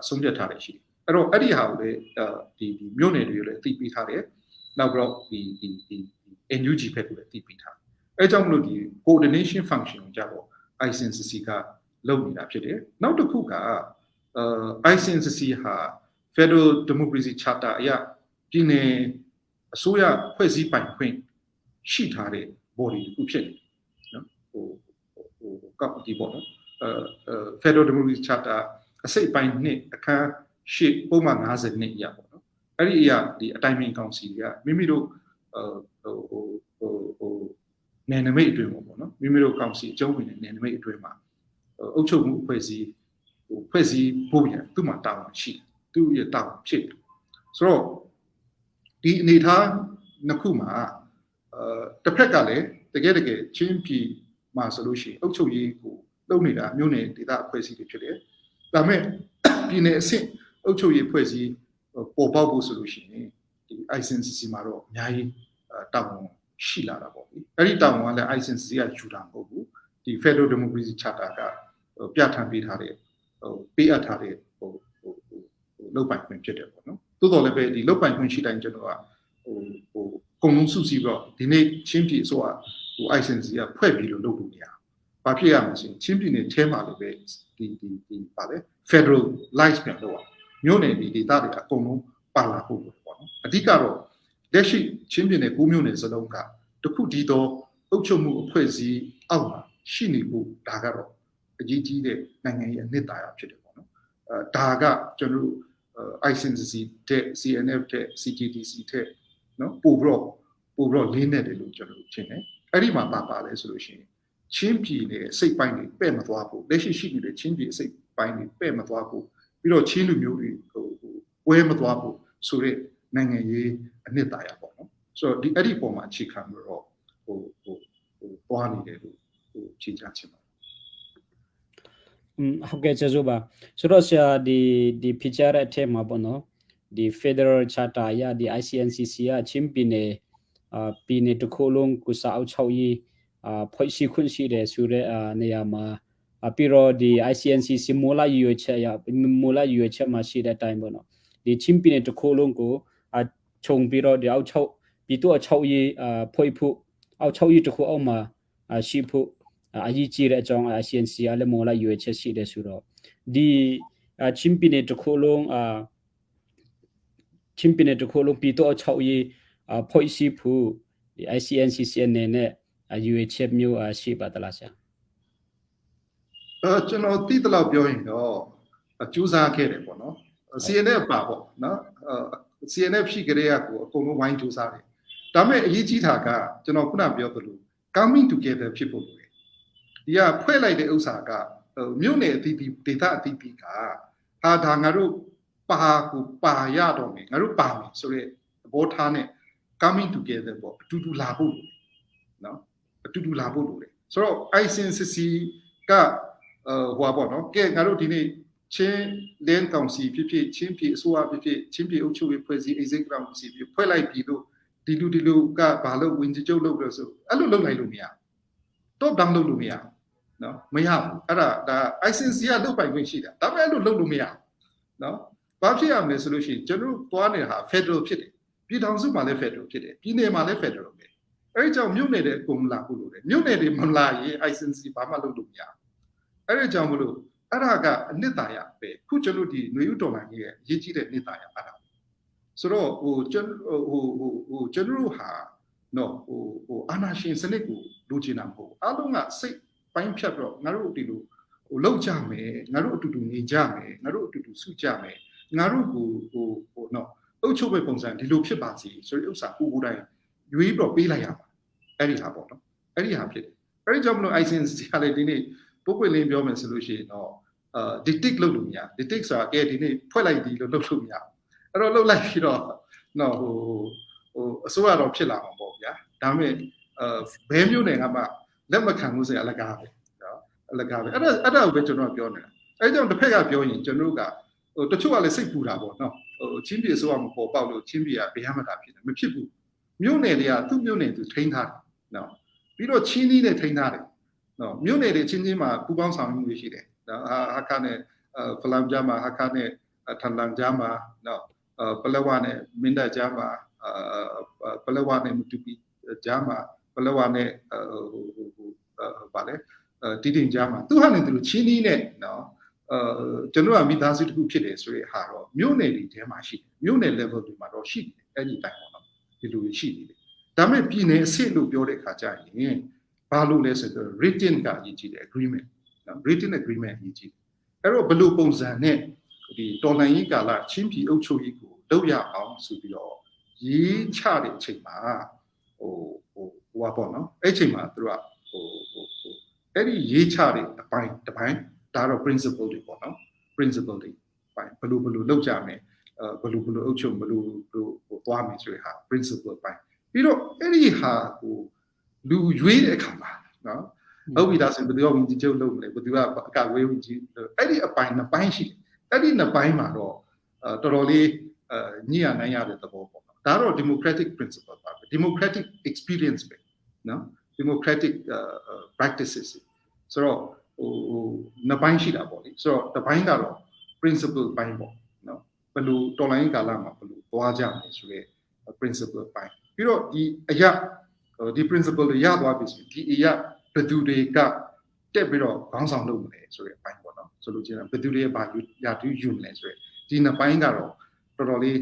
ဆုံးဖြတ်ထားတယ်ရှိတယ်အဲ့တော့အဲ့ဒီဟာကိုလည်းဒီမြို့နယ်တွေလည်းအသိပေးထားတယ်နောက်ပြီးတော့ဒီ NUG ဘက်ကလည်းအသိပေးထားတယ်အဲကြောင့်မလို့ဒီ coordination function ကိုကြတော့ ICNC ကလုပ်နေတာဖြစ်တယ်နောက်တစ်ခုကICNC ဟာ Federal Democracy Charter အရပြည်နယ်အစိုးရဖွဲ့စည်းပိုင်ခွင့်ရှိထားတဲ့ body တစ်ခုဖြစ်နေနော်ကောက်ဒီပေါ့နော်Federal Democracy Charter အစိတ်ပိုင်းနှစ်အခန်းရှစ်ပုံမှန်50နှစ်အရာပေါ့နော်အဲ့ဒီအရာဒီအတိုင်းအမြင်ကောင်စီကမိမိတို့နယ်နိမိတ်အတွင်းပေါ့နော်မိမိတို့ကောင်စီအကျုံးဝင်တဲ့နယ်နိမိတ်အတွင်းမှာအုပ်ချုပ်မှုအဖွဲ့အစည်းဖွဲ့စည်းဖို့ရသူ့မှာတာဝန်ရှိသူ့ရဲ့တာဝန်ဖြစ်ဆိုတော့ဒီအနေထားနှစ်ခုမှာတစ်ဖက်ကလည်းတကယ်ချင်းပြည်မှာဆိုလို့ရှိရင်အုပ်ချုပ်ရေးကိုလုပ်နေတာမြို့နယ်ဒေသအဖွဲ့အစည်းတွေဖြစ်တယ်ဒါပေမဲ့ပြည်နယ်အဆင့်အုပ်ချုပ်ရေးဖွဲ့စည်းပေါ်ပေါက်ဖို့ဆိုလို့ရှိရင်ဒီ ICNC မှာတော့အများကြီးတာဝန်ရှိလာတာပေါ့လေအဲ့ဒီတာဝန်ကလည်း ICNC ကယူတာမဟုတ်ဘူးဒီ Federal Democracy Charter ကပြဋ္ဌာန်းပေးထားတဲ့ပေးအပ်ထားတဲ့လုပ်ပိုင်ခွင့်ဖြစ်တယ်ပေါ့နော်တိုးတော်လည်းပဲဒီလုပ်ပိုင်ခွင့်ရှိတိုင်းကျွန်တော်ကကုန်လုံးစုစည်းပြီးတော့ဒီနေ့ချင်းပြည်ဆိုICNC ကဖွဲ့ပြီးလို့လုပ်လို့မရဘာဖြစ်ရမလဲဆိုရင်ချင်းပြည်နယ်ထဲမှာလည်းပဲဒီပါလေ Federal License ပြန်လုပ်အောင်မြို့နယ်ဒီဒေသတွေအကုန်လုံးပါလာဖို့ပေါ့နော်အဓိကတော့လက်ရှိချင်းပြည်နယ်9မြို့နယ်စလုံးကတခုတည်းသောအုပ်ချုပ်မှုအဖွဲ့အစည်းအောက်မှာရှိနေဖို့ဒါကတော့အကြီးကြီးတဲ့နိုင်ငံရဲ့အနှစ်သာရဖြစ်တယ်ပေါ့နော်ဒါကကျွန်တော်တို့ICNC တဲ့ CNF တဲ့ CGTC တဲ့နော်ပို့ပြီးတော့လေးနဲ့တယ်လို့ကျွန်တော်တို့ထင်တယ်အဲ့ဒီမှာပါလဲဆိုလို့ရှိရင်ချင်းပြည်နယ်စိတ်ပိုင်းတွေပဲ့မသွားဖို့လက်ရှိရှိနေတဲ့ချင်းပြည်စိတ်ပိုင်းတွေပဲ့မသွားဖို့ပြီးတော့ချင်းလူမျိုးတွေပွဲမသွားဖို့ဆိုတဲ့နိုင်ငံရေးအနှစ်သာရပေါ့နော်ဆိုတော့ဒီအဲ့ဒီပုံမှာအခြေခံလို့တော့သွားနေတယ်လို့ခြေချချင်ပါတယ်ဟုတ်ကဲ့ကျေးဇူးပါဆိုတော့ဆရာဒီဖိချာတဲ့အထက်မှာပေါ့နော်ဒီ Federal Charter ရဒီ ICNCC ကချင်းပြည်နယ်ပြည်နယ်တစ်ခုလုံးကိုစာအုပ်ချုပ်ရေးဖွဲ့စည်းခွင့်ရှိတယ်ဆိုတဲ့နေရာမှာပြီးတော့ဒီ ICNCC မူလရွေးချက်မှာရှိတဲ့အတိုင်းပေါ့နော်ဒီချင်းပြည်နယ်တစ်ခုလုံးကိုခြုံပြီးတော့ဒီအောက်ချုပ်ပြည်သူ့အချုပ်ရေးဖွဲ့ဖို့အောက်ချုပ်ရေးတစ်ခုအောက်မှာရှိဖို့အရေးကြီးတဲ့အကြောင်း ICNC ကလည်းမူလရွေးချက်ရှိတယ်ဆိုတော့ဒီချင်းပြည်နယ်တစ်ခုလုံးချင်းပြည်နယ်တစ်ခုလုံးပြည်သူ့အချုပ်ရေးဖွဲ့စည်းဖို့ဒီ ICNCC အနေနဲ့ရွေးချက်မျိုးရှိပါသလားဆရာကျွန်တော်သိသလောက်ပြောရင်တော့ကြိုးစားခဲ့တယ်ပေါ့နော် CNF ပါပေါ့နော်CNF ရှိကြတဲ့ကိုအကုန်လုံးဝိုင်းကြိုးစားတယ်ဒါပေမဲ့အရေးကြီးတာကကျွန်တော်ခုနပြောသလို coming together ဖြစ်ဖို့လိုတယ်ဒီကဖွဲ့လိုက်တဲ့ဥစ္စာကမြို့နယ်အသီးသီးဒေသအသီးသီးကဒါငါတို့ပါရတော့မယ်ငါတို့ပါမယ်ဆိုတဲ့သဘောထားနဲ့ coming together ပေါ့အတူတူလာဖို့လိုတယ်နော်အတူတူလာဖို့လိုတယ်ဆိုတော့ ICNCC ကဟိုပါပေါ့နော်ကဲငါတို့ဒီနေ့ချင်းလင်းကောင်စီဖြစ်ဖြစ်ချင်းပြည်အစိုးရဖြစ်ဖြစ်ချင်းပြည်အုပ်ချုပ်ရေးဖွဲ့စည်း executive ကောင်စီဖြစ်ဖွဲ့လိုက်ပြီးလို့ဒီလူကဘာလို့ဝင်ကြုတ်လုပ်လို့ဆိုအဲ့လိုလုပ်လိုက်လို့မရတော့တောင်းလုပ်လို့မရနော်မရဘူးအဲ့ဒါ ICNC ကလုပ်ပိုင်ခွင့်ရှိတာဒါပေမဲ့အဲ့လိုလုပ်လို့မရနော်ဘာဖြစ်ရမလဲဆိုလို့ရှိရင်ကျွန်တော်တို့သွားနေတာဟာ Federal ဖြစ်တယ်ပြည်ထောင်စုမှာလည်း Federal ဖြစ်တယ်ပြည်နယ်မှာလည်း Federal ပဲအဲ့ဒီကြောင့်မြို့နယ်တွေအကုန်လာဖို့လိုတယ်မြို့နယ်တွေမလာရင် ICNC ဘာမှလုပ်လို့မရအဲ့ဒီကြောင့်မလို့အဲ့ဒါကအနှစ်သာရပဲခုကျွန်တော်ဒီຫນွေဥတော်လိုင်းရဲ့အရေးကြီးတဲ့နှစ်သာရအဲ့ဒါဆိုတော့ကျွန်တော်ဟာနော်အာနာရှင်စနစ်ကိုမ လိုချင်တာမဟုတ်အားလုံးကစိတ်ပိုင်းဖြတ်ပြီးတော့ငါတို့ဒီလိုလောက်ကြမယ်ငါတို့အတူတူနေကြမယ်ငါတို့အတူတူစုကြမယ်ငါတို့ကိုနော်အုပ်ချုပ်ပဲပုံစံဒီလိုဖြစ်ပါစီဆိုတဲ့ဥစ္စာကိုယ်တိုင်ရွေးပြီးတော့ပေးလိုက်ရမှာအဲ့ဒီဟာပေါ့နော်အဲ့ဒီဟာဖြစ်တယ်အဲ့ဒီကြောင့်မလို့ ICNC ကလည်းဒီနေ့ပုဂ္ဂိုလ်လင်းပြောမယ်ဆိုလို့ရှိရင်တော့dictate လုပ်လို့မရ dictate ဆိုတာကဲဒီနေ့ဖွဲ့လိုက်ပြီလို့လုပ်လို့မရအဲ့တော့လုပ်လိုက်ပြီးတော့နော်အစိုးရတော့ဖြစ်လာမှာပေါ့ဗျာဒါပေမဲ့ဘယ်မျိုးနယ်ကမှလက်မခံဘူးဆိုရင်အလကားပဲနော်အလကားပဲအဲ့ဒါကိုပဲကျွန်တော်ပြောနေတာအဲ့ကြောင့်တစ်ဖက်ကပြောရင်ကျွန်တော်တို့ကတချို့ကလည်းစိတ်ပူတာပေါ့နော်ချင်းပြည်အစိုးရမပေါ်ပေါက်လို့ချင်းပြည်ကဘေးမတာဖြစ်တယ်မဖြစ်ဘူးမြို့နယ်တွေကသူ့မြို့နယ်သူထိန်းထားတယ်နော်ပြီးတော့ချင်းကြီးနဲ့ထိန်းထားတယ်နော်မြို့နယ်တွေချင်းချင်းမှာပူပေါင်းဆောင်မှုတွေရှိတယ်နော်ဟာခါနဲ့ဖလမ်ဂျာမှာဟာခါနဲ့ထန်လန်ဂျာမှာနော်ပလဝနဲ့မင်းတပ်ဂျာမှာပလဝနဲ့မတူပီဂျာမှာပလဝနဲ့ဗာလေတီတင်ဂျာမှာသူဟာလည်းသူချင်းကြီးနဲ့နော်ကျွန်တော်ကမိသားစုတစ်ခုဖြစ်တယ်ဆိုရဟာတော့မြို့နယ်တွေထဲမှာရှိတယ်မြို့နယ် level တွေမှာတော့ရှိတယ်အဲ့ဒီတိုင်းပေါ့နော်ဒီလိုရှိနေတယ်ဒါပေမဲ့ပြည်နယ်အဆင့်လို့ပြောတဲ့အခါကျရင်ဘာလို့လဲဆိုတော့ written ကအရေးကြီးတယ် agreement နော် written agreement အရေးကြီးတယ်အဲ့တော့ဘယ်လိုပုံစံနဲ့ဒီတော်လှန်ရေးကာလချင်းပြည်အုပ်ချုပ်ရေးကိုလုပ်ရအောင်ဆိုပြီးတော့ရေးချတဲ့အချိန်မှာဟိုပေါ့နော်အဲ့ချိန်မှာသူကအဲ့ဒီရေးချတဲ့အပိုင်းတစ်ပိုင်းဒါတော့ principle တွေပေါ့နော် principle တွေပိုင်းဘယ်လိုလုပ်ကြမယ်ဘယ်လိုအုပ်ချုပ်ဘယ်လိုသွားမယ်ဆိုတဲ့ဟာ principle ပိုင်းပြီးတော့အဲ့ဒီဟာကိုလူရွေးတဲ့အခါမှာနော်ဟုတ်ပြီဒါဆိုဘယ်သူကဝင်ကြီးချုပ်လုပ်မလဲဘယ်သူကအကဝေးဝင်ကြီးအဲ့ဒီအပိုင်းနှစ်ပိုင်းရှိတယ်အဲ့ဒီနှစ်ပိုင်းမှာတော့တော်တော်လေးညှိရနိုင်ရတဲ့သဘောပေါ့ဒါတော့ democratic principle ပါ democratic experience ပဲနော် democratic practices ဆိုတော့နှစ်ပိုင်းရှိတာပေါ့လေဆိုတော့တစ်ပိုင်းကတော့ principle ပိုင်းပေါ့နော်ဘယ်လိုတော်လိုင်းကာလမှာဘယ်လိုသွားကြမလဲဆိုတဲ့ principle ပိုင်းပြီးတော့ဒီ principle တွေရသွားပြီဆိုဒီအရာဘယ်သူတွေကတက်ပြီးတော့ခေါင်းဆောင်လုပ်မလဲဆိုတဲ့အပိုင်းပေါ့နော်ဆိုလို့ချင်းဘယ်သူတွေကဘာရာတူးယူမလဲဆိုတဲ့ဒီနှစ်ပိုင်းကတော့တော်တော်လေး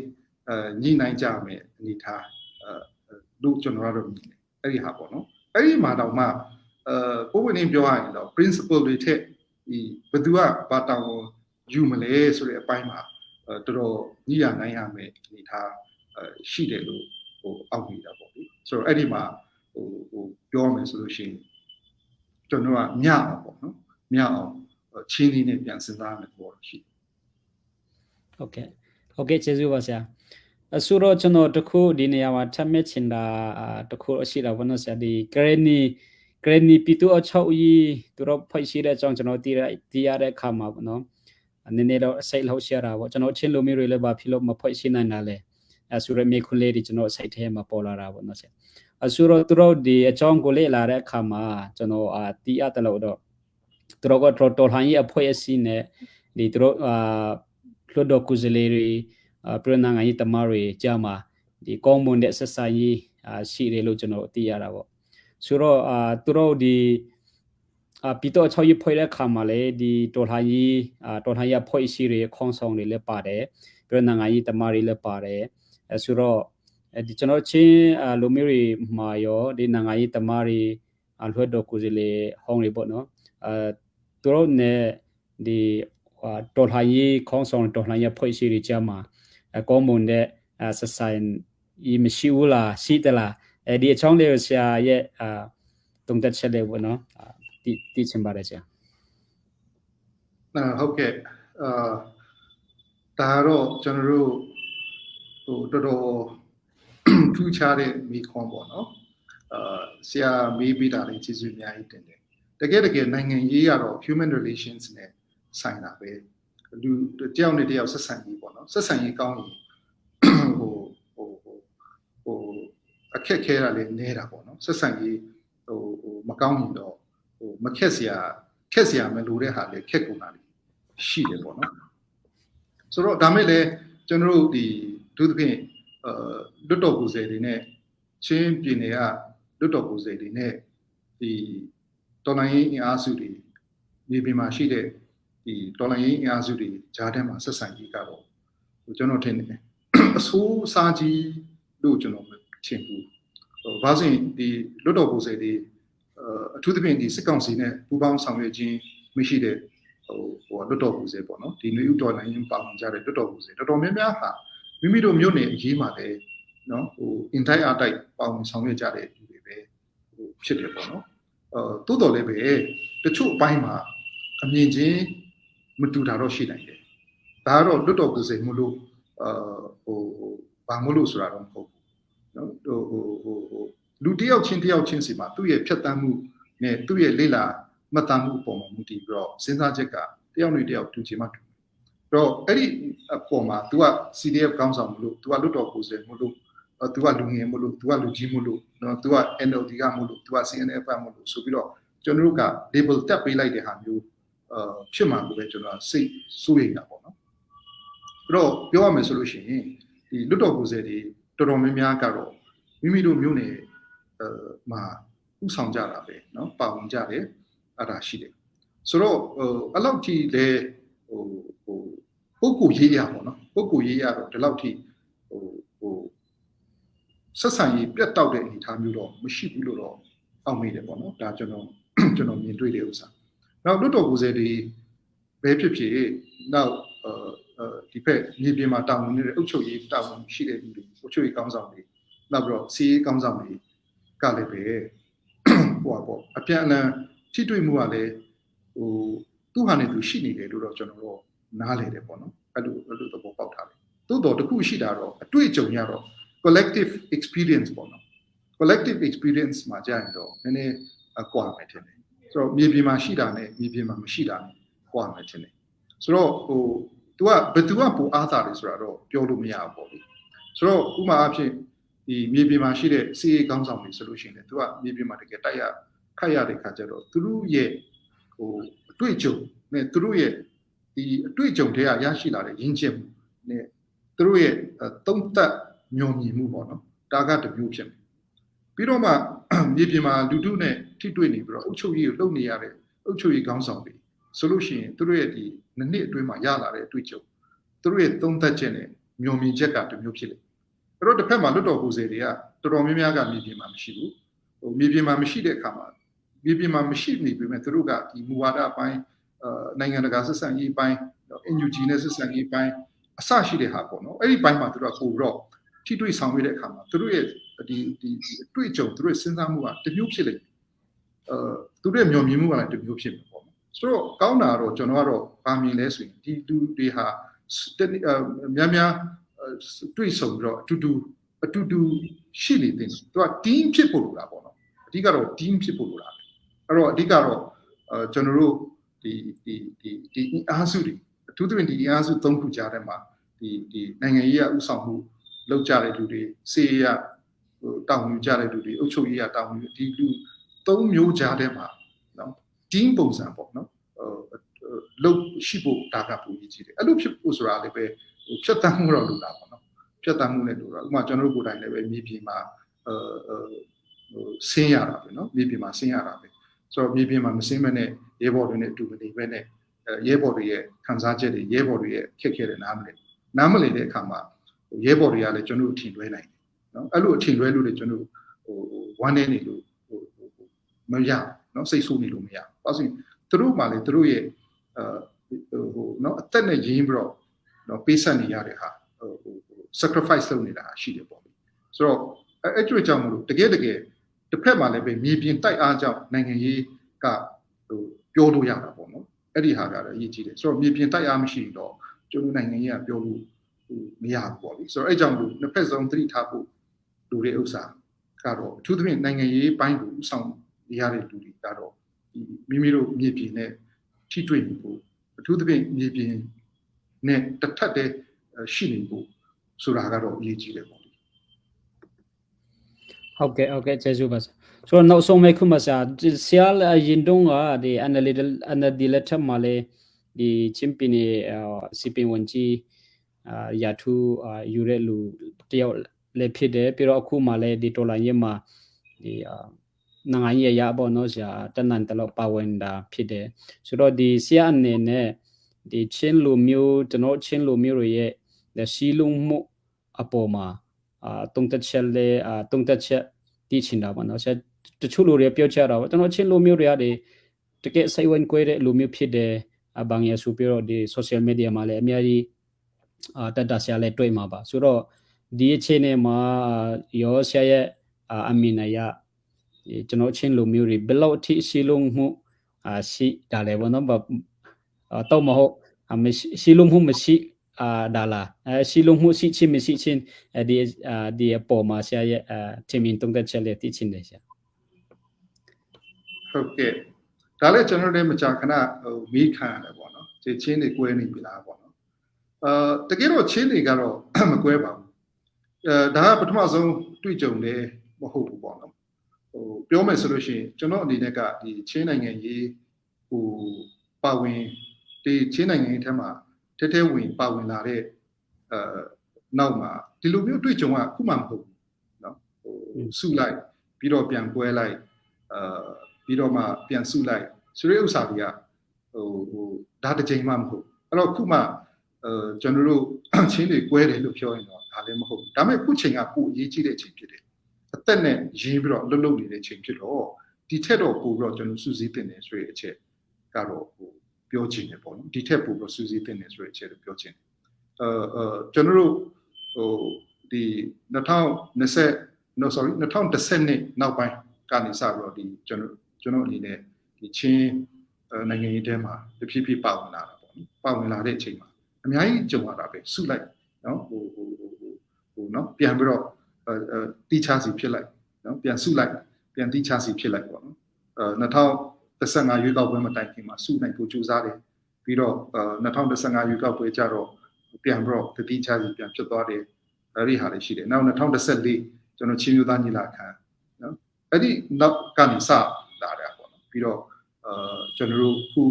ညှိနှိုင်းကြမယ်အနေထားလို့ကျွန်တော်တို့မြင်တယ်အဲ့ဒီဟာပေါ့နော်အဲ့ဒီမှာတော့မှကိုယ်ဝင်နေပြောရရင်တော့ principle တွေထက်ဒီဘယ်သူကဘာတောင်းယူမလဲဆိုတဲ့အပိုင်းမှာတော်တော်ညှိရနိုင်ရမယ်အနေထားရှိတယ်လို့အောက်နေတာပေါ့လေဆိုတော့အဲ့ဒီမှာပြောမယ်ဆိုလို့ရှိရင်ကျွန်တော်ကမြအောင်ပေါ့နော်မြအောင်ချင်းလေးနဲ့ပြန်စဉ်းစားမယ်ပေါ့ရှိဟုတ်ကဲ့ကျေးဇူးပါဆရာဆိုတော့ကျွန်တော်တခုဒီနေရာမှာထပ်မဲ့ချင်တာတခုရှိတာဘောနော်ဆရာဒီဂရနီပီတူအချောက်ကြီးသူတို့ဖိတ်ရှိတဲ့အကြောင်းကျွန်တော်သိရတဲ့အခါမှာပေါ့နော်နည်းနည်းတော့စိတ်လှုပ်ရှားတာပေါ့ကျွန်တော်ချင်းလူမျိုးတွေလည်းဘာဖြစ်လို့မဖိတ်ရှိနိုင်တာလဲဆိုရမြေခွန်လေးတွေကျွန်တော်စိတ်ထဲမှာပေါ်လာတာပေါ့နော်ဆရာဆိုတော့သူတို့ဒီအကြောင်းကိုလေ့လာတဲ့အခါမှာကျွန်တော်တီးရတယ်လို့တော့သူတို့ကတော်လှန်ရေးအဖွဲ့အစည်းနဲ့ဒီသူတို့လွတ်တော်ကုစလေတွေပြည်နိုင်ငံရေးတမတွေကြာမှာဒီကောင်းမွန်တဲ့ဆက်ဆံရေးရှိတယ်လို့ကျွန်တော်သိရတာပေါ့ဆိုတော့သူတို့ဒီပီတော့6ရဖွဲ့တဲ့ခါမှာလေဒီတော်လှန်ရေးအဖွဲ့အစည်းတွေခေါင်းဆောင်တွေလည်းပါတယ်ပြည်နိုင်ငံရေးတမတွေလည်းပါတယ်ဆိုတော့ဒီကျွန်တော်ချင်းလူမျိုးတွေမှာရောဒီနိုင်ငံရေးတမတွေလွတ်တော်ကုစလေဟောင်းတွေပေါ့နော်သူတို့နဲ့ဒီတော်လှန်ရေးခေါင်းဆောင်တော်လှန်ရေးဖွဲ့စည်းတွေကြာမှာကောင်းမွန်တဲ့ဆက်ဆံရေးမရှိဘူးလားရှိတယ်လားဒီအချောင်းလေးဆရာရဲ့တုံ့တက်ချက်လေးပေါ့နော်သိချင်ပါတယ်ဆရာဟုတ်ကဲ့ဒါတော့ကျွန်တော်တို့တော်တော်ထူးခြားတဲ့မိခွန်းပေါ့နော်ဆရာမေးပြီးတာလည်းကျေးဇူးအများကြီးတင်တယ်တကယ်နိုင်ငံရေးကတော့ human relations နဲ့ဆိုင်တာပဲလူတယောက်နဲ့တယောက်ဆက်ဆံရေးပေါ့နော်ဆက်ဆံရေးကောင်းရင်အခက်ခဲတာလည်းနေတာပေါ့နော်ဆက်ဆံရေးမကောင်းရင်တော့မခက်စရာမလိုတဲ့ဟာလည်းခက်ကုန်တာရှိတယ်ပေါ့နော်ဆိုတော့ဒါမဲ့လည်းကျွန်တော်တို့ဒီဒုသဖြင့်လွတ်တော်ကိုယ်စားတွေနဲ့ချင်းပြည်နယ်ကလွတ်တော်ကိုယ်စားတွေနဲ့ဒီတော်လိုင်းရေးအင်အားစုတွေမြေပြင်မှာရှိတဲ့ဒီတော်လိုင်းရေးအင်အားစုတွေဂျားထဲမှာဆက်ဆံရေးကတော့ကျွန်တော်ထင်တယ်အဆိုးစားကြီးလို့ကျွန်တော်ထင်ဘူးဘာလို့ဒီလွတ်တော်ကိုယ်စားတွေ အထူးသဖြင့်ဒီစစ်ကောင်စီနဲ့ပူးပေါင်းဆောင်ရွက်ခြင်းမရှိတဲ့လွတ်တော်ကိုယ်စားပေါ့နော်ဒီနွေဦးတော်လိုင်းရင်ပါဝင်ကြတဲ့လွတ်တော်ကိုယ်စားတော်တော်များများဟာမိမိတို့မြို့နယ်အရေးမှာလည်းနော်entire အတိုက်ပါဝင်ဆောင်ရွက်ကြတဲ့လူတွေပဲဖြစ်တယ်ပေါ့နော်တိုးတော်လည်းပဲတချို့အပိုင်းမှာအမြင်ချင်းမတူတာတော့ရှိနိုင်တယ်ဒါကတော့လွတ်တော်ကိုယ်စားမလို့ဘာမလို့ဆိုတာတော့မဟုတ်ဘူးနော်လူတယောက်ချင်းစီမှာသူ့ရဲ့ဖြတ်တန်းမှုနဲ့သူ့ရဲ့လေ့လာမှတ်သားမှုအပေါ်မှာမူတည်ပြီးတော့စဉ်းစားချက်ကတယောက်နဲ့တယောက်တူချင်မှတူတော့အဲ့ဒီအပေါ်မှာ तू က CDF ကောင်းဆောင်မလို့ तू ကလွတ်တော်ကိုယ်စားမလို့ तू ကလူငယ်မလို့ तू ကလူကြီးမလို့နော် तू က NLD ကမလို့ तू က CNF မလို့ဆိုပြီးတော့ကျွန်တော်တို့က label တက်ပေးလိုက်တဲ့ဟာမျိုးဖြစ်မှာကိုပဲကျွန်တော်စိတ်စိုးရိမ်တာပေါ့နော်အဲ့တော့ပြောရမယ်ဆိုလို့ရှိရင်ဒီလွတ်တော်ကိုယ်စားတွေတော်တော်များများကတော့မိမိတို့မျိုးနယ်မှာဥဆောင်ကြတာပဲเนาะပါဝင်ကြတယ်အဲ့ဒါရှိတယ်ဆိုတော့အဲ့လောက်ထိလဲပုဂ္ဂိုလ်ရေးရပေါ့နော်ပုဂ္ဂိုလ်ရေးရတော့ဒီလောက်ထိဆက်ဆံရေးပြတ်တောက်တဲ့အနေအထားမျိုးတော့မရှိဘူးလို့တော့အောက်မေ့တယ်ပေါ့နော်ဒါကျွန်တော်မြင်တွေ့တဲ့ဥစ္စာနောက်လွတ်တော်ကိုယ်စားတွေဘယ်ဖြစ်ဖြစ်နောက်ဒီဖက်မြေပြင်မှာတာဝန်နေတဲ့အုပ်ချုပ်ရေးတာဝန်ရှိတဲ့လူတွေအုပ်ချုပ်ရေးကောင်းဆောင်တွေနောက်ပြီးတော့စီးရေးကောင်းဆောင်တွေကလည်းပဲဟိုပေါ့အပြန်အလှန်ထိတွေ့မှုကလည်းသူ့ဟာနဲ့သူရှိနေတယ်လို့တော့ကျွန်တော်တို့နားလည်တယ်ပေါ့နော်အဲ့လိုသဘောပေါက်ထားတယ်သို့တော်တခုရှိတာတော့အတွေ့အကြုံရတော့ collective experience ပေါ့နော် collective experience မှာကြာရင်တော့နည်းနည်းကွာမယ်ထင်တယ်ဆိုတော့မြေပြင်မှာရှိတာနဲ့မြေပြင်မှာမရှိတာနဲ့ကွာမယ်ထင်တယ်ဆိုတော့तू ကဘယ်သူကပိုအားသာတယ်ဆိုတာတော့ပြောလို့မရဘူးပေါ့လေဆိုတော့ဥပမာအဖြစ်ဒီမြေပြင်မှာရှိတဲ့စီးရေးကောင်းဆောင်တွေဆိုလို့ရှိရင် तू ကမြေပြင်မှာတကယ်တိုက်ရခတ်ရတဲ့ခါကျတော့သူတို့ရဲ့အတွေ့အကြုံနဲ့သူတို့ရဲ့ဒီအတွေ့အကြုံတွေကရရှိလာတဲ့ရင်းချက်မှုနဲ့သူတို့ရဲ့သုံးသပ်မျှော်မြင်မှုပေါ့နော်ဒါကတမျိုးဖြစ်မယ်ပြီးတော့မှမြေပြင်မှာလူထုနဲ့ထိတွေ့နေပြီးတော့အုပ်ချုပ်ရေးကိုလုပ်နေရတဲ့အုပ်ချုပ်ရေးကောင်းဆောင်တွေဆိုလို့ရှိရင်သူတို့ရဲ့ဒီနှစ်အတွင်းမှာရလာတဲ့အတွေ့အကြုံသူတို့ရဲ့သုံးသပ်ချက်နဲ့မျှော်မြင်ချက်ကတမျိုးဖြစ်တယ်အဲ့တော့တစ်ဖက်မှာလွတ်တော်ကိုယ်စားတွေကတော်တော်များများကမြေပြင်မှာမရှိဘူးမြေပြင်မှာမရှိတဲ့အခါမှာမြေပြင်မှာမရှိနေပေမဲ့သူတို့ကဒီမူဝါဒအပိုင်းနိုင်ငံတကာဆက်ဆံရေးပိုင်း NUG နဲ့ဆက်ဆံရေးပိုင်းအစရှိတဲ့ဟာပေါ့နော်အဲ့ဒီပိုင်းမှာသူတို့ကပို့ပြီးတော့ထိတွေ့ဆောင်ရွက်တဲ့အခါမှာသူတို့ရဲ့ဒီအတွေ့အကြုံသူတို့ရဲ့စဉ်းစားမှုကတမျိုးဖြစ်လိမ့်မယ်သူတို့ရဲ့မျှော်မြင်မှုကလည်းတမျိုးဖြစ်မယ်ပေါ့ဆိုတော့ကောင်းတာတော့ကျွန်တော်ကတော့ဗာမြင်လဲဆိုရင်ဒီလူတွေဟာများတွေ့ဆုံပြီးတော့အတူတူရှိနေတယ်သူက team ဖြစ်ဖို့လိုတာပေါ့နော်အဓိကတော့ team ဖြစ်ဖို့လိုတာအဲ့တော့အဓိကတော့ကျွန်တော်တို့ဒီအားစုတွေအထူးသဖြင့်ဒီအားစု၃ခုကြားထဲမှာဒီနိုင်ငံရေးအဥဆောင်မှုလောက်ကြတဲ့လူတွေစေရတောင်းယူကြတဲ့လူတွေအုပ်ချုပ်ရေးတောင်းယူဒီလူ၃မျိုးကြားထဲမှာနော် team ပုံစံပေါ့နော်လောက်ရှိဖို့ဒါကပုံကြီးတယ်အဲ့လိုဖြစ်ဖို့ဆိုတာလည်းပဲဖြတ်တန်းမှုတော့လိုတာပေါ့နော်ဖြတ်တန်းမှုနဲ့လိုတာဥပမာကျွန်တော်တို့ကိုယ်တိုင်လည်းပဲမြေပြင်မှာဆင်းရတာပဲနော်မြေပြင်မှာဆင်းရတာပဲဆိုတော့မြေပြင်မှာမဆင်းမနဲ့ရဲဘော်တွေနဲ့အတူမနေပဲနဲ့ရဲဘော်တွေရဲ့ခံစားချက်တွေရဲဘော်တွေရဲ့ခက်ခဲတဲ့နားမလည်တဲ့အခါမှာရဲဘော်တွေကလည်းကျွန်တော်တို့အထင်လွဲနိုင်တယ်နော်အဲ့လိုအထင်လွဲလို့လည်းကျွန်တော်ဝမ်းနေနေလို့မရနော်စိတ်ဆိုးနေလို့မရဘာလို့သူတို့မှလည်းသူတို့ရဲ့နော်အသက်နဲ့ရင်းပြီးတော့နော်ပေးဆက်နေရတဲ့ဟာ sacrifice လုပ်နေတာရှိတယ်ပေါ့ဆိုတော့အဲ့ကြွကြောင့်မလို့တကယ်တစ်ဖက်မှာလည်းပဲမြေပြင်တိုက်အားကြောင့်နိုင်ငံရေးကပြောလို့ရတာပေါ့နော်အဲ့ဒီဟာကတော့အရေးကြီးတယ်ဆိုတော့မြေပြင်တိုက်အားမရှိတော့ကျွန်တော်နိုင်ငံရေးကပြောလို့မရဘူးပေါ့လေဆိုတော့အဲ့ကြောင့်လို့နှစ်ဖက်ဆုံးသတိထားဖို့လူတွေဥစ္စာကတော့အထူးသဖြင့်နိုင်ငံရေးပိုင်းကိုဥဆောင်ရတဲ့လူတွေကတော့ဒီမိမိတို့မြေပြင်နဲ့ထိတွေ့နေဖို့အထူးသဖြင့်မြေပြင်နဲ့တစ်ထပ်တည်းရှိနေဖို့ဆိုတာကတော့အရေးကြီးတယ်ပေါ့ဟုတ်ကဲ့ကျေးဇူးပါဆိုတော့နောက်ဆုံးမဲ့ခုမှဆရာရင်တုံးကဒီ NLD လက်ထက်မှာလေဒီချင်းပင်စီပင်ဝန်ကြီးရာထူးယူတဲ့လူတယောက်လည်းဖြစ်တယ်ပြီးတော့အခုမှလည်းဒီတော်လိုင်းရဲမှာဒီနိုင်ငံရေးရပေါ့နော်ဆရာတနန်တလောက်ပါဝင်တာဖြစ်တယ်ဆိုတော့ဒီဆရာအနေနဲ့ဒီချင်းလူမျိုးကျွန်တော်ချင်းလူမျိုးရဲ့စီလုံးမှုအပေါ်မှာတုံးတက်ချက်တည်ချင်တာပေါ့နော်ဆရာ တချို့လူတွေပြောကြတာပေါ့ကျွန်တော်ချင်းလူမျိုးတွေကတကယ်စိတ်ဝင်ကွဲတဲ့လူမျိုးဖြစ်တယ်ဘางอย่างဆိုပြီးတော့ဒီ social media မှာလည်းအများကြီးတက်တာဆရာလည်းတွေ့မှာပါဆိုတော့ဒီအခြေအနေမှာရောဆရာရဲ့အမီနာရကျွန်တော်ချင်းလူမျိုးတွေဘယ်လောက်အထိစီလုံးမှုရှိဒါလည်းဘောနော်တော့မဟုတ်စီလုံးမှုမရှိဒါလားစီလုံးမှုရှိချင်းမရှိချင်းဒီအပေါ်မှာဆရာရဲ့ထင်မြင်သုံးသပ်ချက်လေးသိချင်တယ်ဆရာဟုတ်ကဲ့ဒါလည်းကျွန်တော်တို့မကြာခဏမိခံရတယ်ပေါ့နော်ချင်းတွေကွဲနေပြီလားပေါ့နော်တကယ်တော့ချင်းတွေကတော့မကွဲပါဘူးဒါကပထမဆုံးတွေ့ကြုံတယ်မဟုတ်ဘူးပေါ့နော်ပြောမယ်ဆိုလို့ရှိရင်ကျွန်တော်အနေနဲ့ကဒီချင်းနိုင်ငံရေးပါဝင်ဒီချင်းနိုင်ငံရေးထဲမှာထဲဝင်ပါဝင်လာတဲ့နောက်မှာဒီလိုမျိုးတွေ့ကြုံကခုမှမဟုတ်ဘူးเนาะစုလိုက်ပြီးတော့ပြန်ကွဲလိုက်ပြီးတော့မှပြန်စုလိုက်ဆိုတဲ့ဥစ္စာတွေကဒါတစ်ချိန်မှမဟုတ်အဲ့တော့ခုမှကျွန်တော်တို့ချင်းတွေကွဲတယ်လို့ပြောရင်တော့ဒါလည်းမဟုတ်ဘူးဒါပေမဲ့ခုချိန်ကပိုအရေးကြီးတဲ့အချိန်ဖြစ်တယ်အသက်နဲ့ရေးပြီးတော့လှုပ်နေတဲ့ချိန်ဖြစ်တော့ဒီထက်တော့ပိုပြီးတော့ကျွန်တော်စုစည်းတင်နေဆိုတဲ့အချက်ကတော့ပြောချင်တယ်ပေါ့နော်ဒီထက်ပိုပြီးတော့စုစည်းတင်နေဆိုတဲ့အချက်ကိုပြောချင်တယ်ကျွန်တော်တို့ဒီ2010နောက်ပိုင်းကနေစပြီးတော့ဒီကျွန်တော်အနေနဲ့ဒီချင်းနိုင်ငံရေးထဲမှာတဖြည်းဖြည်းပါဝင်လာတာပေါ့နော်ပါဝင်လာတဲ့အချိန်မှာအများကြီးကြုံရတာပဲစုလိုက်နော်နော်ပြန်ပြီးတော့တီးခြားစီဖြစ်လိုက်နော်ပြန်စုလိုက်ပြန်တီးခြားစီဖြစ်လိုက်ပေါ့နော်2015ရွေးကောက်ပွဲမတိုင်ခင်မှာစုနိုင်ဖို့ကြိုးစားတယ်ပြီးတော့2015ရွေးကောက်ပွဲကြတော့ပြန်ပြီးတော့တီးခြားစီပြန်ဖြစ်သွားတယ်အဲ့ဒီဟာတွေရှိတယ်နောက်2014ကျွန်တော်ချင်းမျိုးသားညီလာခံနော်အဲ့ဒီနောက်ကနေစလာတာပေါ့နော်ပြီးတော့ကျွန်တော်တို့ခု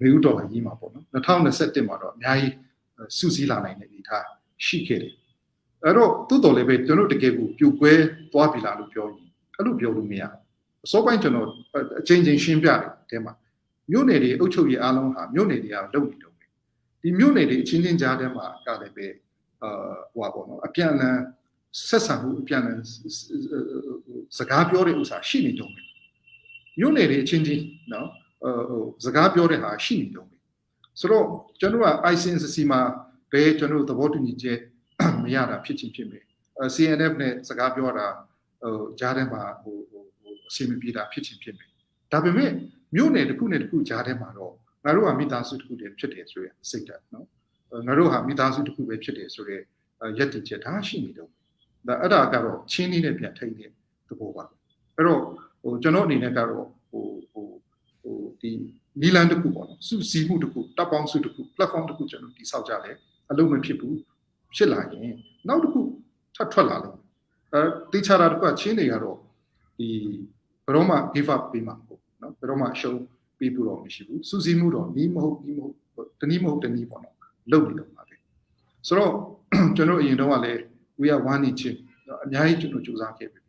မေဦးတော်ကြီးမှာပေါ့နော်2021မှာတော့အများကြီးစုစည်းလာနိုင်တဲ့အနေအထားရှိခဲ့တယ်အဲ့တော့သို့တော်လည်းပဲကျွန်တော်တကယ်ကိုပြိုကွဲသွားပြီလားလို့ပြောရင်အဲ့လိုပြောလို့မရဘူးအစောပိုင်းကျွန်တော်အချိန်ချင်းရှင်းပြတယ်အဲမှာမြို့နယ်တွေအုပ်ချုပ်ရေးအားလုံးဟာမြို့နယ်တွေကလုပ်နေတော့တယ်ဒီမြို့နယ်တွေအချင်းချင်းကြားထဲမှာကလည်းပဲဟိုပါပေါ့နော်အပြန်အလှန်ဆက်ဆံမှုအပြန်အလှန်စကားပြောတဲ့ဥစ္စာရှိနေတော့တယ်မြို့နယ်တွေအချင်းချင်းနော်စကားပြောတဲ့ဟာရှိနေတော့တယ်ဆိုတော့ကျွန်တော်က ICNCC မှာဘယ်ကျွန်တော်သဘောတူညီချက်မရတာဖြစ်ချင်းဖြစ်မယ် CNF နဲ့စကားပြောတာကြားထဲမှာအစီအမံပြေတာဖြစ်ချင်းဖြစ်မယ်ဒါပေမဲ့မြို့နယ်တစ်ခုနဲ့တစ်ခုကြားထဲမှာတော့ငါတို့ဟာမိသားစုတစ်ခုတည်းဖြစ်တယ်ဆိုရယ်စိတ်ဓာတ်နော်ငါတို့ဟာမိသားစုတစ်ခုပဲဖြစ်တယ်ဆိုရယ်ရက်တည်ချက်ဒါရှိနေတော့ဒါအဲ့ဒါကတော့ချင်းလေးနဲ့ပြန်ထိတဲ့သဘောပါအဲ့တော့ကျွန်တော်အနေနဲ့ကတော့ဒီနီလန်တစ်ခုပေါ့နော်စုစည်းမှုတစ်ခုတပ်ပေါင်းစုတစ်ခု platform တစ်ခုကျွန်တော်တိဆောက်ကြတယ်အလုံးမဖြစ်ဘူးဖြစ်လာရင်နောက်တစ်ခုထပ်ထွက်လာလို့တေချာတာတစ်ခုချင်းတွေကတော့ဒီဘယ်တော့မှ give up ပေးမှာမဟုတ်နော်ဘယ်တော့မှရှုံးပေးဖို့တော့မရှိဘူးစုစည်းမှုတော့နီးမဟုတ်တနည်းမဟုတ်တနည်းပေါ့နော်လုပ်နေတော့မှာပဲဆိုတော့ကျွန်တော်အရင်တော့ကလည်း we are one in ချင်းအများကြီးကျွန်တော်စူးစမ်းခဲ့ပြီ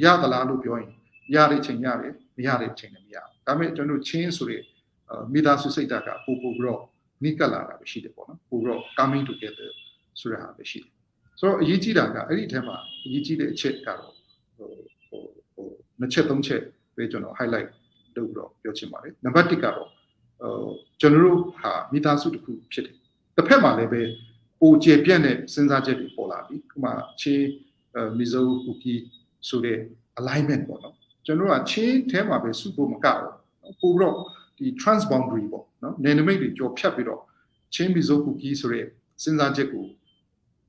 ရသလားလို့ပြောရင်ရတဲ့အချိန်ရတယ်မရတဲ့အချိန်လည်းမရဘူးဒါပေမဲ့ကျွန်တော်ချင်းဆိုတဲ့မိသားစုစိတ်ဓာတ်ကပို့ပြီးတော့နိကလာတာပဲရှိတယ်ပေါ့နော်ပို့ပြီးတော့ coming together ဆိုတာပဲရှိတယ်ဆိုတော့အရေးကြီးတာကအဲ့ဒီထဲမှာအရေးကြီးတဲ့အချက်ကတော့နှစ်ချက်သုံးချက်ပဲကျွန်တော် highlight လုပ်ပြီးတော့ပြောချင်ပါတယ်နံပါတ်1ကတော့ကျွန်တော်တို့ဟာမိသားစုတစ်ခုဖြစ်တယ်တစ်ဖက်မှာလည်းပဲပိုကျေပြန့်တဲ့စဉ်းစားချက်တွေပေါ်လာပြီဥပမာချင်းမီဇိုကူကီဆိုတဲ့ alignment ပေါ့နော်ကျွန်တော်တို့ကချင်းထဲမှာပဲစုဖို့မကတော့ပို့ပြီးတော့ဒီ transboundary ပေါ့နော်နယ်နိမိတ်တွေကျော်ဖြတ်ပြီးတော့ချင်းမီဇိုကူကီဆိုတဲ့စဉ်းစားချက်ကို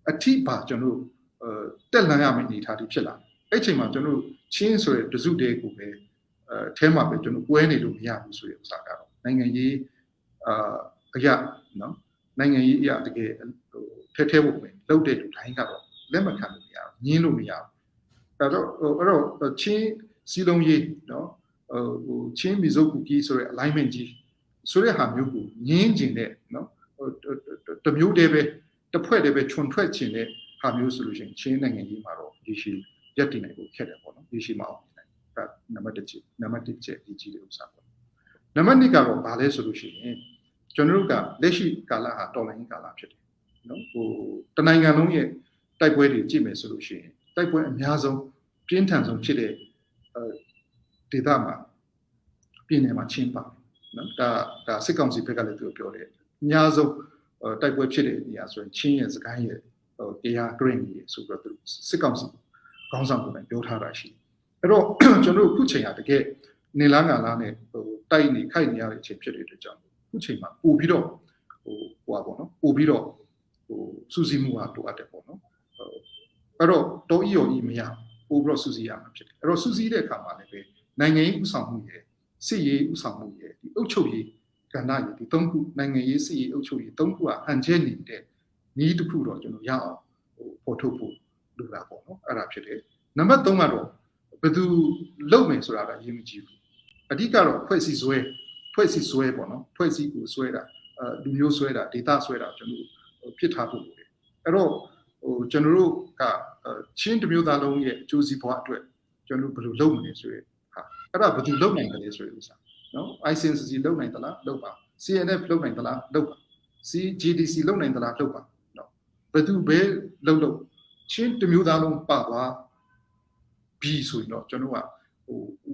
အထိပါကျွန်တော်တို့တက်လှမ်းရမယ့်အနေအထားတွေဖြစ်လာအဲ့ချိန်မှာကျွန်တော်တို့ချင်းဆိုတဲ့တစုတည်းကိုပဲအဲမှာပဲကျွန်တော်ကွဲနေလို့မရဘူးဆိုတဲ့ဥစ္စာကတော့နိုင်ငံရေးအရာနော်နိုင်ငံရေးအရာတကယ်ထဲဖို့ပဲလုပ်တဲ့လူတိုင်းကတော့လက်မခံလို့မရဘူးညင်းလို့မရဘူးအဲ့တော့ချင်းစီလုံးရေးနော်ချင်းမီဇိုကူကီဆိုတဲ့ alignment ကြီးဆိုတဲ့ဟာမျိုးကိုညင်းကျင်တဲ့နော်တမျိုးတည်းပဲတစ်ဖွဲ့တည်းပဲခြုံထွက်ချင်တဲ့ဟာမျိုးဆိုလို့ရှိရင်ချင်းနိုင်ငံကြီးမှာတော့ဒီရှိရက်တည်နိုင်ဖို့ခက်တယ်ပေါ့နော်ဒီရှိမှာအောင်နိုင်ဒါနံပါတ်1ချက်ဒီကြီးတဲ့ဥစ္စာပေါ့နံပါတ်2ကတော့ဘာလဲဆိုလို့ရှိရင်ကျွန်တော်တို့ကလက်ရှိကာလဟာတော်လိုင်းကာလဖြစ်တယ်နော်တနိုင်ငံလုံးရဲ့တိုက်ပွဲတွေကြည့်မယ်ဆိုလို့ရှိရင်တိုက်ပွဲအများဆုံးပြင်းထန်ဆုံးဖြစ်တဲ့ ဒေသမှာပြည်နယ်မှာချင်းပါနော်ဒါစစ်ကောင်စီဘက်ကလည်းသူပြောတယ်အများဆုံးတိုက်ပွဲဖြစ်တဲ့နေရာဆိုရင်ချင်းရဲ့စကိုင်းရဲ့တရားဂရင်းကြီးဆိုပြီးတော့သူစစ်ကောင်စီခေါင်းဆောင်ကလည်းပြောထားတာရှိအဲ့တော့ကျွန်တော်တို့ခုချိန်ကတကယ်နေလားငါလားနဲ့တိုက်နေခိုက်နေရတဲ့အချိန်ဖြစ်တဲ့အတွက်ကြောင့်ခုချိန်မှာပို့ပြီးတော့ဟိုပါပေါ့နော်ပို့ပြီးတော့စူးစီးမှုကလိုအပ်တယ်ပေါ့နော်အဲ့တော့တော်ဤရောဤမရပို့ပြီးတော့စူးစီးရမှာဖြစ်တယ်အဲ့တော့စူးစီးတဲ့အခါမှာလည်းပဲနိုင်ငံရေးဥဆောင်မှုရဲ့စစ်ရေးဥဆောင်မှုရဲ့ဒီအုပ်ချုပ်ရေးကဏ္ဍရဲ့ဒီ၃ခုနိုင်ငံရေးစစ်ရေးအုပ်ချုပ်ရေး၃ခုကဟန်ချက်နေတဲ့ဤတစ်ခုတော့ကျွန်တော်ရအောင်ပေါ်ထုတ်ဖို့လိုတာပေါ့နော်အဲ့ဒါဖြစ်တယ်နံပါတ်3ကတော့ဘယ်သူလုပ်မယ်ဆိုတာတော့ရေးမကြည့်ဘူးအဓိကတော့ဖွဲ့စည်းဆွဲပေါ့နော်ဖွဲ့စည်းကိုဆွဲတာလူမျိုးဆွဲတာဒေတာဆွဲတာကျွန်တော်ဖြစ်ထားဖို့လိုတယ်အဲ့တော့ကျွန်တော်တို့ကချင်းတစ်မျိုးသားလုံးရဲ့အကျိုးစီးပွားအတွက်ကျွန်တော်တို့ဘယ်လိုလုပ်မလဲဆိုရယ်ဟာအဲ့ဒါဘယ်သူလုပ်နိုင်တယ်ဆိုရယ်ဥစ္စာနော် ICNCC လုပ်နိုင်သလားလုပ်ပါ CNF လုပ်နိုင်သလားလုပ်ပါ CGDC လုပ်နိုင်သလားလုပ်ပါနော်ဘယ်သူပဲလုပ်ချင်းတစ်မျိုးသားလုံးပါသွားပြီးဆိုရင်တော့ကျွန်တော်က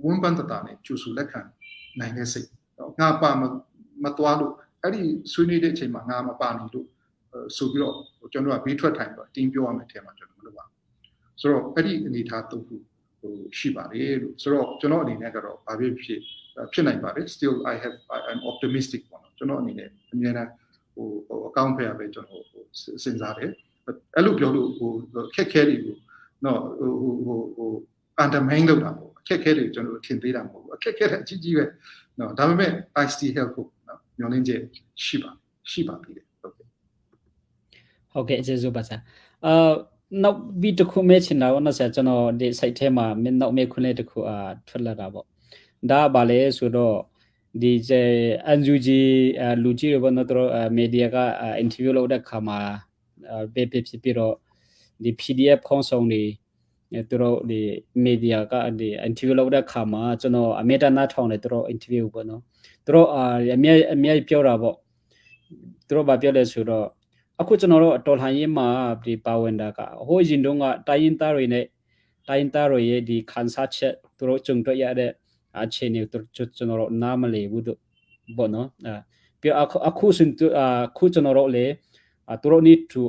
ဝန်းပန်းတတာနဲ့ကျူဆူလက်ခံနိုင်တဲ့စိတ်နော်ငါပါမသွားလို့အဲ့ဒီဆွေးနွေးတဲ့အချိန်မှာငါမပါနေလို့ဆိုပြီးတော့ကျွန်တော်ကဘေးထွက်ထိုင်တော့တင်းပြောရမယ်ထဲမှာကျွန်တော်မလုပ်ပါဆိုတော့အဲ့ဒီအနေထားသုံးခုရှိပါတယ်လို့ဆိုတော့ကျွန်တော်အနေနဲ့ကတော့ဘာဖြစ်နိုင်ပါတယ် still I'm optimistic ပေါ့နော်ကျွန်တော်အနေနဲ့အများနဲ့အကောင့်ဖက်ရပဲကျွန်တော်စဉ်းစားတယ်အဲ့လိုပြောလို့ခက်ခဲတွေကိုနော်undermine လုပ်တာပေါ့အခက်ခဲတွေကျွန်တော်ထင်သေးတာမဟုတ်ဘူးအခက်ခဲတဲ့အကြီးကြီးပဲနော်ဒါပေမဲ့ I still help ဖို့နော်ညွှန်လင်းချက်ရှိပါသေးတယ်ဟုတ်ကဲ့ကျေးဇူးပါဆရာနောက်ပြီးတစ်ခုမဲချင်တာပေါ့နော်ဆရာကျွန်တော်ဒီ site ထဲမှာနောက်မဲခွန်းလေးတစ်ခုထွက်လာတာပေါ့ဒါကဘာလဲဆိုတော့ဒီ NUG လူကြီးတွေပေါ့နော်တို့မီဒီယာက interview လုပ်တဲ့ခါမှာပေးပြီးတော့ဒီ PDF ခေါင်းဆောင်တွေတို့ဒီမီဒီယာကဒီ interview လုပ်တဲ့ခါမှာကျွန်တော်အမေတနာထောင်တယ်တို့ interview ပေါ့နော်တို့အမြဲပြောတာပေါ့တို့ဘာပြောလဲဆိုတော့အခုကျွန်တော်တို့တော်လှန်ရေးမှာဒီပါဝင်တာကဟိုရင်တုန်းကတိုင်းရင်းသားတွေနဲ့တိုင်းရင်းသားတွေရဲ့ဒီခန်းစားချက်တို့ကြုံတွေ့ရတဲ့အခြေအနေတို့ကျွန်တော်တို့နားမလည်ဘူးတို့ပေါ့နော်ပြီးအခုကျွန်တော်တို့လေတို့ need to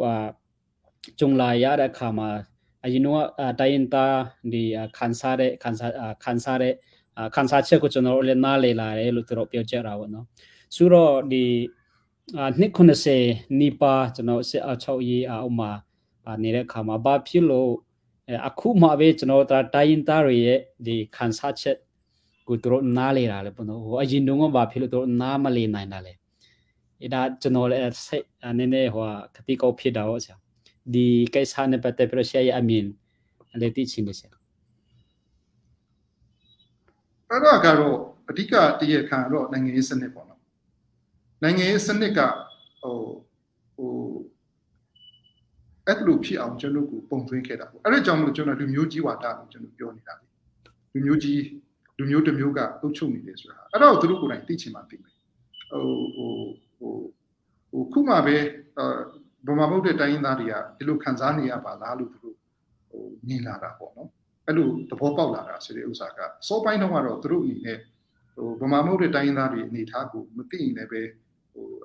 ကြုံလာရတဲ့အခါမှာအရင်ကတိုင်းရင်းသားဒီခန်းစားချက်ကိုကျွန်တော်တို့လည်းနားလည်လာတယ်လို့တို့ပြောကြတာပေါ့နော်ဆိုတော့ဒီနှစ်90နီးပါးကျွန်တော်စစ်အချောက်ရေးအောင်မှာနေတဲ့အခါမှာဘာဖြစ်လို့အခုမှပဲကျွန်တော်တိုင်းရင်းသားတွေရဲ့ဒီခန်းစားချက်ကိုတို့နားလေတာလေပေါ့နော်ဟိုအရင်တုန်းကဘာဖြစ်လို့တို့နားမလေနိုင်တာလဲအဲ့ဒါကျွန်တော်လည်းစိတ်နည်းနည်းဟိုခတိကောက်ဖြစ်တာဟုတ်ဆရာဒီကိစ္စနဲ့ပတ်သက်ပြီးဆရာရဲ့အမြင်လည်းသိချင်တယ်ဆရာအဲ့ဒါကတော့အဓိကတရခံတော့နိုင်ငံရေးစနစ်ပေါ့နော်နိုင်ငံရေးစနစ်ကအဲ့လိုဖြစ်အောင်ကျွန်တော်ကိုပုံသွင်းခဲ့တာပေါ့အဲ့ဒါကြောင့်မလို့ကျွန်တော်လူမျိုးကြီးဝါဒလို့ကျွန်တော်ပြောနေတာလေလူမျိုးတစ်မျိုးကအုပ်ချုပ်နေတယ်ဆိုတာအဲ့တော့သူတို့ကိုယ်တိုင်သိချင်မှသိမယ်ခုမှပဲဗမာမဟုတ်တဲ့တိုင်းရင်းသားတွေကဒီလိုခံစားနေရပါလားလို့သူတို့မြင်လာတာပေါ့နော်အဲ့လိုသဘောပေါက်လာတာဆိုတဲ့ဥစ္စာကစောပိုင်းတော့ကတော့သူတို့အနေနဲ့ဗမာမဟုတ်တဲ့တိုင်းရင်းသားတွေအနေထားကိုမသိရင်လည်းပဲ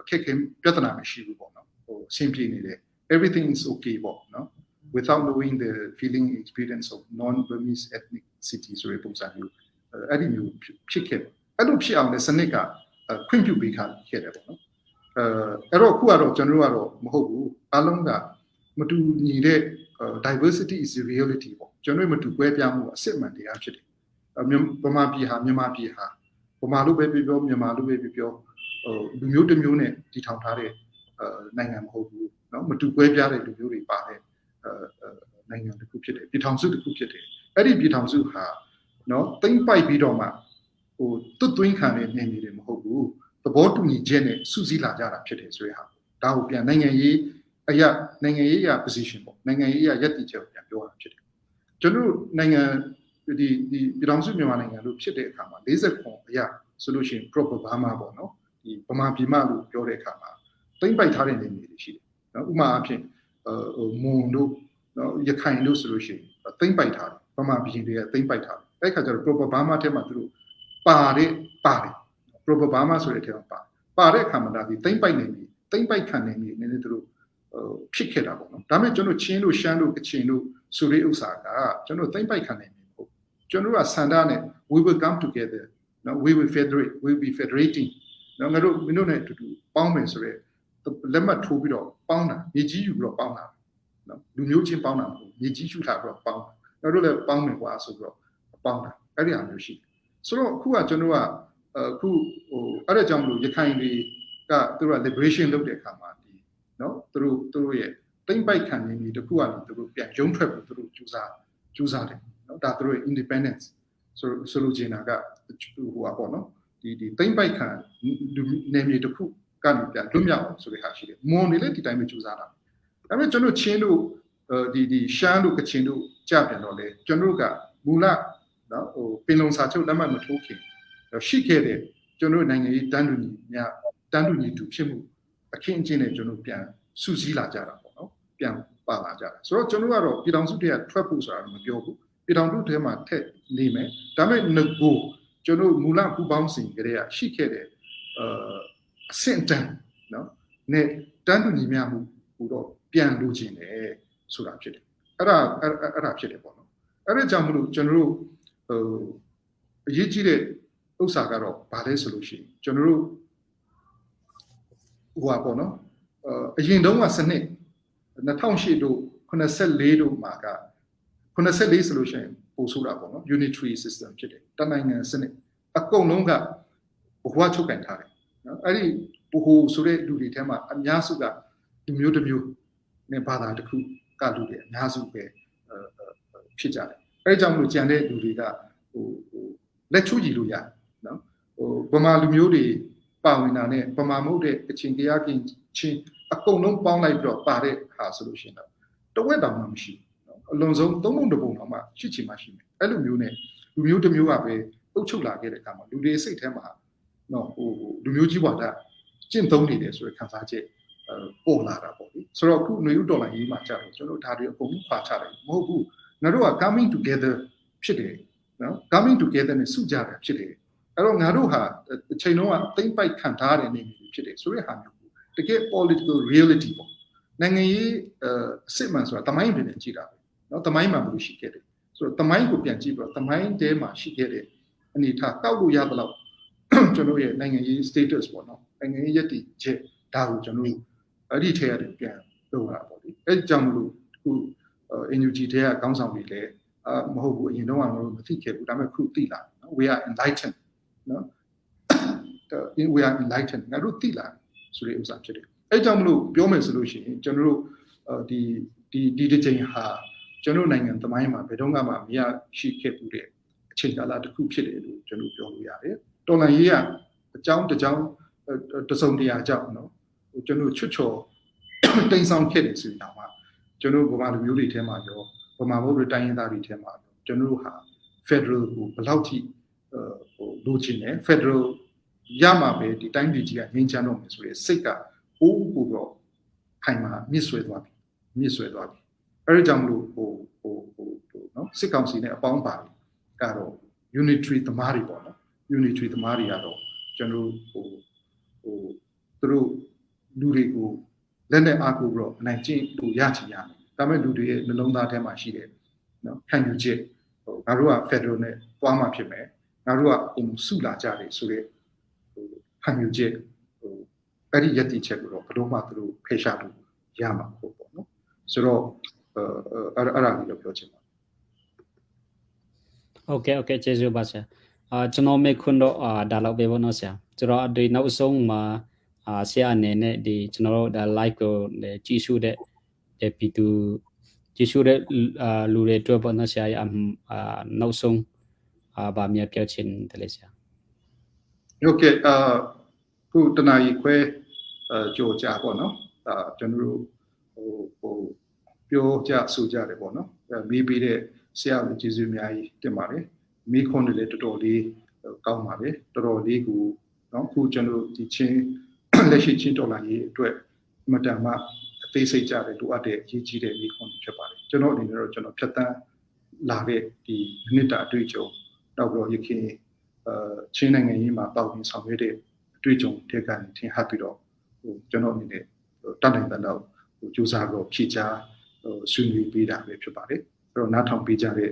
အခက်အခဲပြဿနာမရှိဘူးပေါ့နော်အဆင်ပြေနေတယ်everything is okay ပေါ့နော် without knowing the feeling experience of non-Burmese ethnicity ဆိုတဲ့ပုံစံမျိုးအဲ့ဒီမျိုးဖြစ်ခဲ့တယ်အဲ့လိုဖြစ်အောင်လည်းစနစ်ကခွင့်ပြုပေးခဲ့တယ်ပေါ့နော်အဲ့တော့အခုကတော့ကျွန်တော်တို့ကတော့မဟုတ်ဘူးအားလုံးကမတူညီတဲ့ diversity is a reality ပေါ့ကျွန်တော်တို့မတူကွဲပြားမှုအစစ်မှန်တရားဖြစ်တယ်ဗမာပြည်ဟာမြန်မာပြည်ဟာဗမာလူပဲပြောမြန်မာလူပဲပြောလူမျိုးတစ်မျိုးနဲ့တည်ထောင်ထားတဲ့နိုင်ငံမဟုတ်ဘူးเนาะမတူကွဲပြားတဲ့လူမျိုးတွေပါတဲ့နိုင်ငံတစ်ခုဖြစ်တယ်ပြည်ထောင်စုတစ်ခုဖြစ်တယ်အဲ့ဒီပြည်ထောင်စုဟာเนาะသိမ့်ပိုက်ပြီးတော့မှတွတ်သွင်းခံတဲ့နေနေတယ်မဟုတ်ဘူးသဘောတူညီချက်နဲ့စုစည်းလာကြတာဖြစ်တယ်ဆိုရဟာဒါကိုပြန်နိုင်ငံရေးအရာ position ပေါ့နိုင်ငံရေးအရာယက်တီချက်ကိုပြန်ပြောတာဖြစ်တယ်ကျွန်တော်နိုင်ငံဒီပြည်ထောင်စုမြန်မာနိုင်ငံလို့ဖြစ်တဲ့အခါမှာ49အရာဆိုလို့ရှိရင် proper Burma ပေါ့နော်ဒီဗမာပြည်မလို့ပြောတဲ့အခါမှာသိမ့်ပိုက်ထားတဲ့နေနေတွေရှိတယ်နော်ဥပမာအဖြစ်မွန်တို့နော်ရခိုင်တို့ဆိုလို့ရှိရင်သိမ့်ပိုက်ထားတယ်ဗမာပြည်တွေကသိမ့်ပိုက်ထားတယ် အဲ့ခါကျတော့ proper Burma ထဲမှာသူတို့ပါတယ် proper Burma ဆိုတဲ့ထဲမှာပါတဲ့အခါမှာဒါဒီသိမ့်ပိုက်နေပြီသိမ့်ပိုက်ခံနေပြီနည်းနည်းသူတို့ဖြစ်ခဲ့တာပေါ့နော်ဒါပေမဲ့ကျွန်တော်ချင်းတို့ရှမ်းတို့ကချင်တို့ဆိုတဲ့ဥစ္စာကကျွန်တော်သိမ့်ပိုက်ခံနေပြီပေါ့ကျွန်တော်ကဆန္ဒနဲ့ we will come together နော် we will federate we will be federating နော်ငါတို့မင်းတို့နဲ့အတူတူပေါင်းမယ်ဆိုတဲ့လက်မှတ်ထိုးပြီးတော့ပေါင်းတာမြေကြီးယူပြီးတော့ပေါင်းတာနော်လူမျိုးချင်းပေါင်းတာမဟုတ်မြေကြီးယူထားပြီးတော့ပေါင်းငါတို့လည်းပေါင်းမယ်ကွာဆိုပြီးတော့ပေါင်းတာအဲ့ဒီအမျိုးရှိဆိုတော့အခုကကျွန်တော်ကအခုအဲ့ဒါကြောင့်မလို့ရခိုင်တွေကသူတို့က liberation လုပ်တဲ့အခါမှာဒီနော်သူတို့ရဲ့တိမ့်ပိုက်ခံနေပြီတခုကနေသူတို့ပြန်ရုံးထွက်ပြီးသူတို့ကြိုးစားတယ်နော်ဒါသူတို့ရဲ့ independence ဆိုလိုချင်တာကဟိုပါပေါ့နော်ဒီတိမ့်ပိုက်ခံနေမြေတခုကနေပြန်လွတ်မြောက်ဆိုတဲ့ဟာရှိတယ်မွန်တွေလည်းဒီတိုင်းပဲကြိုးစားတာဒါပေမဲ့ကျွန်တော်ချင်းတို့ဒီရှမ်းတို့ကချင်တို့ကြပြန်တော့လေကျွန်တော်တို့ကမူလနော်ဟိုပင်လုံစာချုပ်လက်မှတ်မထိုးခင်ရှိခဲ့တဲ့ကျွန်တော်နိုင်ငံရေးတန်းတူညီတူဖြစ်မှုအခင်းအကျင်းနဲ့ကျွန်တော်ပြန်စုစည်းလာကြတာပေါ့နော်ပြန်ပါလာကြတာဆိုတော့ကျွန်တော်ကတော့ပြည်ထောင်စုတည်းကထွက်ဖို့ဆိုတာမပြောဘူးပြည်ထောင်စုထဲမှာထက်နေမယ်ဒါပေမဲ့ငကိုကျွန်တော်မူလပူပေါင်းစဉ်ကလေးကရှိခဲ့တဲ့အဆင့်တန်းနော်နဲ့တန်းတူညီမျှမှုဟိုတော့ပြန်လိုချင်တယ်ဆိုတာဖြစ်တယ်အဲ့ဒါဖြစ်တယ်ပေါ့နော်အဲ့ဒါကြောင့်မလို့ကျွန်တော်တို့အရေးကြီးတဲ့ဥစ္စာကတော့ဗာလဲဆိုလို့ရှိရင်ကျွန်တော်တို့ဟိုပါပေါ့နော်အရင်တုန်းကစနစ်2008တို့84တို့မှာက84ဆိုလို့ရှိရင်ပို့ဆိုတာပေါ့နော် unitary system ဖြစ်တယ်တနိုင်ငံစနစ်အကုန်လုံးကဘဝချုပ်ကန်ထားတယ်နော်အဲ့ဒီဘိုဆိုတဲ့လူတွေထဲမှာအများစုကလူမျိုးတစ်မျိုးနဲ့ဘာသာတစ်ခုကလူတွေအများစုပဲဖြစ်ကြတယ်အဲ့ကြောင့်မလို့ကြံတဲ့လူတွေကဟိုလက်ချိုးကြည့်လို့ရတယ်နော်ဟိုဗမာလူမျိုးတွေပါဝင်တာနဲ့ဗမာမဟုတ်တဲ့ကချင်တရားကင်းချင်းအကုန်လုံးပေါင်းလိုက်ပြီးတော့ပါတဲ့ဟာဆိုလို့ရှိရင်တော့တဝက်တောင်မှမရှိဘူးအလွန်ဆုံးသုံးပုံတစ်ပုံတောင်မှရှိချင်မှရှိမယ်အဲ့လိုမျိုးနဲ့လူမျိုးတစ်မျိုးကပဲအုပ်ချုပ်လာခဲ့တဲ့အခါမှာလူတွေစိတ်ထဲမှာနော်ဟိုလူမျိုးကြီးဝါဒကျင့်သုံးနေတယ်ဆိုတဲ့ခံစားချက်ပေါ်လာတာပေါ့လေဆိုတော့အခုຫນွေဥဒေါ်လာရေးမှာကြာတယ်ကျွန်တော်ဒါတွေအကုန်လုံးခွာချတယ်မဟုတ်ဘူးငါတို့က coming together ဖြစ်တယ်နော် coming together နဲ့စုကြတာဖြစ်တယ်အဲ့တော့ငါတို့ဟာအချိန်လုံးကသိမ့်ပိုက်ခံထားတဲ့နေမျိုးဖြစ်တယ်ဆိုတဲ့ဟာမျိုးတကယ် political reality ပေါ့နိုင်ငံရေးအစစ်မှန်ဆိုတာတမိုင်းတွေနဲ့ကြည့်တာပဲနော်တမိုင်းမှာဘယ်လိုရှိခဲ့တယ်ဆိုတော့တမိုင်းကိုပြန်ကြည့်ပြီးတော့တမိုင်းတဲမှာရှိခဲ့တဲ့အနေထားတောက်လို့ရသလောက်ကျွန်တော်ရဲ့နိုင်ငံရေး status ပေါ့နော်နိုင်ငံရေးရည်တည်ချက်ဒါကိုကျွန်တော်အဲ့ဒီထဲရတယ်ပြန်လုပ်ရတာပေါ့လေအဲ့ကြောင့်မလို့အခု NUG ထဲကခေါင်းဆောင်တွေလည်းမဟုတ်ဘူးအရင်တော့ကတော့မသိခဲ့ဘူးဒါပေမဲ့ခုသိလာနော် we are enlightened နော် we are enlightened ငါတို့သိလာဆိုတဲ့ဥစ္စာဖြစ်တယ်အဲ့ကြောင့်မလို့ပြောမယ်ဆိုလို့ရှိရင်ကျွန်တော်တို့ဒီတစ်ချိန်ဟာကျွန်တော်နိုင်ငံသမိုင်းမှာဘယ်တော့မှမရရှိခဲ့ဘူးတဲ့အချိန်ကာလတစ်ခုဖြစ်တယ်လို့ကျွန်တော်ပြောလို့ရတယ်တော်လှန်ရေးကအကြောင်းတစ်စုံတရာကြောင့်နော်ကျွန်တော်ချွတ်ချော်တိမ်ဆောင်ခဲ့တယ်ဆိုရင်တော့ကျွန်တော်ဗမာလူမျိုးတွေထဲမှာရောဗမာမဟုတ်တဲ့တိုင်းရင်းသားတွေထဲမှာကျွန်တော်တို့ဟာ Federal ကိုဘယ်လောက်ထိလိုချင်တယ် Federal ရမှာပဲဒီတိုင်းပြည်ကြီးကငြိမ်းချမ်းတော့မယ်ဆိုတဲ့စိတ်ကပို့တော့ခိုင်မာမြစ်ဆွဲသွားပြီအဲ့ဒါကြောင့်မလို့ဟိုနော်စစ်ကောင်စီနဲ့အပေါင်းပါကတော့ unitary သမားတွေပေါ့နော် unitary သမားတွေကတော့ကျွန်တော်သူတို့လူတွေကိုလက်နဲ့အားကိုပြီးတော့အနိုင်ကျင့်လို့ရချင်ရတယ်ဒါပေမဲ့လူတွေရဲ့နှလုံးသားထဲမှာရှိတယ်နော်ခံယူချက်ငါတို့က Federal နဲ့တွားမှဖြစ်မယ်ငါတို့ကစုလာကြတယ်ဆိုတော့ခံယူချက်အဲ့ဒီယက်တီချက်ကိုတော့ဘယ်တော့မှသူတို့ဖယ်ရှားလို့ရမှာမဟုတ်ပေါ့နော်ဆိုတော့အဲ့ဒါလေးတော့ပြောချင်ပါတယ်โอเคကျေးဇူးပါဆရာကျွန်တော်မေခွန်းတော့ဒါလောက်ပဲပေါ့နော်ဆရာကျွန်တော်ဒီနောက်ဆုံးမှာဆရာအနေနဲ့ဒီကျွန်တော်တို့ဒါ live ကိုကြည့်ရှုတဲ့ပြည်သူကြည့်ရှုတဲ့လူတွေအတွက်ပေါ့နော်ဆရာနောက်ဆုံးဗာမြတ်ပြောချင်တယ်လေဆရာโอเคခုတနာရီခွဲကြော်ကြပေါ့နော်ကျွန်တော်တို့ဟိုပြောကြဆိုကြတယ်ပေါ့နော်မေးပြီးတဲ့ဆရာကိုကျေးဇူးအများကြီးတင်ပါတယ်မိခွန်းတွေလည်းတော်တော်လေးကောင်းပါတယ်တော်တော်လေးကိုနော်ခုကျွန်တော်ဒီချင်းလက်ရှိချင်းတော်လာရေးအတွက်အမတန်မှအသေးစိတ်ကြတယ်လိုအပ်တဲ့အရေးကြီးတဲ့မိခွန်းတွေဖြစ်ပါတယ်ကျွန်တော်အနေနဲ့တော့ကျွန်တော်ဖြတ်တန်းလာတဲ့ဒီမိနစ်တာအတွေ့အကြုံ နောက်ပြီးတော့ယခင်ချင်းနိုင်ငံရေးမှာပေါဝင်ဆောင်ရွက်တဲ့အတွေ့အကြုံတွေကနေထင်ဟပ်ပြီးတော့ကျွန်တော်အနေနဲ့တတ်နိုင်တဲ့တော့ကြိုးစားပြီးတော့ဖြည့်ချဆွေးနွေးပေးတာပဲဖြစ်ပါတယ်အဲ့တော့နားထောင်ပေးကြတဲ့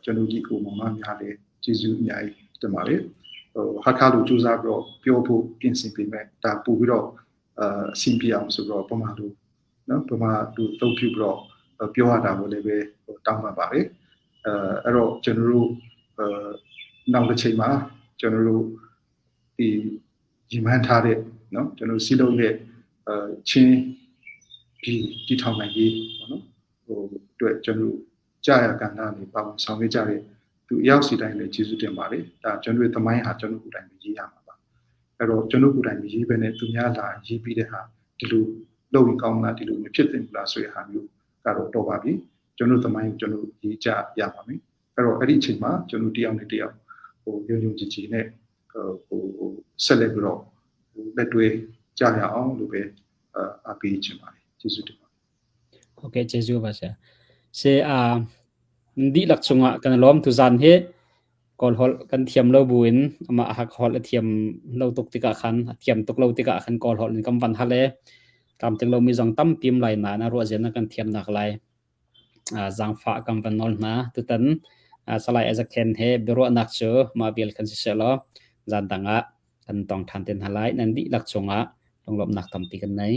ကျွန်တော်ကြီးကိုမမများလည်းကျေးဇူးအများကြီးတင်ပါတယ်ဟာခါလိုကြိုးစားပြီးတော့ပြောဖို့ပြင်ဆင်ပေးမယ်ဒါပို့ပြီးတော့အဆင်ပြေအောင်ဆိုတော့ပမာလိုနော်ပမာလူသုံးပြပြီးတော့ပြောရတာကိုလည်းပဲတောင်းပန်ပါတယ်အဲ့တော့ကျွန်တော်တို့နောက်တစ်ချိန်မှာကျွန်တော်တို့ဒီညီမန်းထားတဲ့နော်ကျွန်တော်စီးလုံးတဲ့ချင်းဒီထောင်နိုင်ရေးပေါ့နော်အတွက်ကျွန်တော်ကြာရကဏ္ဍနေပါဝင်ဆောင်ရွက်ကြတဲ့သူအရောက်စီတိုင်းလည်းကျေးဇူးတင်ပါတယ်ဒါကျွန်တော်သမိုင်းဟာကျွန်တော်ကိုယ်တိုင်ရေးရမှာပါအဲ့တော့ကျွန်တော်ကိုယ်တိုင်ရေးပဲနဲ့သူများလာရေးပြီးတဲ့ဟာဒီလိုလုပ်ရင်ကောင်းလားဒီလိုမဖြစ်သင့်ဘူးလားဆိုတဲ့ဟာမျိုးကတော့တော့ပါပြီကျွန်တော်သမိုင်းကျွန်တော်ရေးကြရပါမယ်အဲ့တော့အဲ့ဒီအချိန်မှာကျွန်တော်တယောက်နဲ့တယောက်ယုံကြည်ကြည်နဲ့ဆက်လက်ပြီးတော့လက်တွေ့ကြရအောင်လို့ပဲအားပေးချင်ပါတယ်ကျေးဇူးတင်ပါတယ် Okay, Jesu ba siya. Se di lak chunga kan lom tu zan he kol hol kan thiam lo buin ama hak hol thiam lo tok tika khan thiam tok lo tika khan kol hol kam van hale kam teng lo mi jong tam pim lai na na ro zen na kan thiam nak lai zang fa kam van nol na tu tan salai as a ken he bero nak chu ma bil kan se lo zan danga kan tong than ten halai nan di lak chunga long lom nak tam pi kan nai